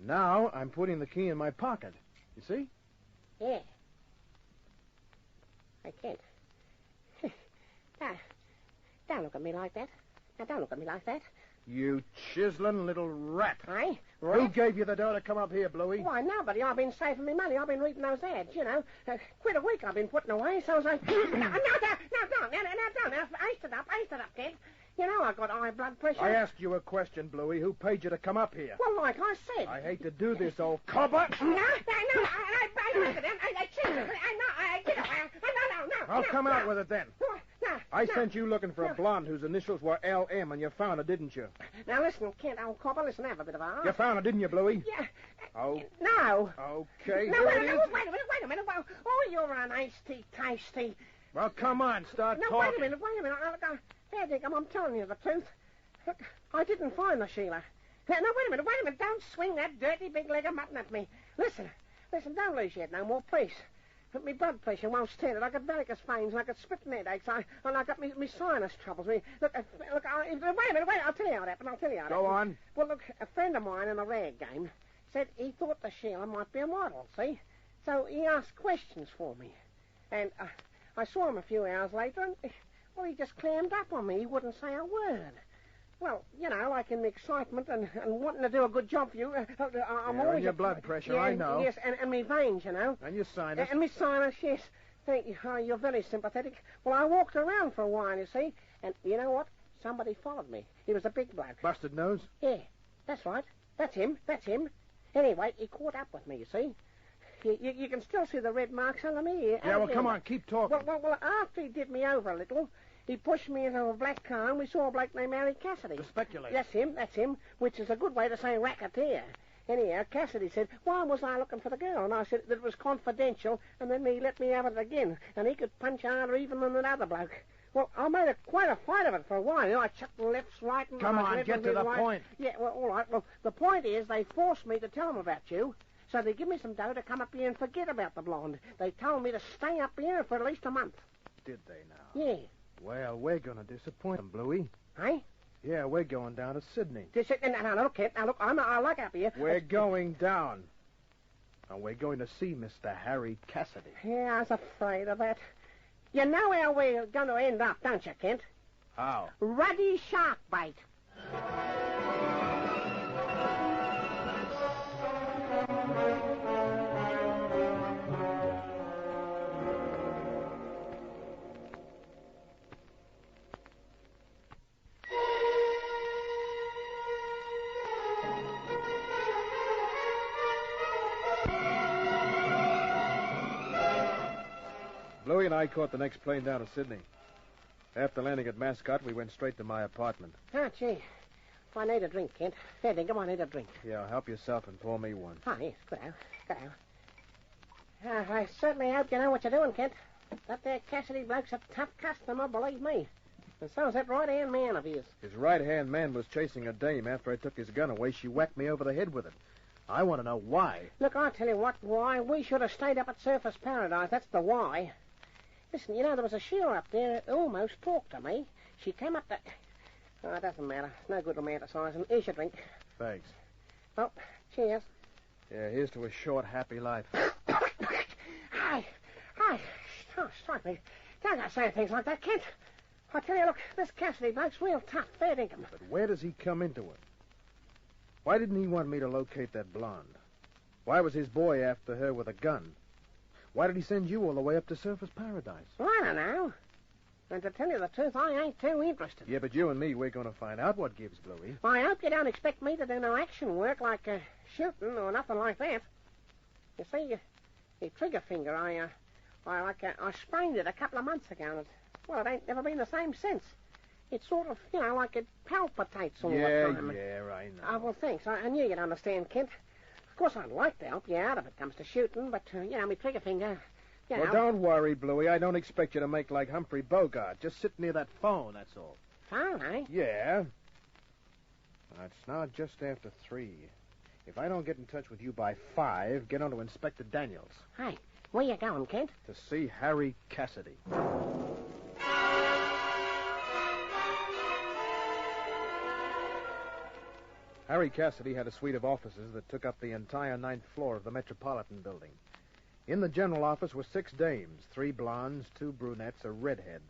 Now I'm putting the key in my pocket. You see? Yeah. Hey, Kent. Don't look at me like that. Now, don't look at me like that. You chiseling little rat. Hey? Who gave you the dough to come up here, Bluey? Why, nobody. I've been saving me money. I've been reading those ads, you know. Quid a week I've been putting away, so I was like... No, don't. Iced it up, Kent. You know I've got high blood pressure. I asked you a question, Bluey. Who paid you to come up here? Well, like I said. I hate to do this, old cobber. No. I'll come out with it then. I sent you looking for a blonde whose initials were LM, and you found her, didn't you? Now, listen, Kent, old cobber, listen, have a bit of a heart. You found her, didn't you, Bluey? Yeah. Oh. No. Okay, no, here wait it is. Wait a minute. Oh, you're an iced tea, tasty. Well, come on, start no, talking. Wait a minute. Fair Dick, I'm telling you the truth. Look, I didn't find the Sheila. No, wait a minute. Don't swing that dirty big leg of mutton at me. Listen, don't lose your head no more, please. But my blood pressure won't stand it. I got varicose veins, and I got spitting headaches, and I got me sinus troubles. Wait a minute, I'll tell you how it happened. Go on. Well, look, a friend of mine in the rag game said he thought the Sheila might be a model, see? So he asked questions for me. And I saw him a few hours later, and, well, he just clammed up on me. He wouldn't say a word. Well, you know, like in the excitement and wanting to do a good job for you. I'm Yeah, always... and your blood pressure, yeah, I know. Yes, and me veins, you know. And your sinus. And me sinus, yes. Thank you. You're very sympathetic. Well, I walked around for a while, you see, and you know what? Somebody followed me. He was a big bloke. Busted nose? Yeah, that's right. That's him. Anyway, he caught up with me, you see. You can still see the red marks under me. Yeah, well, come on, keep talking. Well, after he did me over a little, he pushed me into a black car, and we saw a bloke named Harry Cassidy. The speculator. That's him, which is a good way to say racketeer. Anyhow, Cassidy said, why was I looking for the girl? And I said that it was confidential, and then he let me have it again, and he could punch harder even than that other bloke. Well, I made quite a fight of it for a while. You know, I chucked lefts, right, and... Come on, get to the point. Yeah, well, all right. Well, the point is they forced me to tell them about you. So they give me some dough to come up here and forget about the blonde. They told me to stay up here for at least a month. Did they now? Yeah. Well, we're going to disappoint them, Bluey. Hey? Yeah, we're going down to Sydney. Now, look, Kent. Now, look, I like up here. We're going down. And we're going to see Mr. Harry Cassidy. Yeah, I was afraid of that. You know how we're going to end up, don't you, Kent? How? Ruddy shark bait. Bluey and I caught the next plane down to Sydney. After landing at Mascot, we went straight to my apartment. Oh, gee. I need a drink, Kent. Fair dinkum, I need a drink. Yeah, help yourself and pour me one. Oh, yes, good out. I certainly hope you know what you're doing, Kent. That there Cassidy bloke's a tough customer, believe me. And so's that right-hand man of his. His right-hand man was chasing a dame. After I took his gun away, she whacked me over the head with it. I want to know why. Look, I'll tell you what, why. We should have stayed up at Surface Paradise. That's the why. Listen, you know, there was a Sheila up there who almost talked to me. She came up to... Oh, it doesn't matter. It's no good romanticising. Here's your drink. Thanks. Well, cheers. Yeah, here's to a short, happy life. Hi. Oh, strike me. Don't go saying things like that, Kent. I tell you, look, this Cassidy bloke's real tough. Fair dinkum. But where does he come into it? Why didn't he want me to locate that blonde? Why was his boy after her with a gun? Why did he send you all the way up to Surface Paradise? Well, I don't know. And to tell you the truth, I ain't too interested. Yeah, but you and me, we're going to find out what gives, Bluey. Well, I hope you don't expect me to do no action work like shooting or nothing like that. You see, the trigger finger, I sprained it a couple of months ago, and it ain't never been the same since. It's sort of, you know, like it palpitates all the time. Yeah, I know. Oh, well, thanks. I knew you'd understand, Kent. Of course, I'd like to help you out if it comes to shooting, but, you know, my trigger finger, you know. Well, don't worry, Bluey. I don't expect you to make like Humphrey Bogart. Just sit near that phone, that's all. Phone, eh? Yeah. It's now just after 3. If I don't get in touch with you by 5, get on to Inspector Daniels. Hey, where you going, Kent? To see Harry Cassidy. Harry Cassidy had a suite of offices that took up the entire 9th floor of the Metropolitan Building. In the general office were 6 dames, 3 blondes, 2 brunettes, a redhead.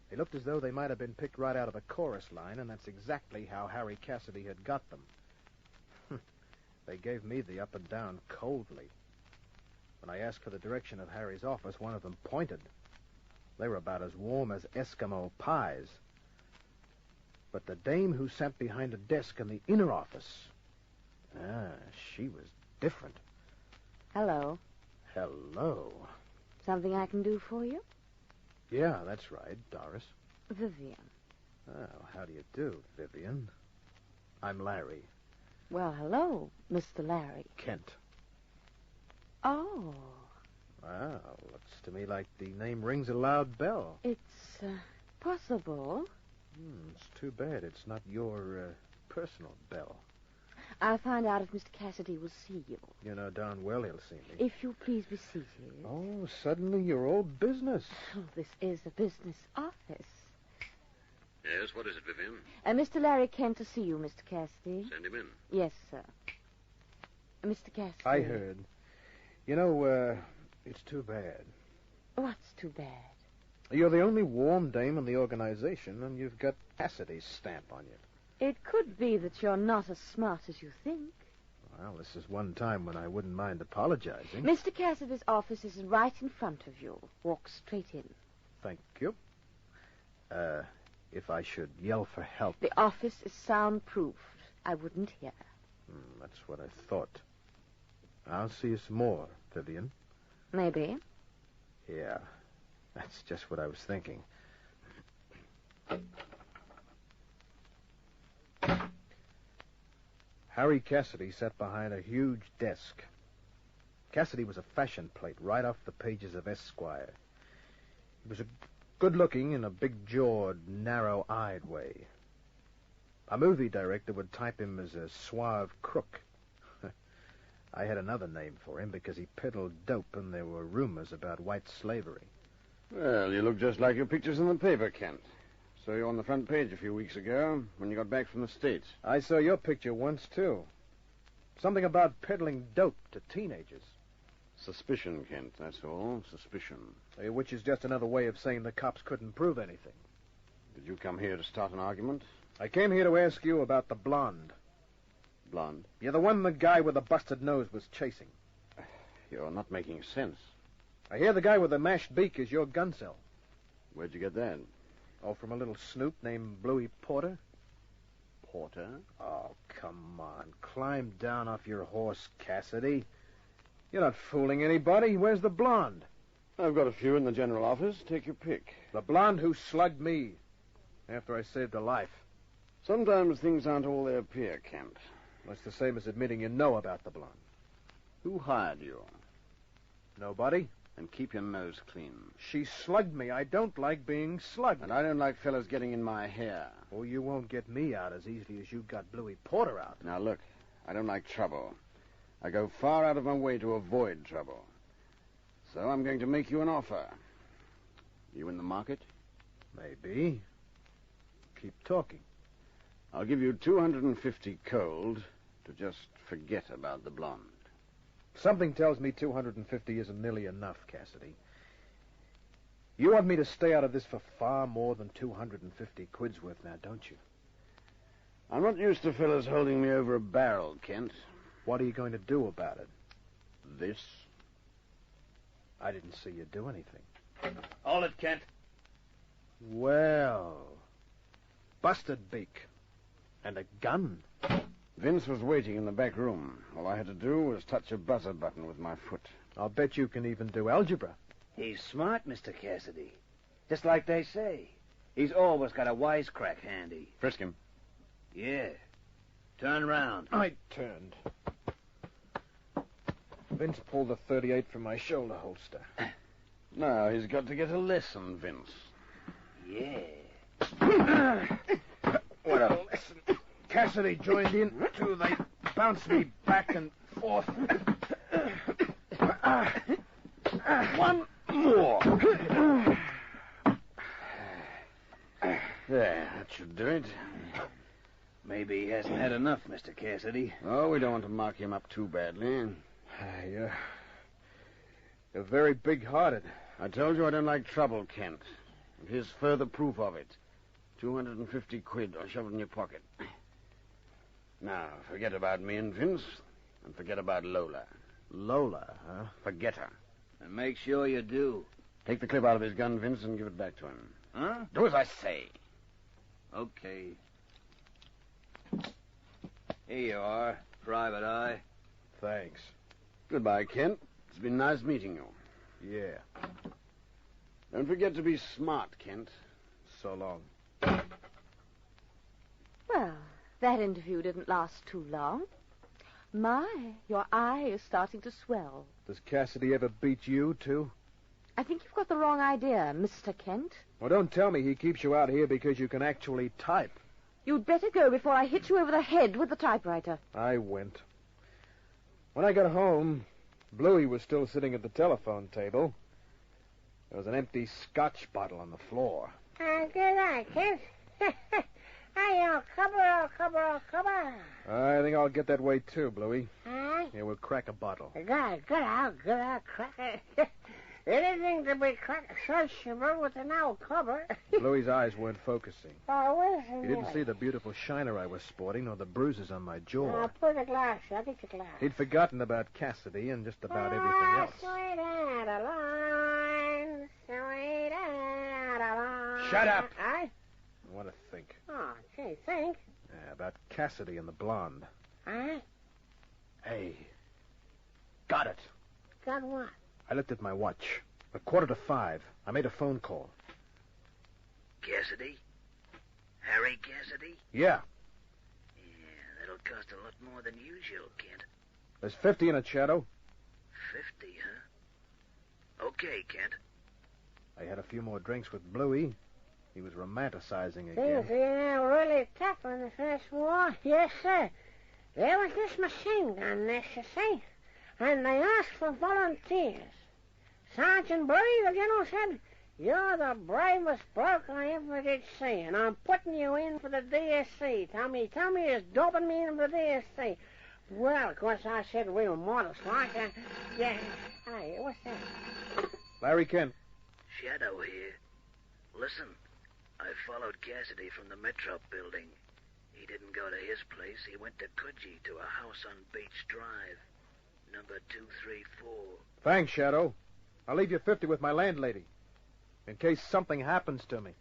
They looked as though they might have been picked right out of the chorus line, and that's exactly how Harry Cassidy had got them. They gave me the up and down coldly. When I asked for the direction of Harry's office, one of them pointed. They were about as warm as Eskimo pies. But the dame who sat behind a desk in the inner office, she was different. Hello. Hello. Something I can do for you? Yeah, that's right, Doris. Vivian. Oh, how do you do, Vivian? I'm Larry. Well, hello, Mr. Larry. Kent. Oh. Well, looks to me like the name rings a loud bell. It's possible. It's too bad it's not your personal bell. I'll find out if Mr. Cassidy will see you. You know darn well he'll see me. If you'll please be seated. Oh, suddenly you're all business. Oh, this is a business office. Yes, what is it, Vivian? Mr. Larry Kent to see you, Mr. Cassidy. Send him in. Yes, sir. Mr. Cassidy. I heard. You know, it's too bad. What's too bad? You're the only warm dame in the organization, and you've got Cassidy's stamp on you. It could be that you're not as smart as you think. Well, this is one time when I wouldn't mind apologizing. Mr. Cassidy's office is right in front of you. Walk straight in. Thank you. If I should yell for help... The office is soundproofed. I wouldn't hear. That's what I thought. I'll see you some more, Vivian. Maybe. Yeah, that's just what I was thinking. Harry Cassidy sat behind a huge desk. Cassidy was a fashion plate right off the pages of Esquire. He was good-looking in a big-jawed, narrow-eyed way. A movie director would type him as a suave crook. I had another name for him because he peddled dope and there were rumors about white slavery. Well, you look just like your pictures in the paper, Kent. Saw you on the front page a few weeks ago when you got back from the States. I saw your picture once, too. Something about peddling dope to teenagers. Suspicion, Kent, that's all. Suspicion. Which is just another way of saying the cops couldn't prove anything. Did you come here to start an argument? I came here to ask you about the blonde. Blonde? You're the one the guy with the busted nose was chasing. You're not making sense. I hear the guy with the mashed beak is your gun cell. Where'd you get that? Oh, from a little snoop named Bluey Porter. Porter? Oh, come on. Climb down off your horse, Cassidy. You're not fooling anybody. Where's the blonde? I've got a few in the general office. Take your pick. The blonde who slugged me after I saved her life. Sometimes things aren't all they appear, Kent. That's the same as admitting you know about the blonde. Who hired you? Nobody. And keep your nose clean. She slugged me. I don't like being slugged. And I don't like fellas getting in my hair. Oh, you won't get me out as easily as you got Bluey Porter out. Now, look, I don't like trouble. I go far out of my way to avoid trouble. So I'm going to make you an offer. You in the market? Maybe. Keep talking. I'll give you 250 cold to just forget about the blonde. Something tells me 250 isn't nearly enough, Cassidy. You want me to stay out of this for far more than 250 quid's worth now, don't you? I'm not used to fellas holding me over a barrel, Kent. What are you going to do about it? This? I didn't see you do anything. Hold it, Kent. Well, busted beak. And a gun. Vince was waiting in the back room. All I had to do was touch a buzzer button with my foot. I'll bet you can even do algebra. He's smart, Mr. Cassidy. Just like they say. He's always got a wisecrack handy. Frisk him. Yeah. Turn around. I turned. Vince pulled the .38 from my shoulder holster. Now he's got to get a lesson, Vince. Yeah. What a lesson. Cassidy joined in, too. They bounced me back and forth. One more. There, that should do it. Maybe he hasn't had enough, Mr. Cassidy. Oh, we don't want to mark him up too badly. You're very big-hearted. I told you I don't like trouble, Kent. And here's further proof of it. 250 quid. I'll shove it in your pocket. Now, forget about me and Vince, and forget about Lola. Lola, huh? Forget her. And make sure you do. Take the clip out of his gun, Vince, and give it back to him. Huh? Do as I say. Okay. Here you are, Private Eye. Thanks. Goodbye, Kent. It's been nice meeting you. Yeah. Don't forget to be smart, Kent. So long. Well, that interview didn't last too long. My, your eye is starting to swell. Does Cassidy ever beat you, too? I think you've got the wrong idea, Mr. Kent. Well, don't tell me he keeps you out here because you can actually type. You'd better go before I hit you over the head with the typewriter. I went. When I got home, Bluey was still sitting at the telephone table. There was an empty scotch bottle on the floor. Good night, Kent. Hi, cover. I think I'll get that way, too, Bluey. Huh? Yeah, we'll crack a bottle. Good, I'll crack it. Anything to be searchable with an old cover. Louis's eyes weren't focusing. Oh, where's the He didn't see the beautiful shiner I was sporting, nor the bruises on my jaw. Put the glass. I'll get your glass. He'd forgotten about Cassidy and just about everything else. Sweet Adeline, sweet Adeline. Shut up! I want to think. Oh, gee, think. Yeah, about Cassidy and the blonde. Huh? Hey. Got it. Got what? I looked at my watch. 5:15. I made a phone call. Cassidy? Harry Cassidy? Yeah. Yeah, that'll cost a lot more than usual, Kent. There's 50 in it, Shadow. 50, huh? Okay, Kent. I had a few more drinks with Bluey. He was romanticizing Things again. are really tough in the First War. Yes, sir. There was this machine gun nest, you see, and they asked for volunteers. Sergeant Bluey, the general said, "You're the bravest bloke I ever did see, and I'm putting you in for the DSC. Tommy is doping me in for the DSC." Well, of course, I said real modest like, yeah. Hey, what's that? Larry Kent. Shadow here. Listen, I followed Cassidy from the Metro building. He didn't go to his place. He went to Coogee to a house on Beach Drive. Number 234. Thanks, Shadow. I'll leave you 50 with my landlady, in case something happens to me.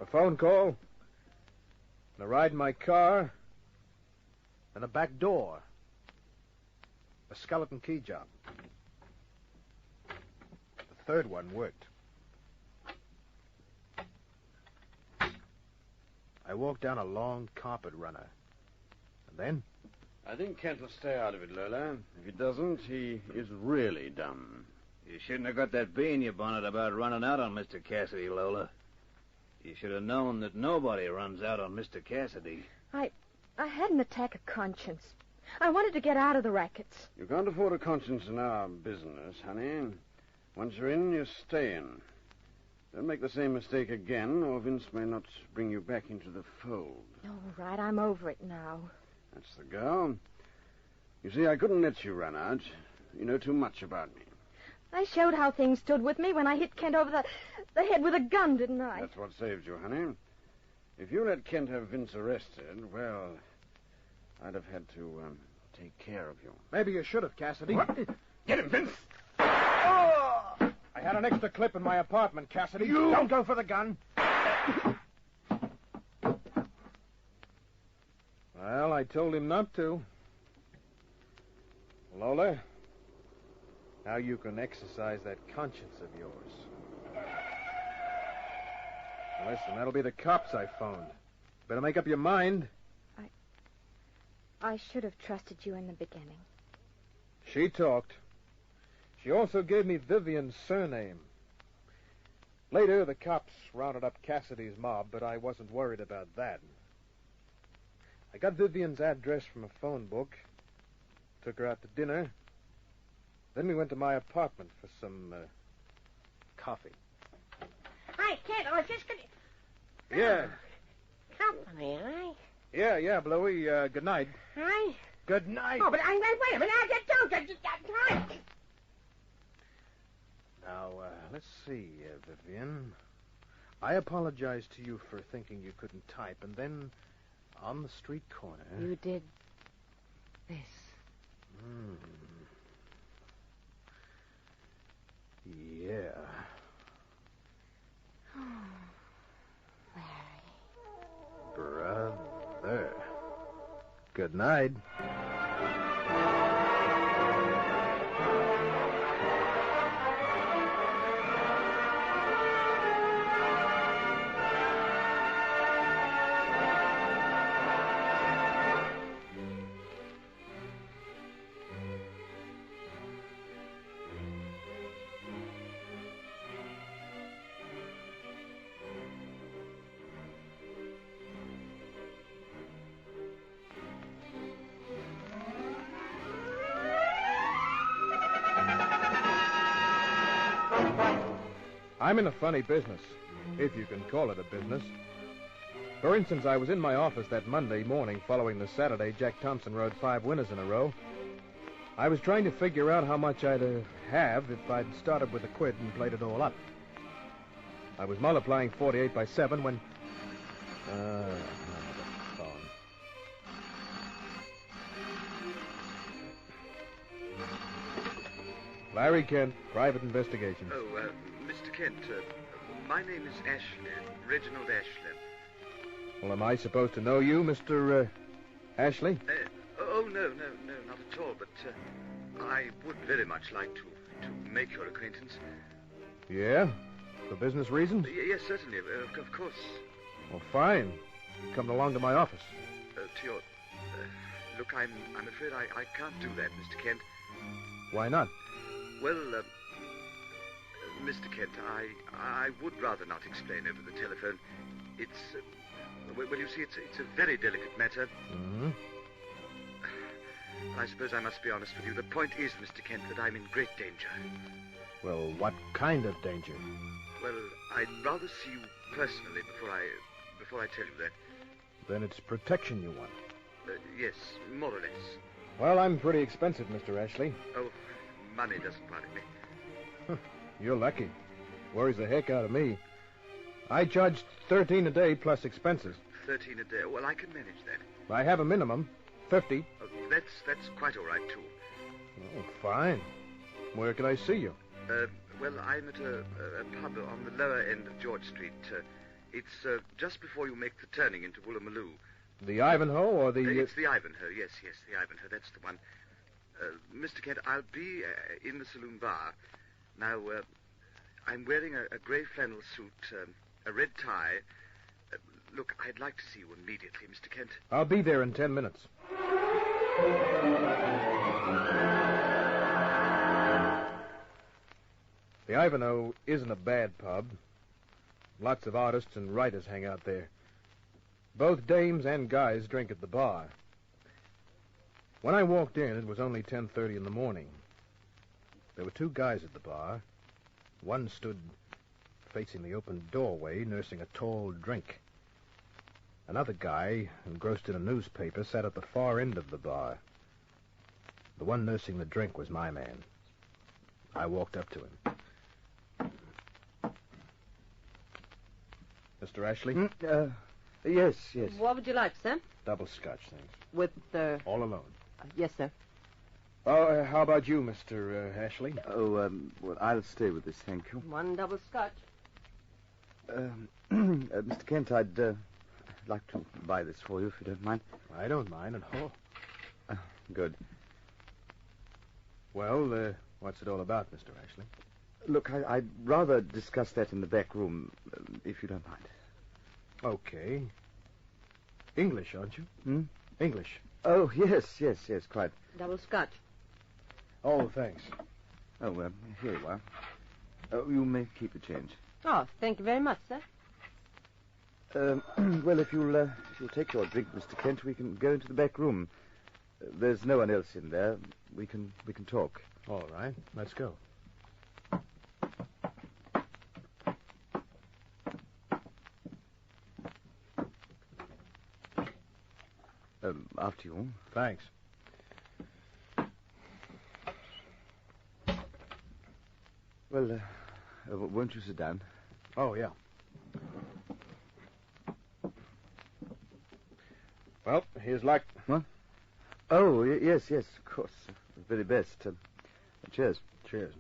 A phone call, and a ride in my car, and a back door. A skeleton key job. The third one worked. I walked down a long carpet runner. And then? I think Kent will stay out of it, Lola. If he doesn't, he is really dumb. You shouldn't have got that bee in your bonnet about running out on Mr. Cassidy, Lola. You should have known that nobody runs out on Mr. Cassidy. I had an attack of conscience. I wanted to get out of the rackets. You can't afford a conscience in our business, honey. Once you're in, you stay in. Don't make the same mistake again, or Vince may not bring you back into the fold. All right, I'm over it now. That's the girl. You see, I couldn't let you run out. You know too much about me. I showed how things stood with me when I hit Kent over the head with a gun, didn't I? That's what saved you, honey. If you let Kent have Vince arrested, well, I'd have had to take care of you. Maybe you should have, Cassidy. What? Get him, Vince! I had an extra clip in my apartment, Cassidy. You don't go for the gun. Well, I told him not to. Lola, now you can exercise that conscience of yours. Listen, that'll be the cops I phoned. Better make up your mind. I should have trusted you in the beginning. She talked. She also gave me Vivian's surname. Later, the cops rounded up Cassidy's mob, but I wasn't worried about that. I got Vivian's address from a phone book, took her out to dinner. Then we went to my apartment for some coffee. Hey, Kent, I was just going to... Yeah. Company, eh? Yeah, Bluey. Good night. Hey? Good night. Oh, but wait a minute. Don't. Now, let's see, Vivian. I apologize to you for thinking you couldn't type, and then on the street corner... You did this. Yeah. Brother. Good night. I'm in a funny business, if you can call it a business. For instance, I was in my office that Monday morning following the Saturday Jack Thompson rode 5 winners in a row. I was trying to figure out how much I'd have if I'd started with a quid and played it all up. I was multiplying 48 by 7 when... the phone. Larry Kent, private investigation. Oh, Mr. Kent, my name is Ashley, Reginald Ashley. Well, am I supposed to know you, Mr. Ashley? Oh, no, not at all, but I would very much like to make your acquaintance. Yeah? For business reasons? Yes, certainly, of course. Well, fine. Come along to my office. To your... look, I'm afraid I can't do that, Mr. Kent. Why not? Well, Mr. Kent, I would rather not explain over the telephone. It's... well, you see, it's a very delicate matter. Mm-hmm. I suppose I must be honest with you. The point is, Mr. Kent, that I'm in great danger. Well, what kind of danger? Well, I'd rather see you personally before I tell you that. Then it's protection you want. Yes, more or less. Well, I'm pretty expensive, Mr. Ashley. Oh, money doesn't worry me. You're lucky. Worries the heck out of me. I charge $13 a day plus expenses. 13 a day. Well, I can manage that. I have a minimum, 50. That's quite all right, too. Oh, fine. Where can I see you? Well, I'm at a pub on the lower end of George Street. It's just before you make the turning into Woolloomooloo. The Ivanhoe or the... It's the Ivanhoe, yes, the Ivanhoe. That's the one. Mr. Kent, I'll be in the saloon bar. Now, I'm wearing a grey flannel suit, a red tie. Look, I'd like to see you immediately, Mr. Kent. I'll be there in 10 minutes. The Ivanhoe isn't a bad pub. Lots of artists and writers hang out there. Both dames and guys drink at the bar. When I walked in, it was only 10:30 in the morning. There were two guys at the bar. One stood facing the open doorway, nursing a tall drink. Another guy, engrossed in a newspaper, sat at the far end of the bar. The one nursing the drink was my man. I walked up to him. Mr. Ashley? Yes. What would you like, sir? Double scotch, thanks. With, All alone. Yes, sir. Oh, how about you, Mr. Ashley? Oh, well, I'll stay with this, thank you. One double scotch. Mr. Kent, I'd like to buy this for you, if you don't mind. I don't mind at all. Good. Well, what's it all about, Mr. Ashley? Look, I'd rather discuss that in the back room, if you don't mind. Okay. English, aren't you? English. Oh, yes, quite. Double scotch. Oh, thanks. Oh, here you are. You may keep the change. Oh, thank you very much, sir. Well, if you'll take your drink, Mr. Kent, we can go into the back room. There's no one else in there. We can talk. All right, let's go. After you. Thanks. Well, won't you sit down? Oh, yeah. Well, here's luck. What? Oh, yes, of course. The very best. Cheers. Cheers.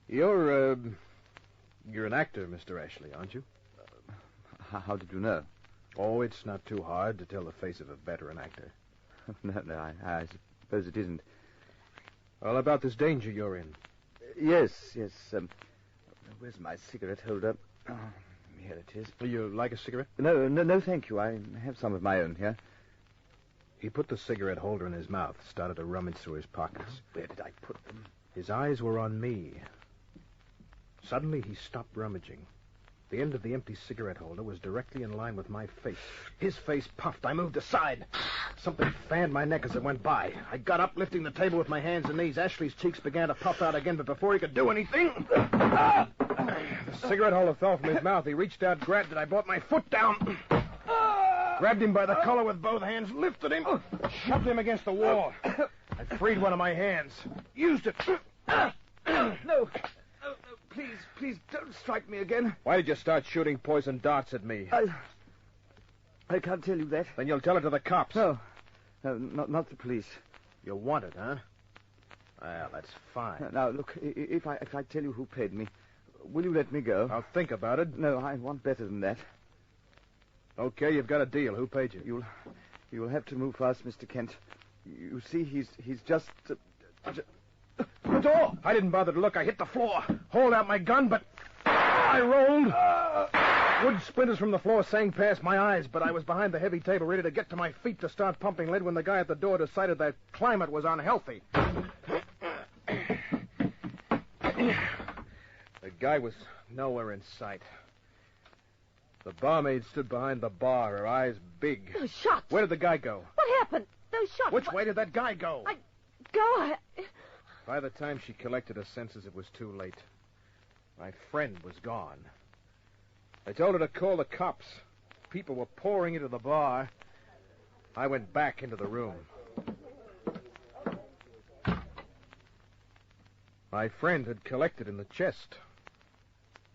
You're an actor, Mr. Ashley, aren't you? How did you know? Oh, it's not too hard to tell the face of a veteran actor. No, I suppose it isn't. Well, about this danger you're in. Yes. Where's my cigarette holder? Oh, here it is. You like a cigarette? No, thank you. I have some of my own here. He put the cigarette holder in his mouth, started to rummage through his pockets. Where did I put them? His eyes were on me. Suddenly, he stopped rummaging. The end of the empty cigarette holder was directly in line with my face. His face puffed. I moved aside. Something fanned my neck as it went by. I got up, lifting the table with my hands and knees. Ashley's cheeks began to puff out again, but before he could do anything... The cigarette holder fell from his mouth. He reached out, grabbed it. I brought my foot down. Grabbed him by the collar with both hands, lifted him, shoved him against the wall. I freed one of my hands, used it. No, please, don't strike me again. Why did you start shooting poison darts at me? I can't tell you that. Then you'll tell it to the cops. No, not the police. You want it, huh? Well, that's fine. Now, look, if I tell you who paid me, will you let me go? I'll think about it. No, I want better than that. Okay, you've got a deal. Who paid you? You'll have to move fast, Mr. Kent. You see, he's just... The door! I didn't bother to look. I hit the floor. Hauled out my gun, but I rolled. Wood splinters from the floor sang past my eyes, but I was behind the heavy table ready to get to my feet to start pumping lead when the guy at the door decided that climate was unhealthy. The guy was nowhere in sight. The barmaid stood behind the bar, her eyes big. Those shots! Where did the guy go? What happened? Those shots... Which way did that guy go? By the time she collected her senses, it was too late. My friend was gone. I told her to call the cops. People were pouring into the bar. I went back into the room. My friend had collected in the chest.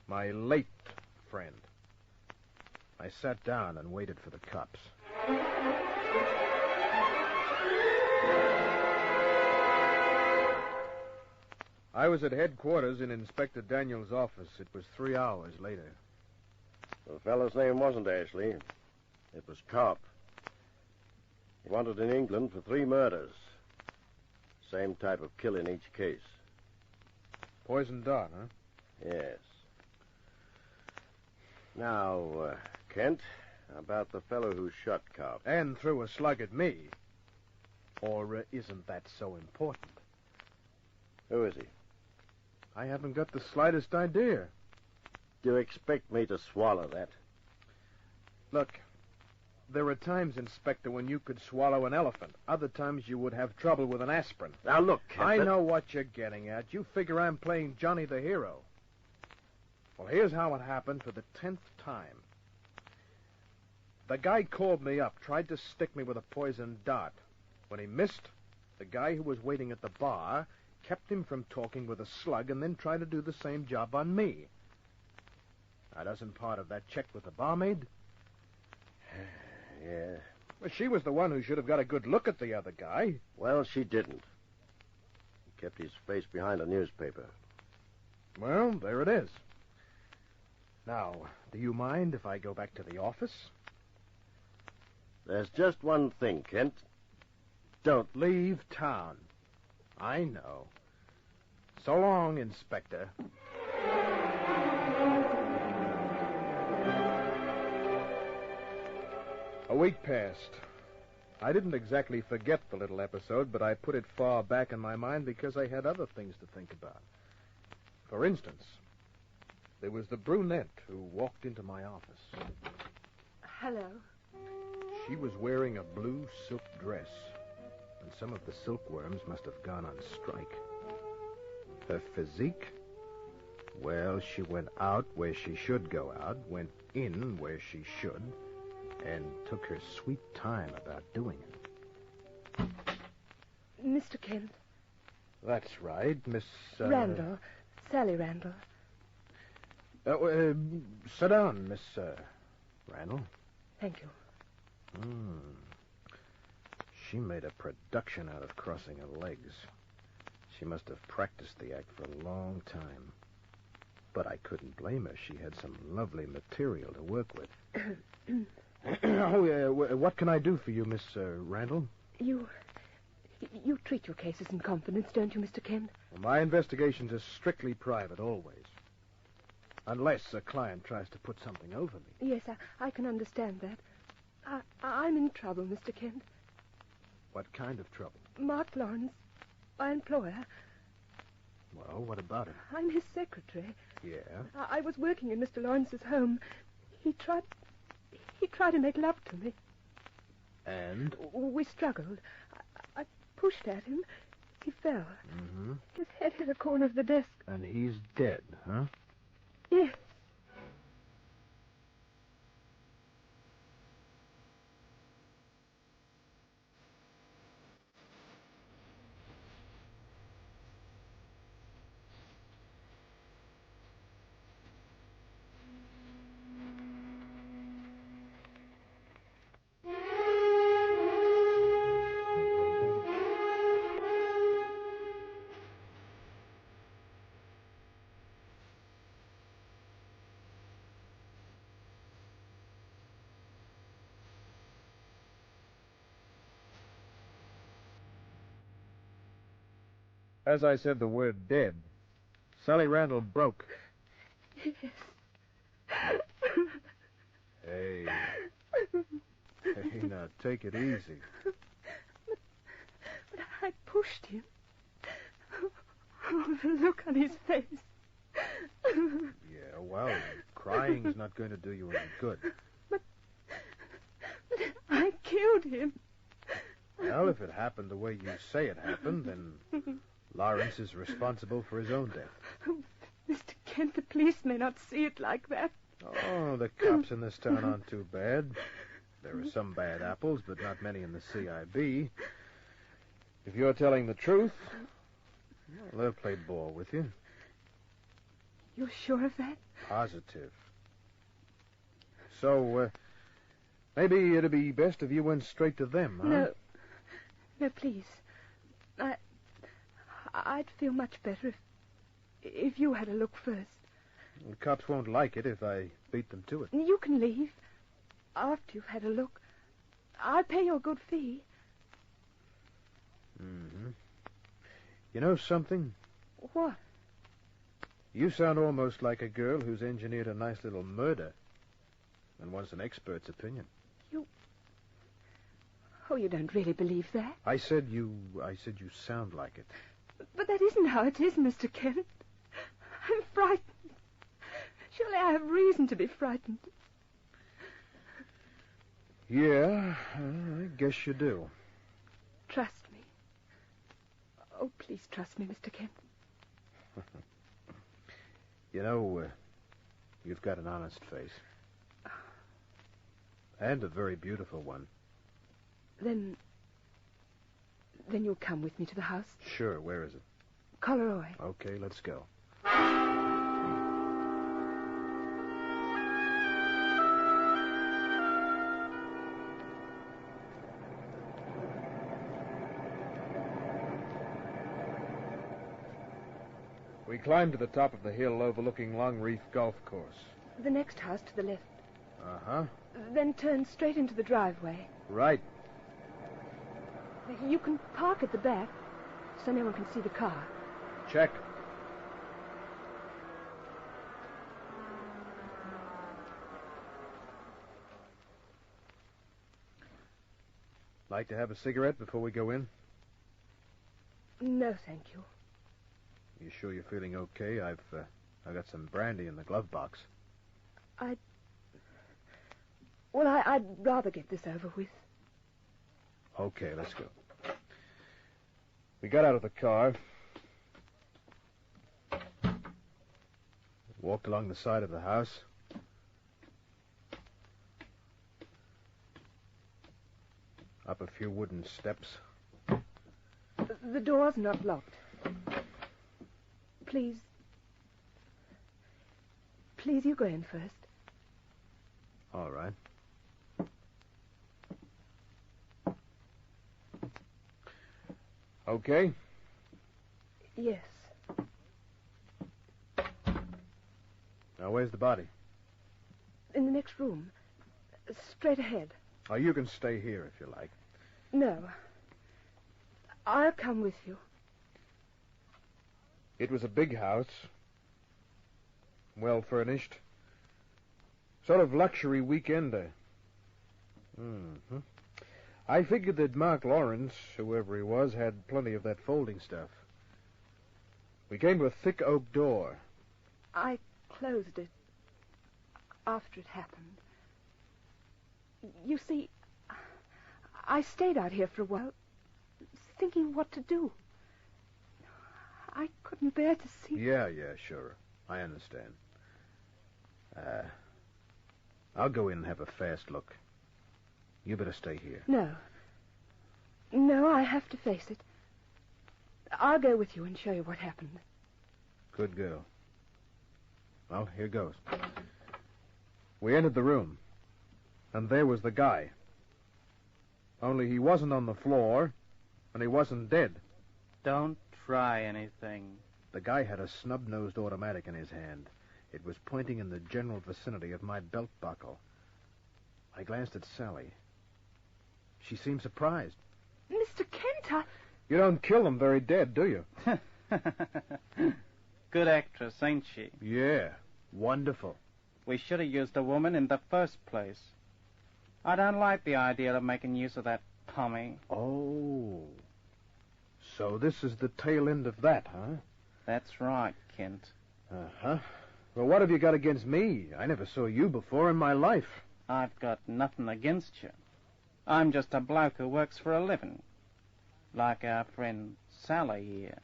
My late friend. I sat down and waited for the cops. I was at headquarters in Inspector Daniels' office. It was 3 hours later. The fellow's name wasn't Ashley. It was Cobb. He wanted in England for 3 murders. Same type of kill in each case. Poison dart, huh? Yes. Now, Kent, about the fellow who shot Cobb. And threw a slug at me. Or isn't that so important? Who is he? I haven't got the slightest idea. Do you expect me to swallow that? Look, there are times, Inspector, when you could swallow an elephant. Other times you would have trouble with an aspirin. Now, look, Kent... I know what you're getting at. You figure I'm playing Johnny the hero. Well, here's how it happened for the 10th time. The guy called me up, tried to stick me with a poisoned dart. When he missed, the guy who was waiting at the bar kept him from talking with a slug and then tried to do the same job on me. Now, doesn't part of that check with the barmaid? Yeah. Well, she was the one who should have got a good look at the other guy. Well, she didn't. He kept his face behind a newspaper. Well, there it is. Now, do you mind if I go back to the office? There's just one thing, Kent. Don't leave town. I know. So long, Inspector. A week passed. I didn't exactly forget the little episode, but I put it far back in my mind because I had other things to think about. For instance, there was the brunette who walked into my office. Hello. She was wearing a blue silk dress, and some of the silkworms must have gone on strike. Her physique? Well, she went out where she should go out, went in where she should, and took her sweet time about doing it. Mr. Kent. That's right, Miss... Randall. Sally Randall. Sit down, Miss... Randall. Thank you. She made a production out of crossing her legs. She must have practiced the act for a long time. But I couldn't blame her. She had some lovely material to work with. What can I do for you, Miss Randall? You treat your cases in confidence, don't you, Mr. Kent? Well, my investigations are strictly private, always. Unless a client tries to put something over me. Yes, I can understand that. I'm in trouble, Mr. Kent. What kind of trouble? Mark Lawrence, my employer. Well, what about him? I'm his secretary. Yeah? I was working in Mr. Lawrence's home. He tried to make love to me. And? We struggled. I pushed at him. He fell. Mm-hmm. His head hit a corner of the desk. And he's dead, huh? Yes. As I said the word dead, Sally Randall broke. Yes. Hey. Hey, now, take it easy. But I pushed him. Oh, the look on his face. Yeah, well, crying's not going to do you any good. But I killed him. Well, if it happened the way you say it happened, then Lawrence is responsible for his own death. Oh, Mr. Kent, the police may not see it like that. Oh, the cops in this town aren't too bad. There are some bad apples, but not many in the CIB. If you're telling the truth, well, they'll play ball with you. You're sure of that? Positive. So, maybe it'd be best if you went straight to them, huh? No. No, please. I'd feel much better if you had a look first. The cops won't like it if I beat them to it. You can leave after you've had a look. I'll pay you a good fee. Mm-hmm. You know something? What? You sound almost like a girl who's engineered a nice little murder and wants an expert's opinion. Oh, you don't really believe that? I said you sound like it. But that isn't how it is, Mr. Kent. I'm frightened. Surely I have reason to be frightened. Yeah, I guess you do. Trust me. Oh, please trust me, Mr. Kent. You know, you've got an honest face. And a very beautiful one. Then you'll come with me to the house? Sure, where is it? Coloroy. Okay, let's go. We climbed to the top of the hill overlooking Long Reef Golf Course. The next house to the left. Uh-huh. Then turn straight into the driveway. Right. You can park at the back so no one can see the car. Check. Like to have a cigarette before we go in? No, thank you. You sure you're feeling okay? I've got some brandy in the glove box. I'd rather get this over with. Okay, let's go. We got out of the car, walked along the side of the house, up a few wooden steps. The door's not locked. Please, you go in first. All right. Okay? Yes. Now, where's the body? In the next room. Straight ahead. Oh, you can stay here if you like. No. I'll come with you. It was a big house. Well furnished. Sort of luxury weekender. Mm-hmm. I figured that Mark Lawrence, whoever he was, had plenty of that folding stuff. We came to a thick oak door. I closed it after it happened. You see, I stayed out here for a while, thinking what to do. I couldn't bear to see... Yeah, sure. I understand. I'll go in and have a fast look. You better stay here. No, I have to face it. I'll go with you and show you what happened. Good girl. Well, here goes. We entered the room, and there was the guy. Only he wasn't on the floor, and he wasn't dead. Don't try anything. The guy had a snub-nosed automatic in his hand. It was pointing in the general vicinity of my belt buckle. I glanced at Sally. She seemed surprised. Mr. Kent, You don't kill them very dead, do you? Good actress, ain't she? Yeah, wonderful. We should have used a woman in the first place. I don't like the idea of making use of that Tommy. Oh. So this is the tail end of that, huh? That's right, Kent. Uh-huh. Well, what have you got against me? I never saw you before in my life. I've got nothing against you. I'm just a bloke who works for a living. Like our friend Sally here.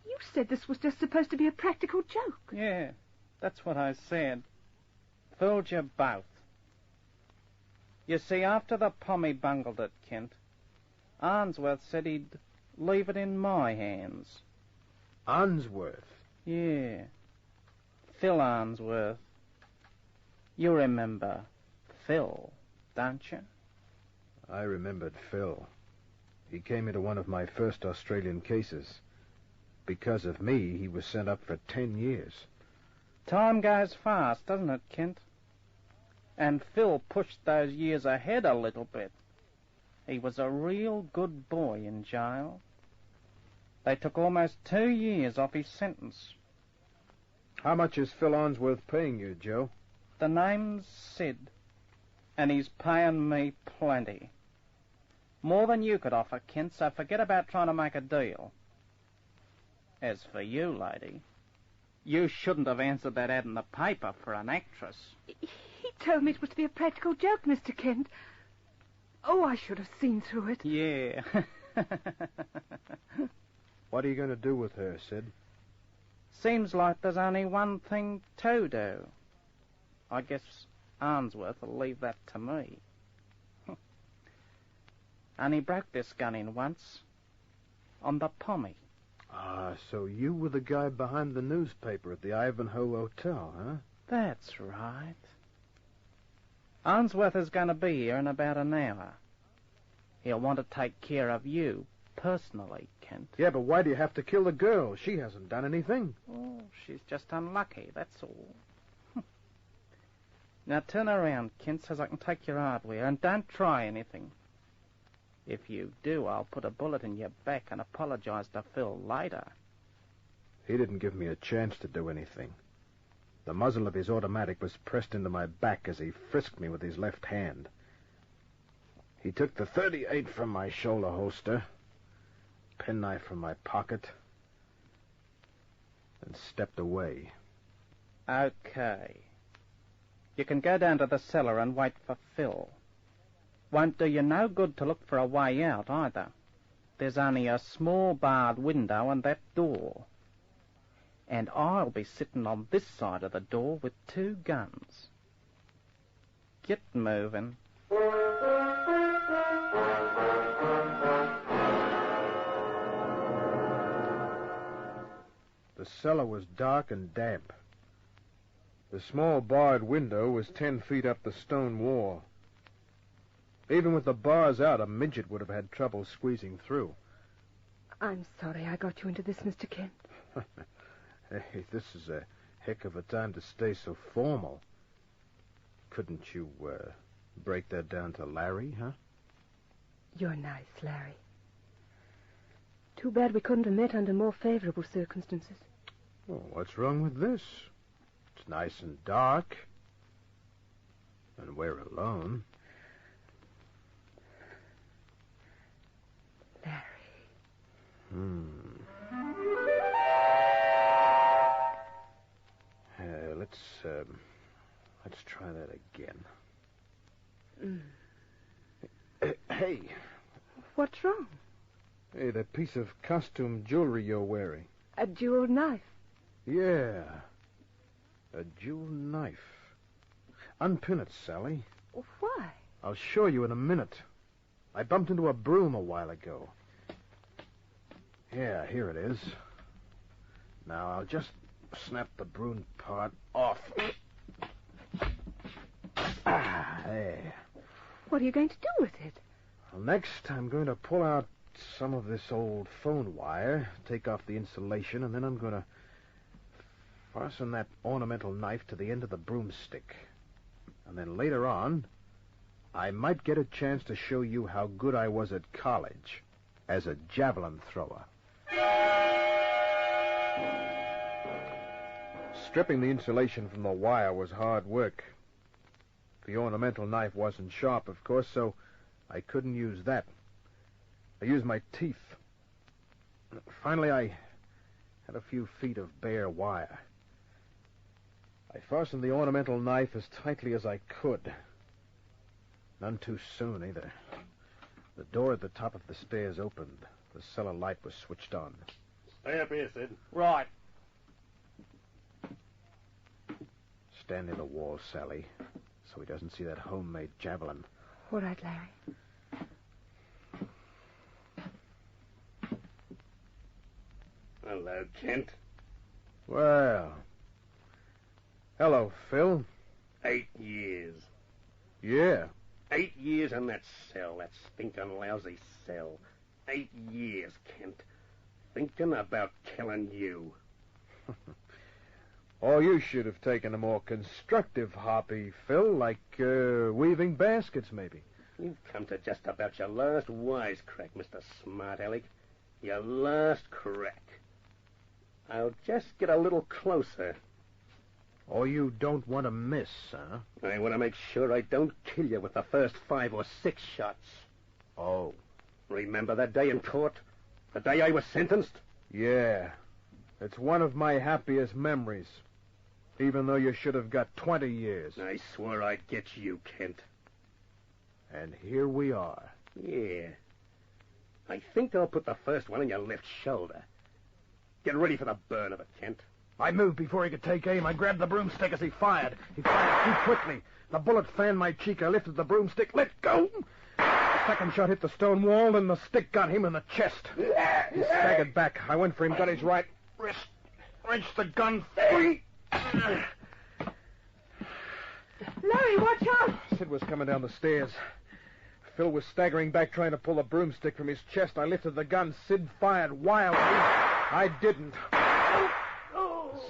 You said this was just supposed to be a practical joke. Yeah, that's what I said. Fooled you both. You see, after the Pommy bungled it, Kent, Arnsworth said he'd leave it in my hands. Arnsworth? Yeah. Phil Arnsworth. You remember Phil, don't you? I remembered Phil. He came into one of my first Australian cases. Because of me, he was sent up for 10 years. Time goes fast, doesn't it, Kent? And Phil pushed those years ahead a little bit. He was a real good boy in jail. They took almost 2 years off his sentence. How much is Phil Arnsworth paying you, Joe? The name's Sid, and he's paying me plenty. More than you could offer, Kent, so forget about trying to make a deal. As for you, lady, you shouldn't have answered that ad in the paper for an actress. He told me it was to be a practical joke, Mr. Kent. Oh, I should have seen through it. Yeah. What are you going to do with her, Sid? Seems like there's only one thing to do. I guess Arnsworth will leave that to me. And he broke this gun in once. On the Pommy. Ah, so you were the guy behind the newspaper at the Ivanhoe Hotel, huh? That's right. Arnsworth is going to be here in about an hour. He'll want to take care of you personally, Kent. Yeah, but why do you have to kill the girl? She hasn't done anything. Oh, she's just unlucky, that's all. Now turn around, Kent, so I can take your hardware, and don't try anything. If you do, I'll put a bullet in your back and apologize to Phil later. He didn't give me a chance to do anything. The muzzle of his automatic was pressed into my back as he frisked me with his left hand. He took the .38 from my shoulder holster, penknife from my pocket, and stepped away. Okay. You can go down to the cellar and wait for Phil. Won't do you no good to look for a way out, either. There's only a small barred window and that door. And I'll be sitting on this side of the door with 2 guns. Get moving. The cellar was dark and damp. The small barred window was 10 feet up the stone wall. Even with the bars out, a midget would have had trouble squeezing through. I'm sorry I got you into this, Mr. Kent. Hey, this is a heck of a time to stay so formal. Couldn't you, break that down to Larry, huh? You're nice, Larry. Too bad we couldn't have met under more favorable circumstances. Well, what's wrong with this? It's nice and dark. And we're alone. Larry. Let's try that again. Mm. Hey. What's wrong? Hey, that piece of costume jewelry you're wearing. A jeweled knife. Yeah. A jeweled knife. Unpin it, Sally. Why? I'll show you in a minute. I bumped into a broom a while ago. Yeah, here it is. Now, I'll just snap the broom part off. There. What are you going to do with it? Well, next, I'm going to pull out some of this old phone wire, take off the insulation, and then I'm going to fasten that ornamental knife to the end of the broomstick. And then later on, I might get a chance to show you how good I was at college as a javelin thrower. Stripping the insulation from the wire was hard work. The ornamental knife wasn't sharp, of course, so I couldn't use that. I used my teeth. Finally, I had a few feet of bare wire. I fastened the ornamental knife as tightly as I could. None too soon, either. The door at the top of the stairs opened. The cellar light was switched on. Stay up here, Sid. Right. Stand near the wall, Sally, so he doesn't see that homemade javelin. All right, Larry. Hello, Kent. Well. Hello, Phil. 8 years. Yeah. 8 years in that cell, that stinking lousy cell. 8 years, Kent. Thinking about killing you. Oh, you should have taken a more constructive hobby, Phil, like weaving baskets, maybe. You've come to just about your last wisecrack, Mr. Smart Aleck. Your last crack. I'll just get a little closer. Oh, you don't want to miss, huh? I want to make sure I don't kill you with the first 5 or 6 shots. Oh. Remember that day in court? The day I was sentenced? Yeah. It's one of my happiest memories. Even though you should have got 20 years. I swore I'd get you, Kent. And here we are. Yeah. I think I'll put the first one on your left shoulder. Get ready for the burn of it, Kent. I moved before he could take aim. I grabbed the broomstick as he fired. He fired too quickly. The bullet fanned my cheek. I lifted the broomstick, let go. The second shot hit the stone wall, and the stick got him in the chest. He staggered back. I went for him, got his right wrist, wrenched the gun free. Larry, watch out! Sid was coming down the stairs. Phil was staggering back, trying to pull the broomstick from his chest. I lifted the gun. Sid fired wildly. I didn't.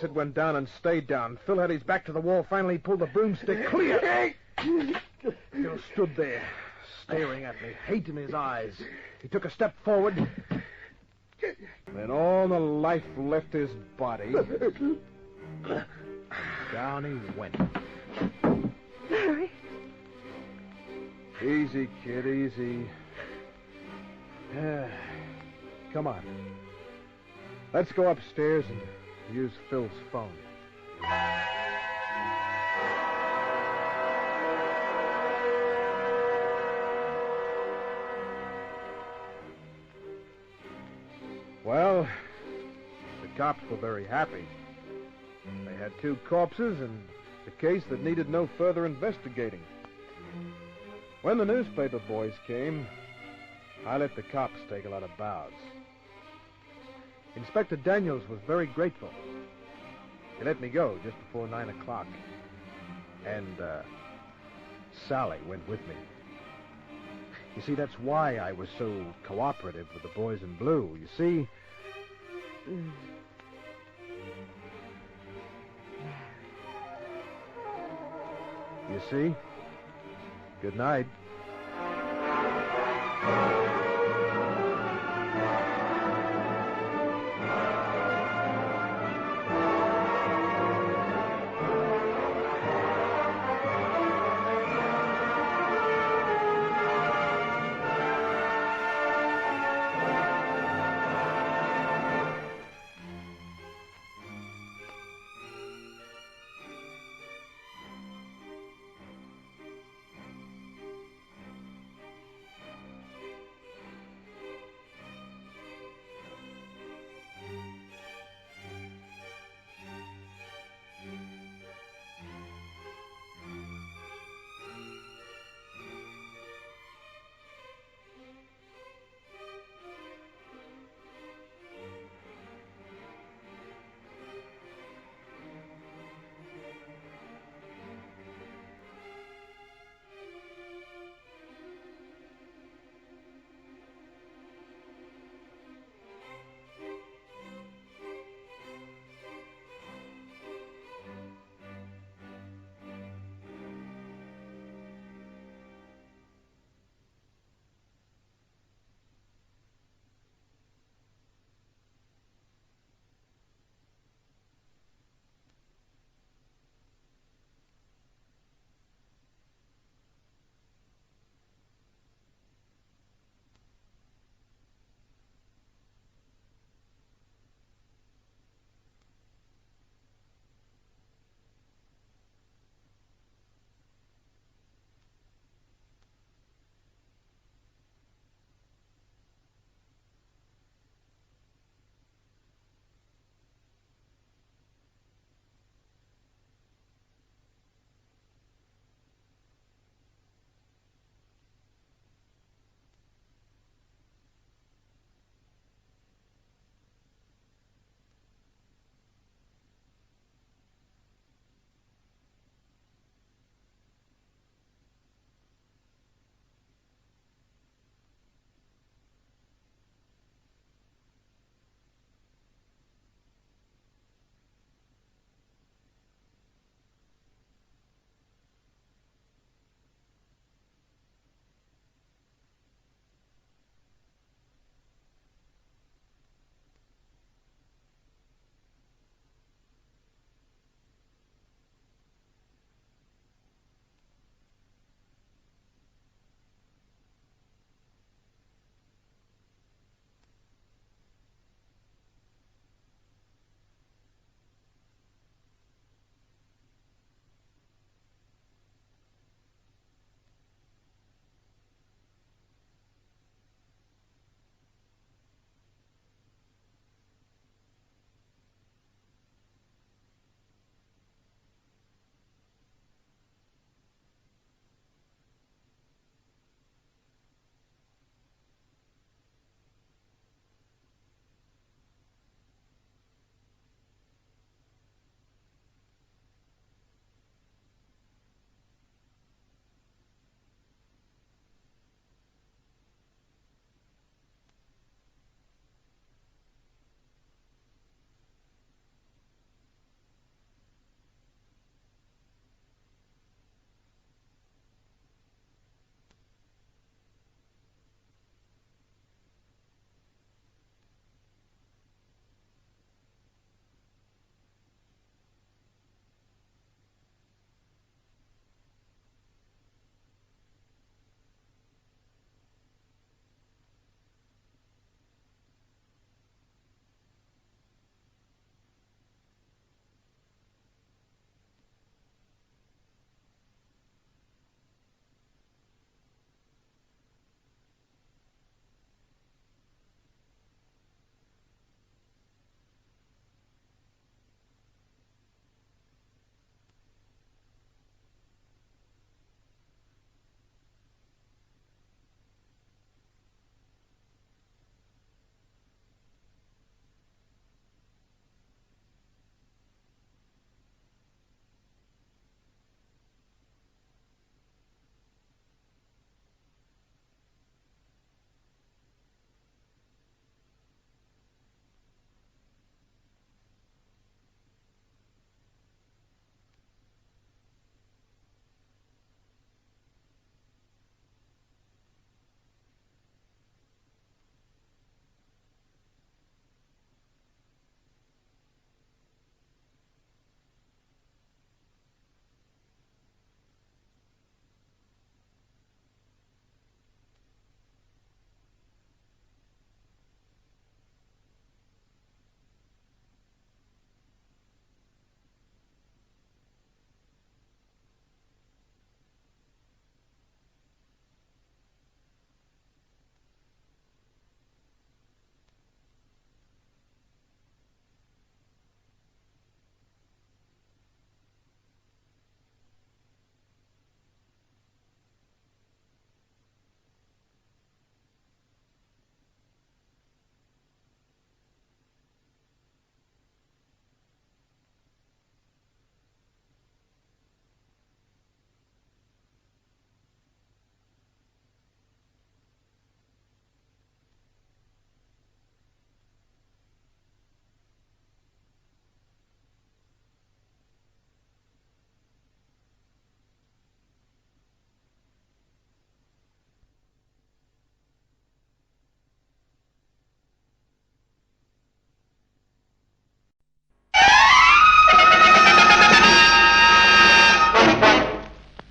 Sid went down and stayed down. Phil had his back to the wall. Finally, he pulled the broomstick clear. Phil stood there, staring at me, hate in his eyes. He took a step forward. Then all the life left his body. Down he went. Larry. Easy, kid, easy. Come on. Let's go upstairs and use Phil's phone. Well, the cops were very happy. They had 2 corpses and a case that needed no further investigating. When the newspaper boys came, I let the cops take a lot of bows. Inspector Daniels was very grateful. He let me go just before 9 o'clock. And Sally went with me. You see, that's why I was so cooperative with the boys in blue. You see... You see? Good night.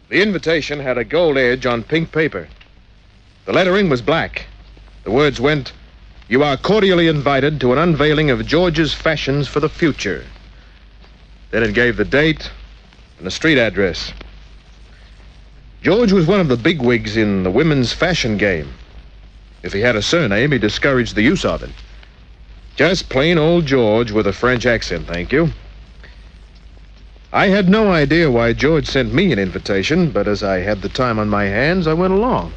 The invitation had a gold edge on pink paper. The lettering was black. The words went, "You are cordially invited to an unveiling of George's fashions for the future." Then it gave the date and a street address. George was one of the bigwigs in the women's fashion game. If he had a surname, he discouraged the use of it. Just plain old George with a French accent, thank you. I had no idea why George sent me an invitation, but as I had the time on my hands, I went along.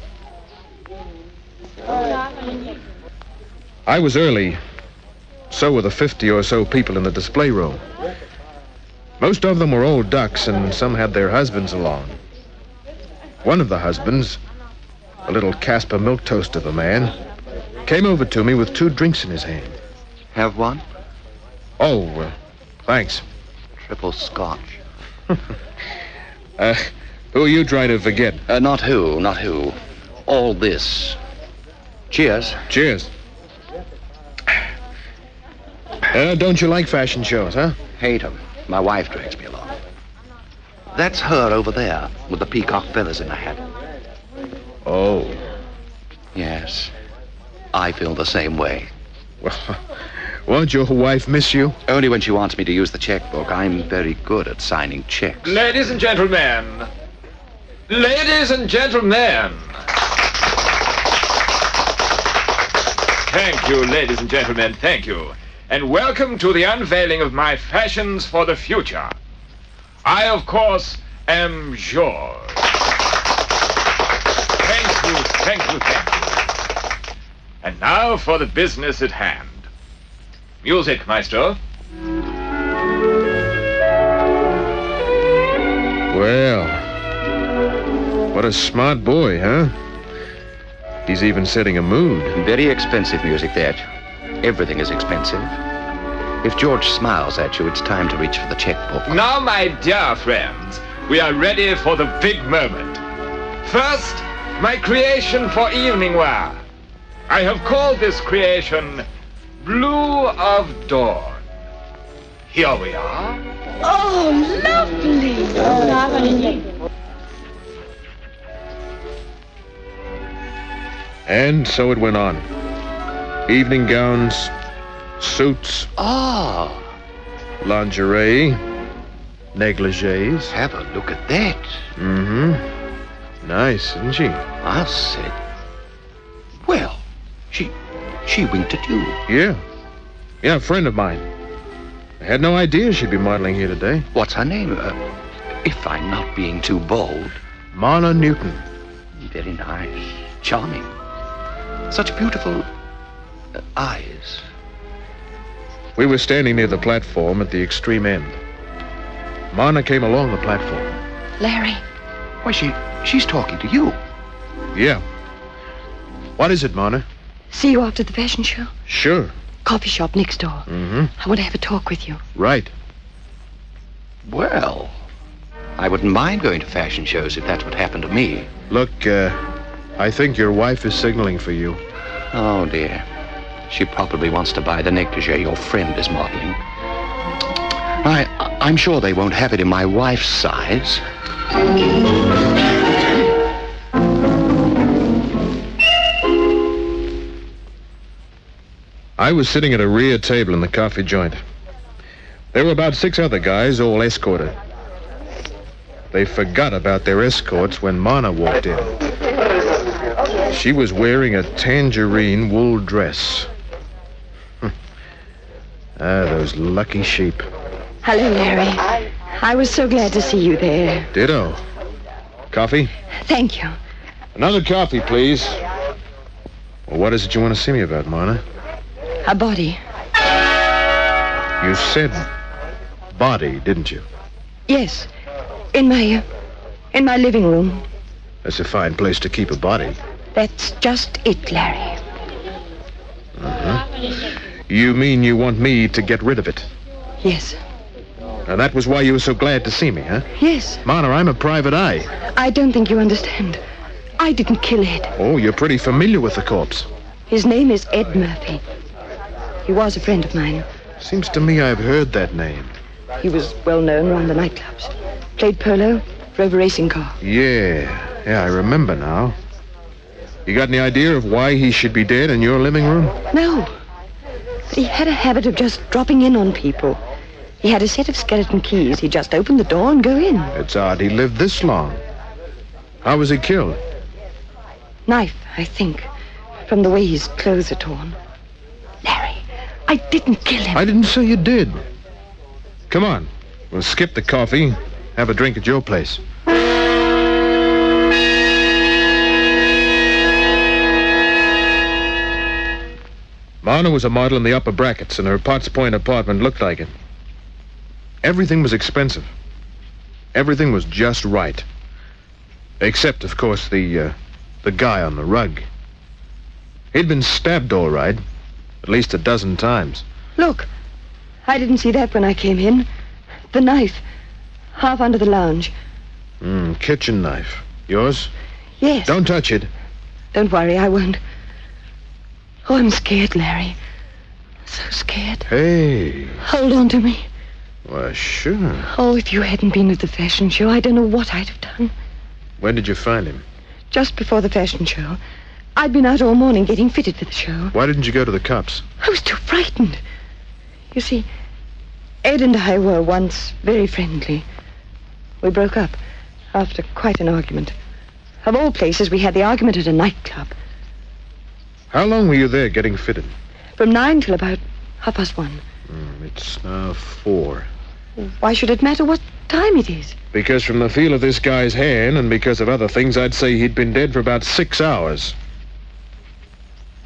I was early. So were the 50 or so people in the display room. Most of them were old ducks, and some had their husbands along. One of the husbands, a little Casper milk toast of a man, came over to me with 2 drinks in his hand. Have one? Oh, thanks. Triple scotch. Who are you trying to forget? Not who. All this. Cheers. Cheers. Don't you like fashion shows, huh? Hate them. My wife drags me along. That's her over there, with the peacock feathers in her hat. Oh. Yes. I feel the same way. Well, won't your wife miss you? Only when she wants me to use the checkbook. I'm very good at signing checks. Ladies and gentlemen. Ladies and gentlemen. Thank you, ladies and gentlemen, thank you. And welcome to the unveiling of my fashions for the future. I, of course, am George. Thank you. And now for the business at hand. Music, maestro. Well, what a smart boy, huh? He's even setting a mood. Very expensive music, that. Everything is expensive. If George smiles at you, it's time to reach for the checkbook. Now, my dear friends, we are ready for the big moment. First, my creation for evening wear. I have called this creation Blue of Dawn. Here we are. Oh, lovely. And so it went on. Evening gowns, suits. Ah. Lingerie, negligees. Have a look at that. Mm-hmm. Nice, isn't she? I said, well, she winked at you. Yeah, a friend of mine. I had no idea she'd be modeling here today. What's her name? If I'm not being too bold. Marla Newton. Very nice. Charming. Such beautiful eyes. We were standing near the platform at the extreme end. Marna came along the platform. Larry. Why, she's talking to you. Yeah. What is it, Marna? See you after the fashion show? Sure. Coffee shop next door. Mm-hmm. I want to have a talk with you. Right. Well, I wouldn't mind going to fashion shows if that's what happened to me. Look, I think your wife is signaling for you. Oh, dear. She probably wants to buy the negligee your friend is modeling. I'm sure they won't have it in my wife's size. I was sitting at a rear table in the coffee joint. There were about 6 other guys, all escorted. They forgot about their escorts when Marna walked in. She was wearing a tangerine wool dress. Those lucky sheep. Hello, Larry. I was so glad to see you there. Ditto. Coffee? Thank you. Another coffee, please. Well, what is it you want to see me about, Marna? A body. You said body, didn't you? Yes. In my living room. That's a fine place to keep a body. That's just it, Larry. Uh-huh. You mean you want me to get rid of it? Yes. Now, that was why you were so glad to see me, huh? Yes. Marna, I'm a private eye. I don't think you understand. I didn't kill Ed. Oh, you're pretty familiar with the corpse. His name is Ed Murphy. He was a friend of mine. Seems to me I've heard that name. He was well known around the nightclubs. Played polo, Drove a racing car. Yeah, I remember now. You got any idea of why he should be dead in your living room? No. But he had a habit of just dropping in on people. He had a set of skeleton keys. He'd just open the door and go in. It's odd he lived this long. How was he killed? Knife, I think. From the way his clothes are torn. Larry, I didn't kill him. I didn't say you did. Come on. We'll skip the coffee. Have a drink at your place. Marna was a model in the upper brackets, and her Potts Point apartment looked like it. Everything was expensive. Everything was just right. Except, of course, the guy on the rug. He'd been stabbed all right, at least a dozen times. Look, I didn't see that when I came in. The knife, half under the lounge. Kitchen knife. Yours? Yes. Don't touch it. Don't worry, I won't. Oh, I'm scared, Larry. So scared. Hey. Hold on to me. Well, sure. Oh, if you hadn't been at the fashion show, I don't know what I'd have done. When did you find him? Just before the fashion show. I'd been out all morning getting fitted for the show. Why didn't you go to the cops? I was too frightened. You see, Ed and I were once very friendly. We broke up after quite an argument. Of all places, we had the argument at a nightclub. How long were you there getting fitted? From 9 till about 1:30. It's now 4. Why should it matter what time it is? Because from the feel of this guy's hand and because of other things, I'd say he'd been dead for about 6 hours.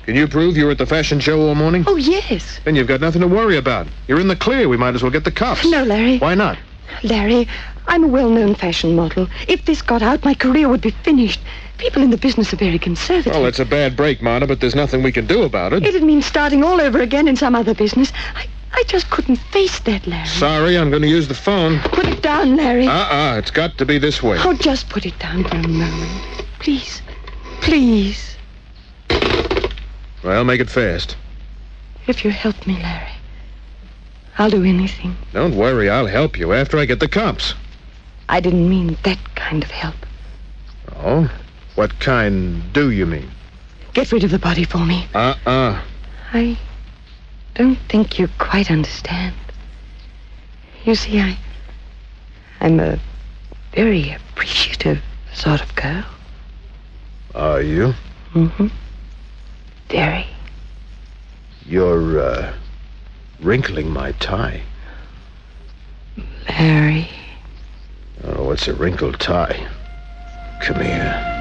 Can you prove you were at the fashion show all morning? Oh, yes. Then you've got nothing to worry about. You're in the clear. We might as well get the cops. No, Larry. Why not? Larry, I'm a well-known fashion model. If this got out, my career would be finished. People in the business are very conservative. Well, it's a bad break, Marna, but there's nothing we can do about it. It'd mean starting all over again in some other business. I just couldn't face that, Larry. Sorry, I'm going to use the phone. Put it down, Larry. It's got to be this way. Oh, just put it down for a moment. Please. Please. Well, make it fast. If you help me, Larry, I'll do anything. Don't worry, I'll help you after I get the cops. I didn't mean that kind of help. Oh? What kind do you mean? Get rid of the body for me. I don't think you quite understand. You see, I'm a very appreciative sort of girl. Are you? Mm-hmm. Very. You're, wrinkling my tie. Larry. Oh, what's a wrinkled tie? Come here.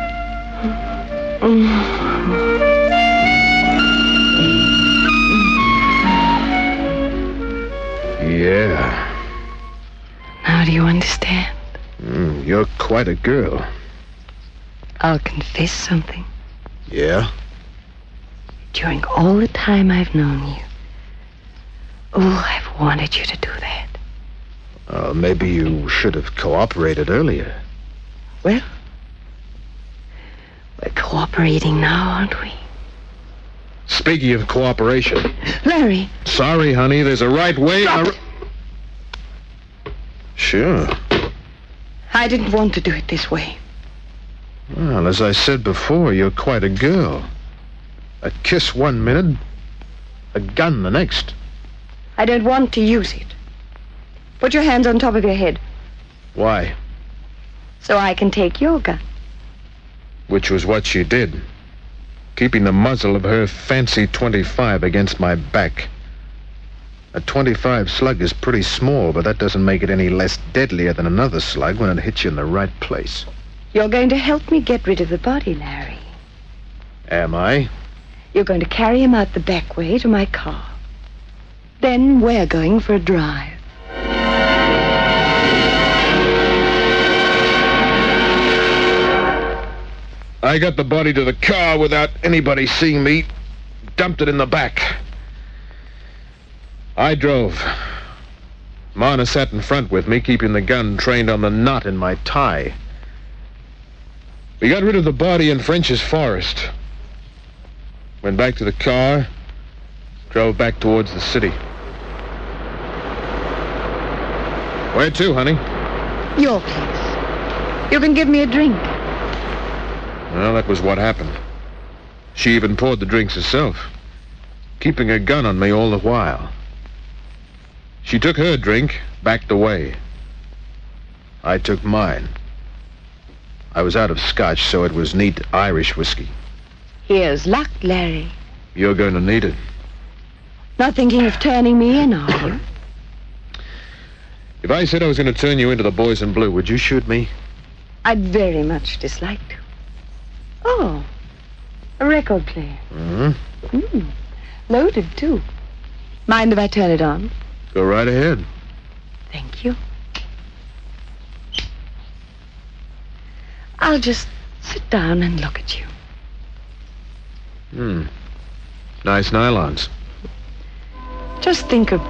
Yeah. Now do you understand? You're quite a girl. I'll confess something. Yeah? During all the time I've known you, I've wanted you to do that. Maybe you should have cooperated earlier. Well, we're cooperating now, aren't we? Speaking of cooperation... Larry! Sorry, honey, there's a right way... Stop it. Sure. I didn't want to do it this way. Well, as I said before, you're quite a girl. A kiss 1 minute, a gun the next. I don't want to use it. Put your hands on top of your head. Why? So I can take your gun. Which was what she did. Keeping the muzzle of her fancy .25 against my back. A .25 slug is pretty small, but that doesn't make it any less deadlier than another slug when it hits you in the right place. You're going to help me get rid of the body, Larry. Am I? You're going to carry him out the back way to my car. Then we're going for a drive. I got the body to the car without anybody seeing me. Dumped it in the back. I drove. Marna sat in front with me, keeping the gun trained on the knot in my tie. We got rid of the body in French's Forest. Went back to the car. Drove back towards the city. Where to, honey? Your place. You can give me a drink. Well, that was what happened. She even poured the drinks herself, keeping her gun on me all the while. She took her drink, backed away. I took mine. I was out of scotch, so it was neat Irish whiskey. Here's luck, Larry. You're going to need it. Not thinking of turning me in, are you? If I said I was going to turn you into the boys in blue, would you shoot me? I'd very much dislike to. Oh, a record player. Mm-hmm. Loaded, too. Mind if I turn it on? Go right ahead. Thank you. I'll just sit down and look at you. Nice nylons. Just think of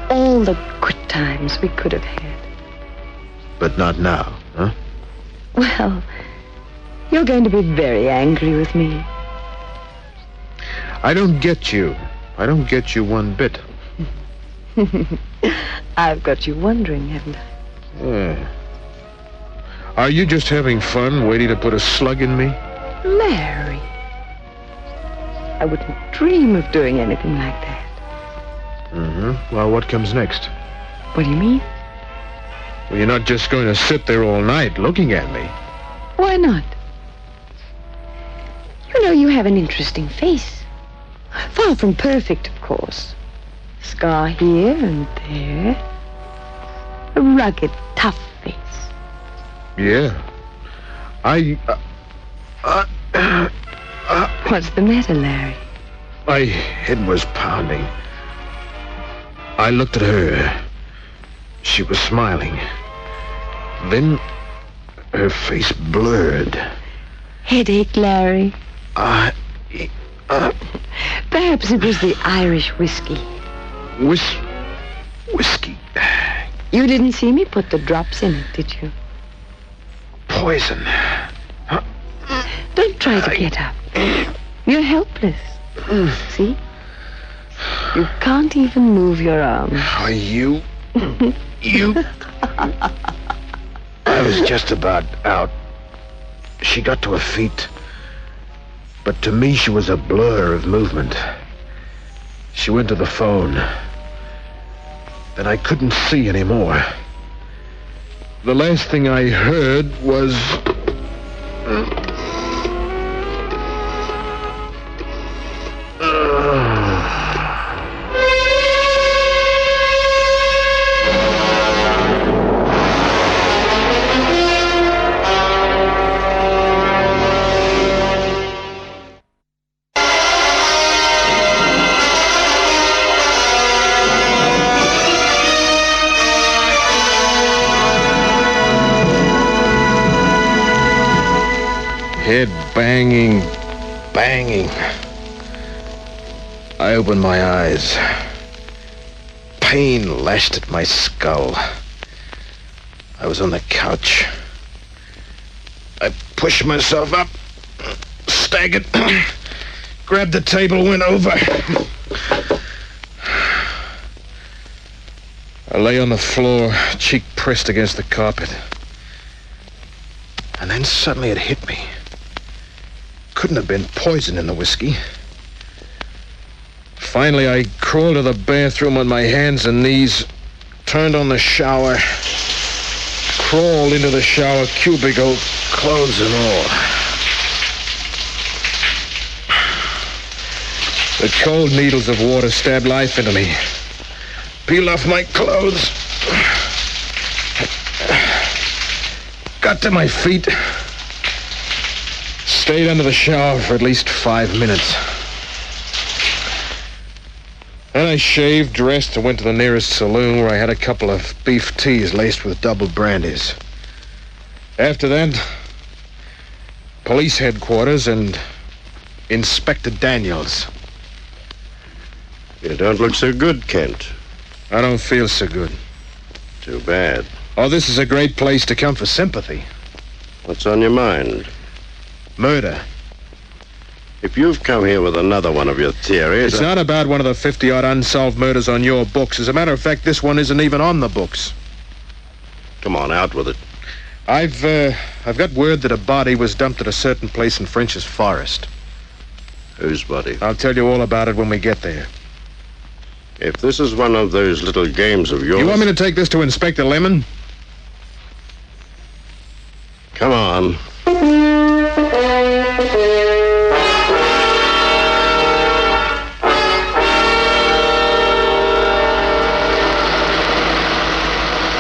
all the good times we could have had. But not now, huh? Well, you're going to be very angry with me. I don't get you. I don't get you one bit. I've got you wondering, haven't I? Yeah. Are you just having fun, waiting to put a slug in me? Larry. I wouldn't dream of doing anything like that. Well, what comes next? What do you mean? Well, you're not just going to sit there all night looking at me. Why not? You know, you have an interesting face. Far from perfect, of course. Scar here and there. A rugged, tough face. Yeah. What's the matter, Larry? My head was pounding. I looked at her. She was smiling. Then her face blurred. Headache, Larry? Perhaps it was the Irish whiskey. Whiskey? You didn't see me put the drops in it, did you? Poison. Don't try to get up. You're helpless. See? You can't even move your arms. Oh, you. I was just about out. She got to her feet. But to me, she was a blur of movement. She went to the phone. Then I couldn't see anymore. The last thing I heard was... Head banging. I opened my eyes. Pain lashed at my skull. I was on the couch. I pushed myself up, staggered, grabbed the table, went over. I lay on the floor, cheek pressed against the carpet. And then suddenly it hit me. Couldn't have been poison in the whiskey. Finally, I crawled to the bathroom on my hands and knees, turned on the shower, crawled into the shower cubicle, clothes and all. The cold needles of water stabbed life into me, peeled off my clothes, got to my feet, stayed under the shower for at least 5 minutes. Then I shaved, dressed, and went to the nearest saloon where I had a couple of beef teas laced with double brandies. After that, police headquarters and Inspector Daniels. You don't look so good, Kent. I don't feel so good. Too bad. Oh, this is a great place to come for sympathy. What's on your mind? Murder. If you've come here with another one of your theories... It's not about one of the 50-odd unsolved murders on your books. As a matter of fact, this one isn't even on the books. Come on, out with it. I've got word that a body was dumped at a certain place in French's Forest. Whose body? I'll tell you all about it when we get there. If this is one of those little games of yours... You want me to take this to Inspector Lemon? Come on.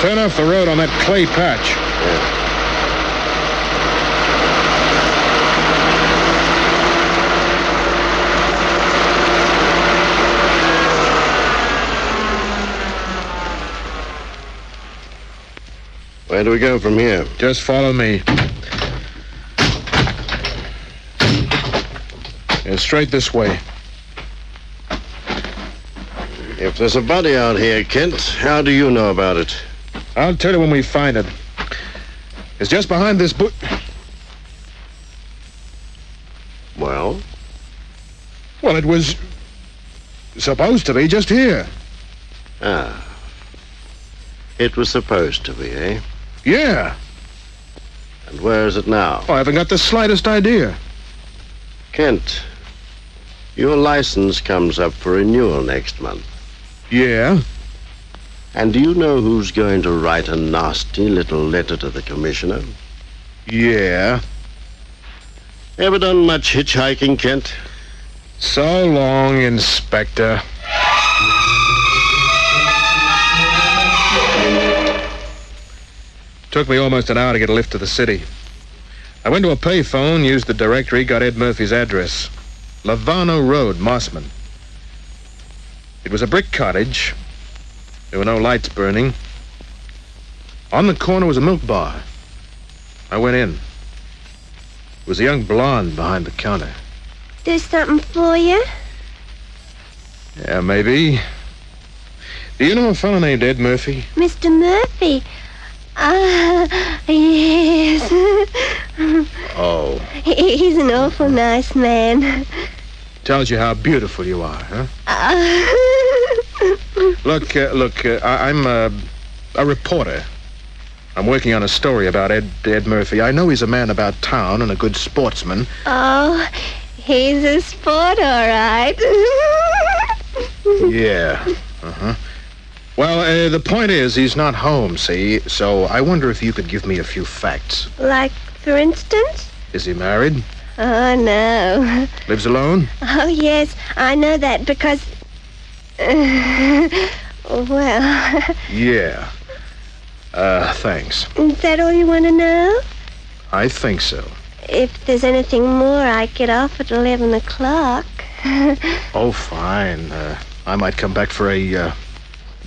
Turn off the road on that clay patch. Yeah. Where do we go from here? Just follow me. Yeah, straight this way. If there's a body out here, Kent, how do you know about it? I'll tell you when we find it. It's just behind this bush. Well? Well, it was supposed to be just here. Ah. It was supposed to be, eh? Yeah. And where is it now? Oh, I haven't got the slightest idea. Kent, your license comes up for renewal next month. Yeah? And do you know who's going to write a nasty little letter to the commissioner? Yeah. Ever done much hitchhiking, Kent? So long, Inspector. Took me almost an hour to get a lift to the city. I went to a payphone, used the directory, got Ed Murphy's address. Lavano Road, Mossman. It was a brick cottage. There were no lights burning. On the corner was a milk bar. I went in. There was a young blonde behind the counter. Do something for you? Yeah, maybe. Do you know a fellow named Ed Murphy? Mr. Murphy? Yes. Oh. He's an awful nice man. Tells you how beautiful you are, huh? Look, I'm a reporter. I'm working on a story about Ed Murphy. I know he's a man about town and a good sportsman. Oh, he's a sport, all right. Yeah. Uh-huh. Well, the point is, he's not home, see? So I wonder if you could give me a few facts. Like, for instance? Is he married? Oh, no. Lives alone? Oh, yes, I know that because... well... Yeah. Thanks. Is that all you want to know? I think so. If there's anything more, I get off at 11 o'clock. Oh, fine. I might come back for a,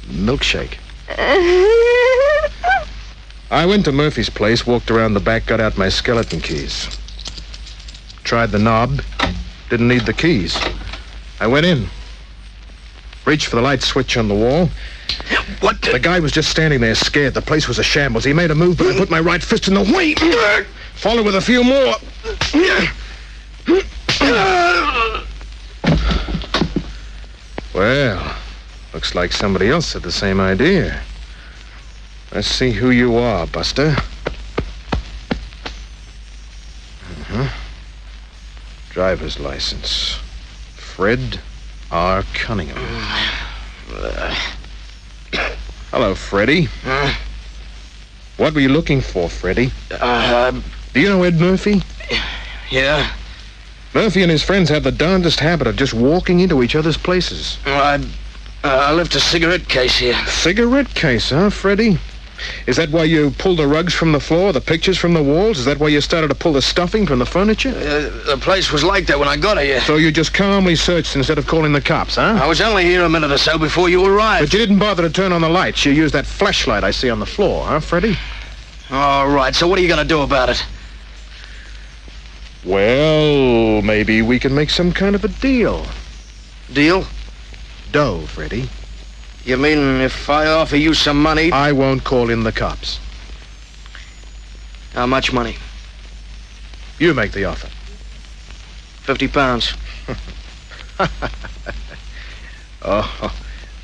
milkshake. I went to Murphy's place, walked around the back, got out my skeleton keys. Tried the knob. Didn't need the keys. I went in. Reached for the light switch on the wall. What? The guy was just standing there scared. The place was a shambles. He made a move, but I put my right fist in the way. Followed with a few more. Well, looks like somebody else had the same idea. Let's see who you are, Buster. Driver's license. Fred R. Cunningham. Hello, Freddie. What were you looking for, Freddie? Do you know Ed Murphy? Yeah. Murphy and his friends have the darndest habit of just walking into each other's places. Well, I left a cigarette case here. Cigarette case, huh, Freddie? Is that why you pulled the rugs from the floor, the pictures from the walls? Is that why you started to pull the stuffing from the furniture? The place was like that when I got here. So you just calmly searched instead of calling the cops, huh? I was only here a minute or so before you arrived. But you didn't bother to turn on the lights. You used that flashlight I see on the floor, huh, Freddie? All right, so what are you going to do about it? Well, maybe we can make some kind of a deal. Deal? Dough, Freddie. You mean if I offer you some money? I won't call in the cops. How much money? You make the offer. £50. Oh,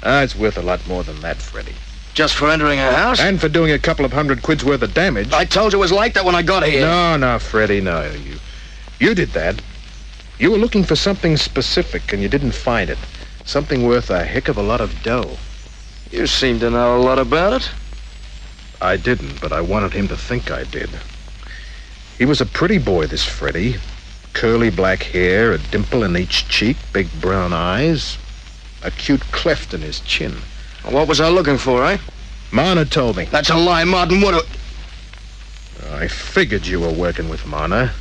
it's worth a lot more than that, Freddie. Just for entering a house? And for doing a couple of $100 worth of damage. I told you it was like that when I got here. No, Freddie, no. You did that. You were looking for something specific, and you didn't find it. Something worth a heck of a lot of dough. You seem to know a lot about it. I didn't, but I wanted him to think I did. He was a pretty boy, this Freddie. Curly black hair, a dimple in each cheek, big brown eyes, a cute cleft in his chin. What was I looking for, eh? Marna told me. That's a lie, Martin. What I figured you were working with Marna.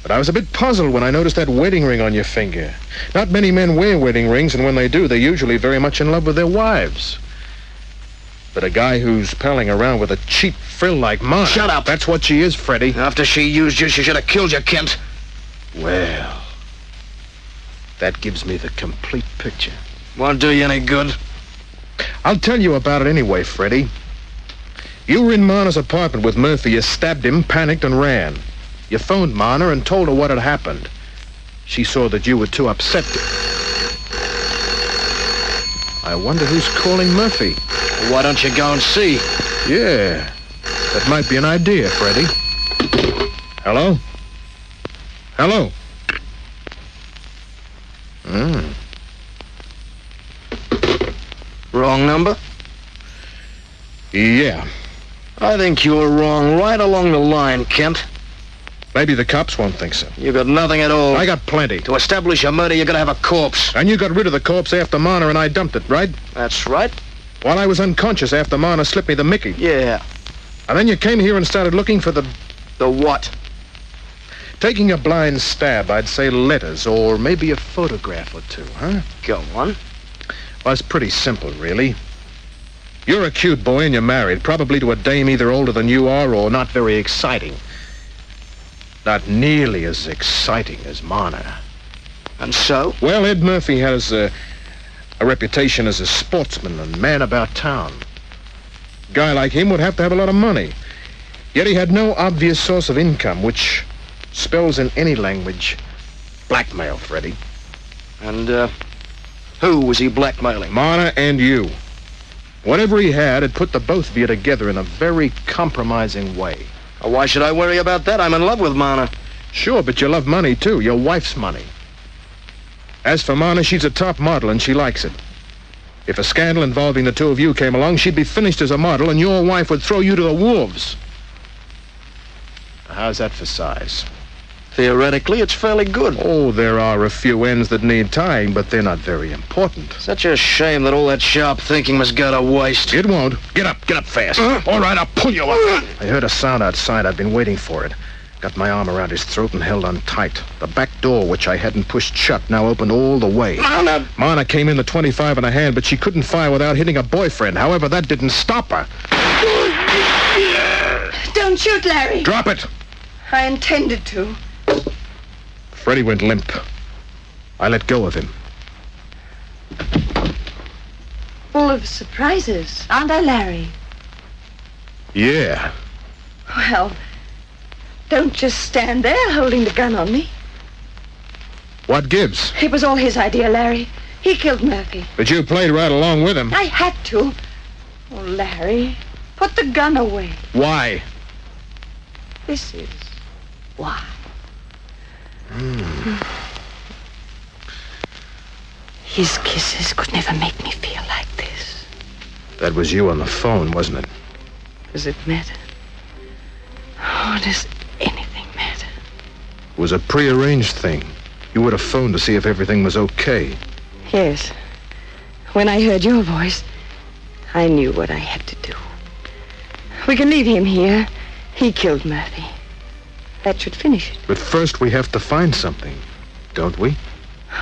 But I was a bit puzzled when I noticed that wedding ring on your finger. Not many men wear wedding rings, and when they do, they're usually very much in love with their wives. But a guy who's palling around with a cheap frill like Marna... Shut up! That's what she is, Freddie. After she used you, she should have killed you, Kent. Well, that gives me the complete picture. Won't do you any good. I'll tell you about it anyway, Freddie. You were in Marna's apartment with Murphy. You stabbed him, panicked, and ran. You phoned Marna and told her what had happened. She saw that you were too upset to... I wonder who's calling Murphy. Why don't you go and see? Yeah, that might be an idea, Freddie. Hello? Hello? Wrong number? Yeah. I think you were wrong right along the line, Kent. Maybe the cops won't think so. You got nothing at all. I got plenty. To establish a murder, you gotta have a corpse. And you got rid of the corpse after Marna and I dumped it, right? That's right. While I was unconscious after Marna slipped me the Mickey. Yeah. And then you came here and started looking for the... The what? Taking a blind stab, I'd say letters, or maybe a photograph or two, huh? Go on. Well, it's pretty simple, really. You're a cute boy and you're married, probably to a dame either older than you are or not very exciting. Not nearly as exciting as Marna. And so? Well, Ed Murphy has a reputation as a sportsman and man about town. A guy like him would have to have a lot of money. Yet he had no obvious source of income, which spells in any language blackmail, Freddie. And, who was he blackmailing? Marna and you. Whatever he had, it put the both of you together in a very compromising way. Why should I worry about that? I'm in love with Marna. Sure, but you love money, too. Your wife's money. As for Marna, she's a top model, and she likes it. If a scandal involving the two of you came along, she'd be finished as a model, and your wife would throw you to the wolves. How's that for size? Theoretically, it's fairly good. Oh, there are a few ends that need tying, but they're not very important. Such a shame that all that sharp thinking must go to waste. It won't. Get up fast. All right, I'll pull you up. I heard a sound outside. I've been waiting for it. Got my arm around his throat and held on tight. The back door, which I hadn't pushed shut, now opened all the way. Marna came in the 25 in a hand, but she couldn't fire without hitting her boyfriend. However, that didn't stop her. Don't shoot, Larry. Drop it. I intended to. Freddie went limp. I let go of him. Full of surprises, aren't I, Larry? Yeah. Well, don't just stand there holding the gun on me. What gives? It was all his idea, Larry. He killed Murphy. But you played right along with him. I had to. Oh, Larry, put the gun away. Why? This is why. His kisses could never make me feel like this. That was you on the phone, wasn't it? Does it matter? Oh, does anything matter? It was a prearranged thing. You would have phoned to see if everything was okay. Yes. When I heard your voice, I knew what I had to do. We can leave him here. He killed Murphy. That should finish it. But first we have to find something, don't we?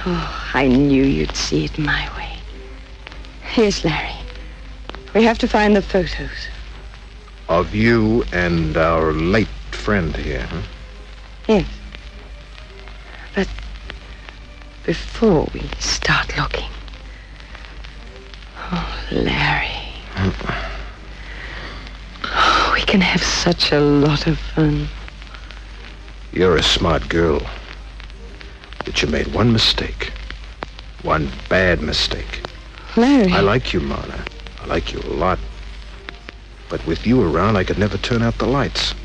Oh, I knew you'd see it my way. Yes, Larry. We have to find the photos. Of you and our late friend here, huh? Yes. But before we start looking... Oh, Larry. Oh, we can have such a lot of fun. You're a smart girl. But you made one mistake. One bad mistake. Larry. I like you, Marna. I like you a lot. But with you around, I could never turn out the lights.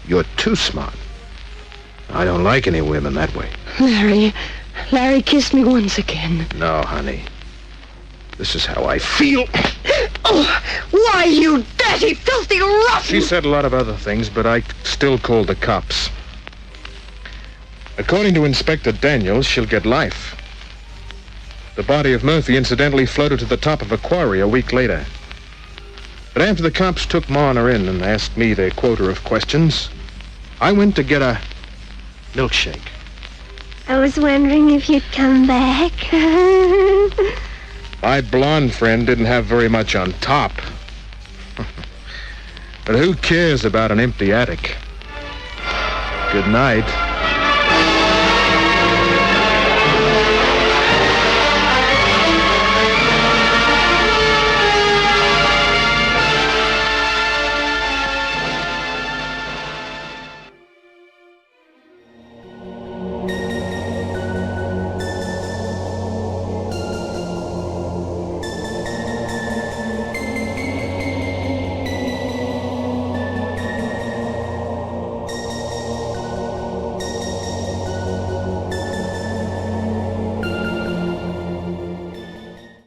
You're too smart. I don't like any women that way. Larry, kiss me once again. No, honey. This is how I feel. Oh, why, you dirty, filthy rotten... She said a lot of other things, but I still called the cops. According to Inspector Daniels, she'll get life. The body of Murphy incidentally floated to the top of a quarry a week later. But after the cops took Marner in and asked me their quota of questions, I went to get a milkshake. I was wondering if you'd come back. My blonde friend didn't have very much on top. But who cares about an empty attic? Good night.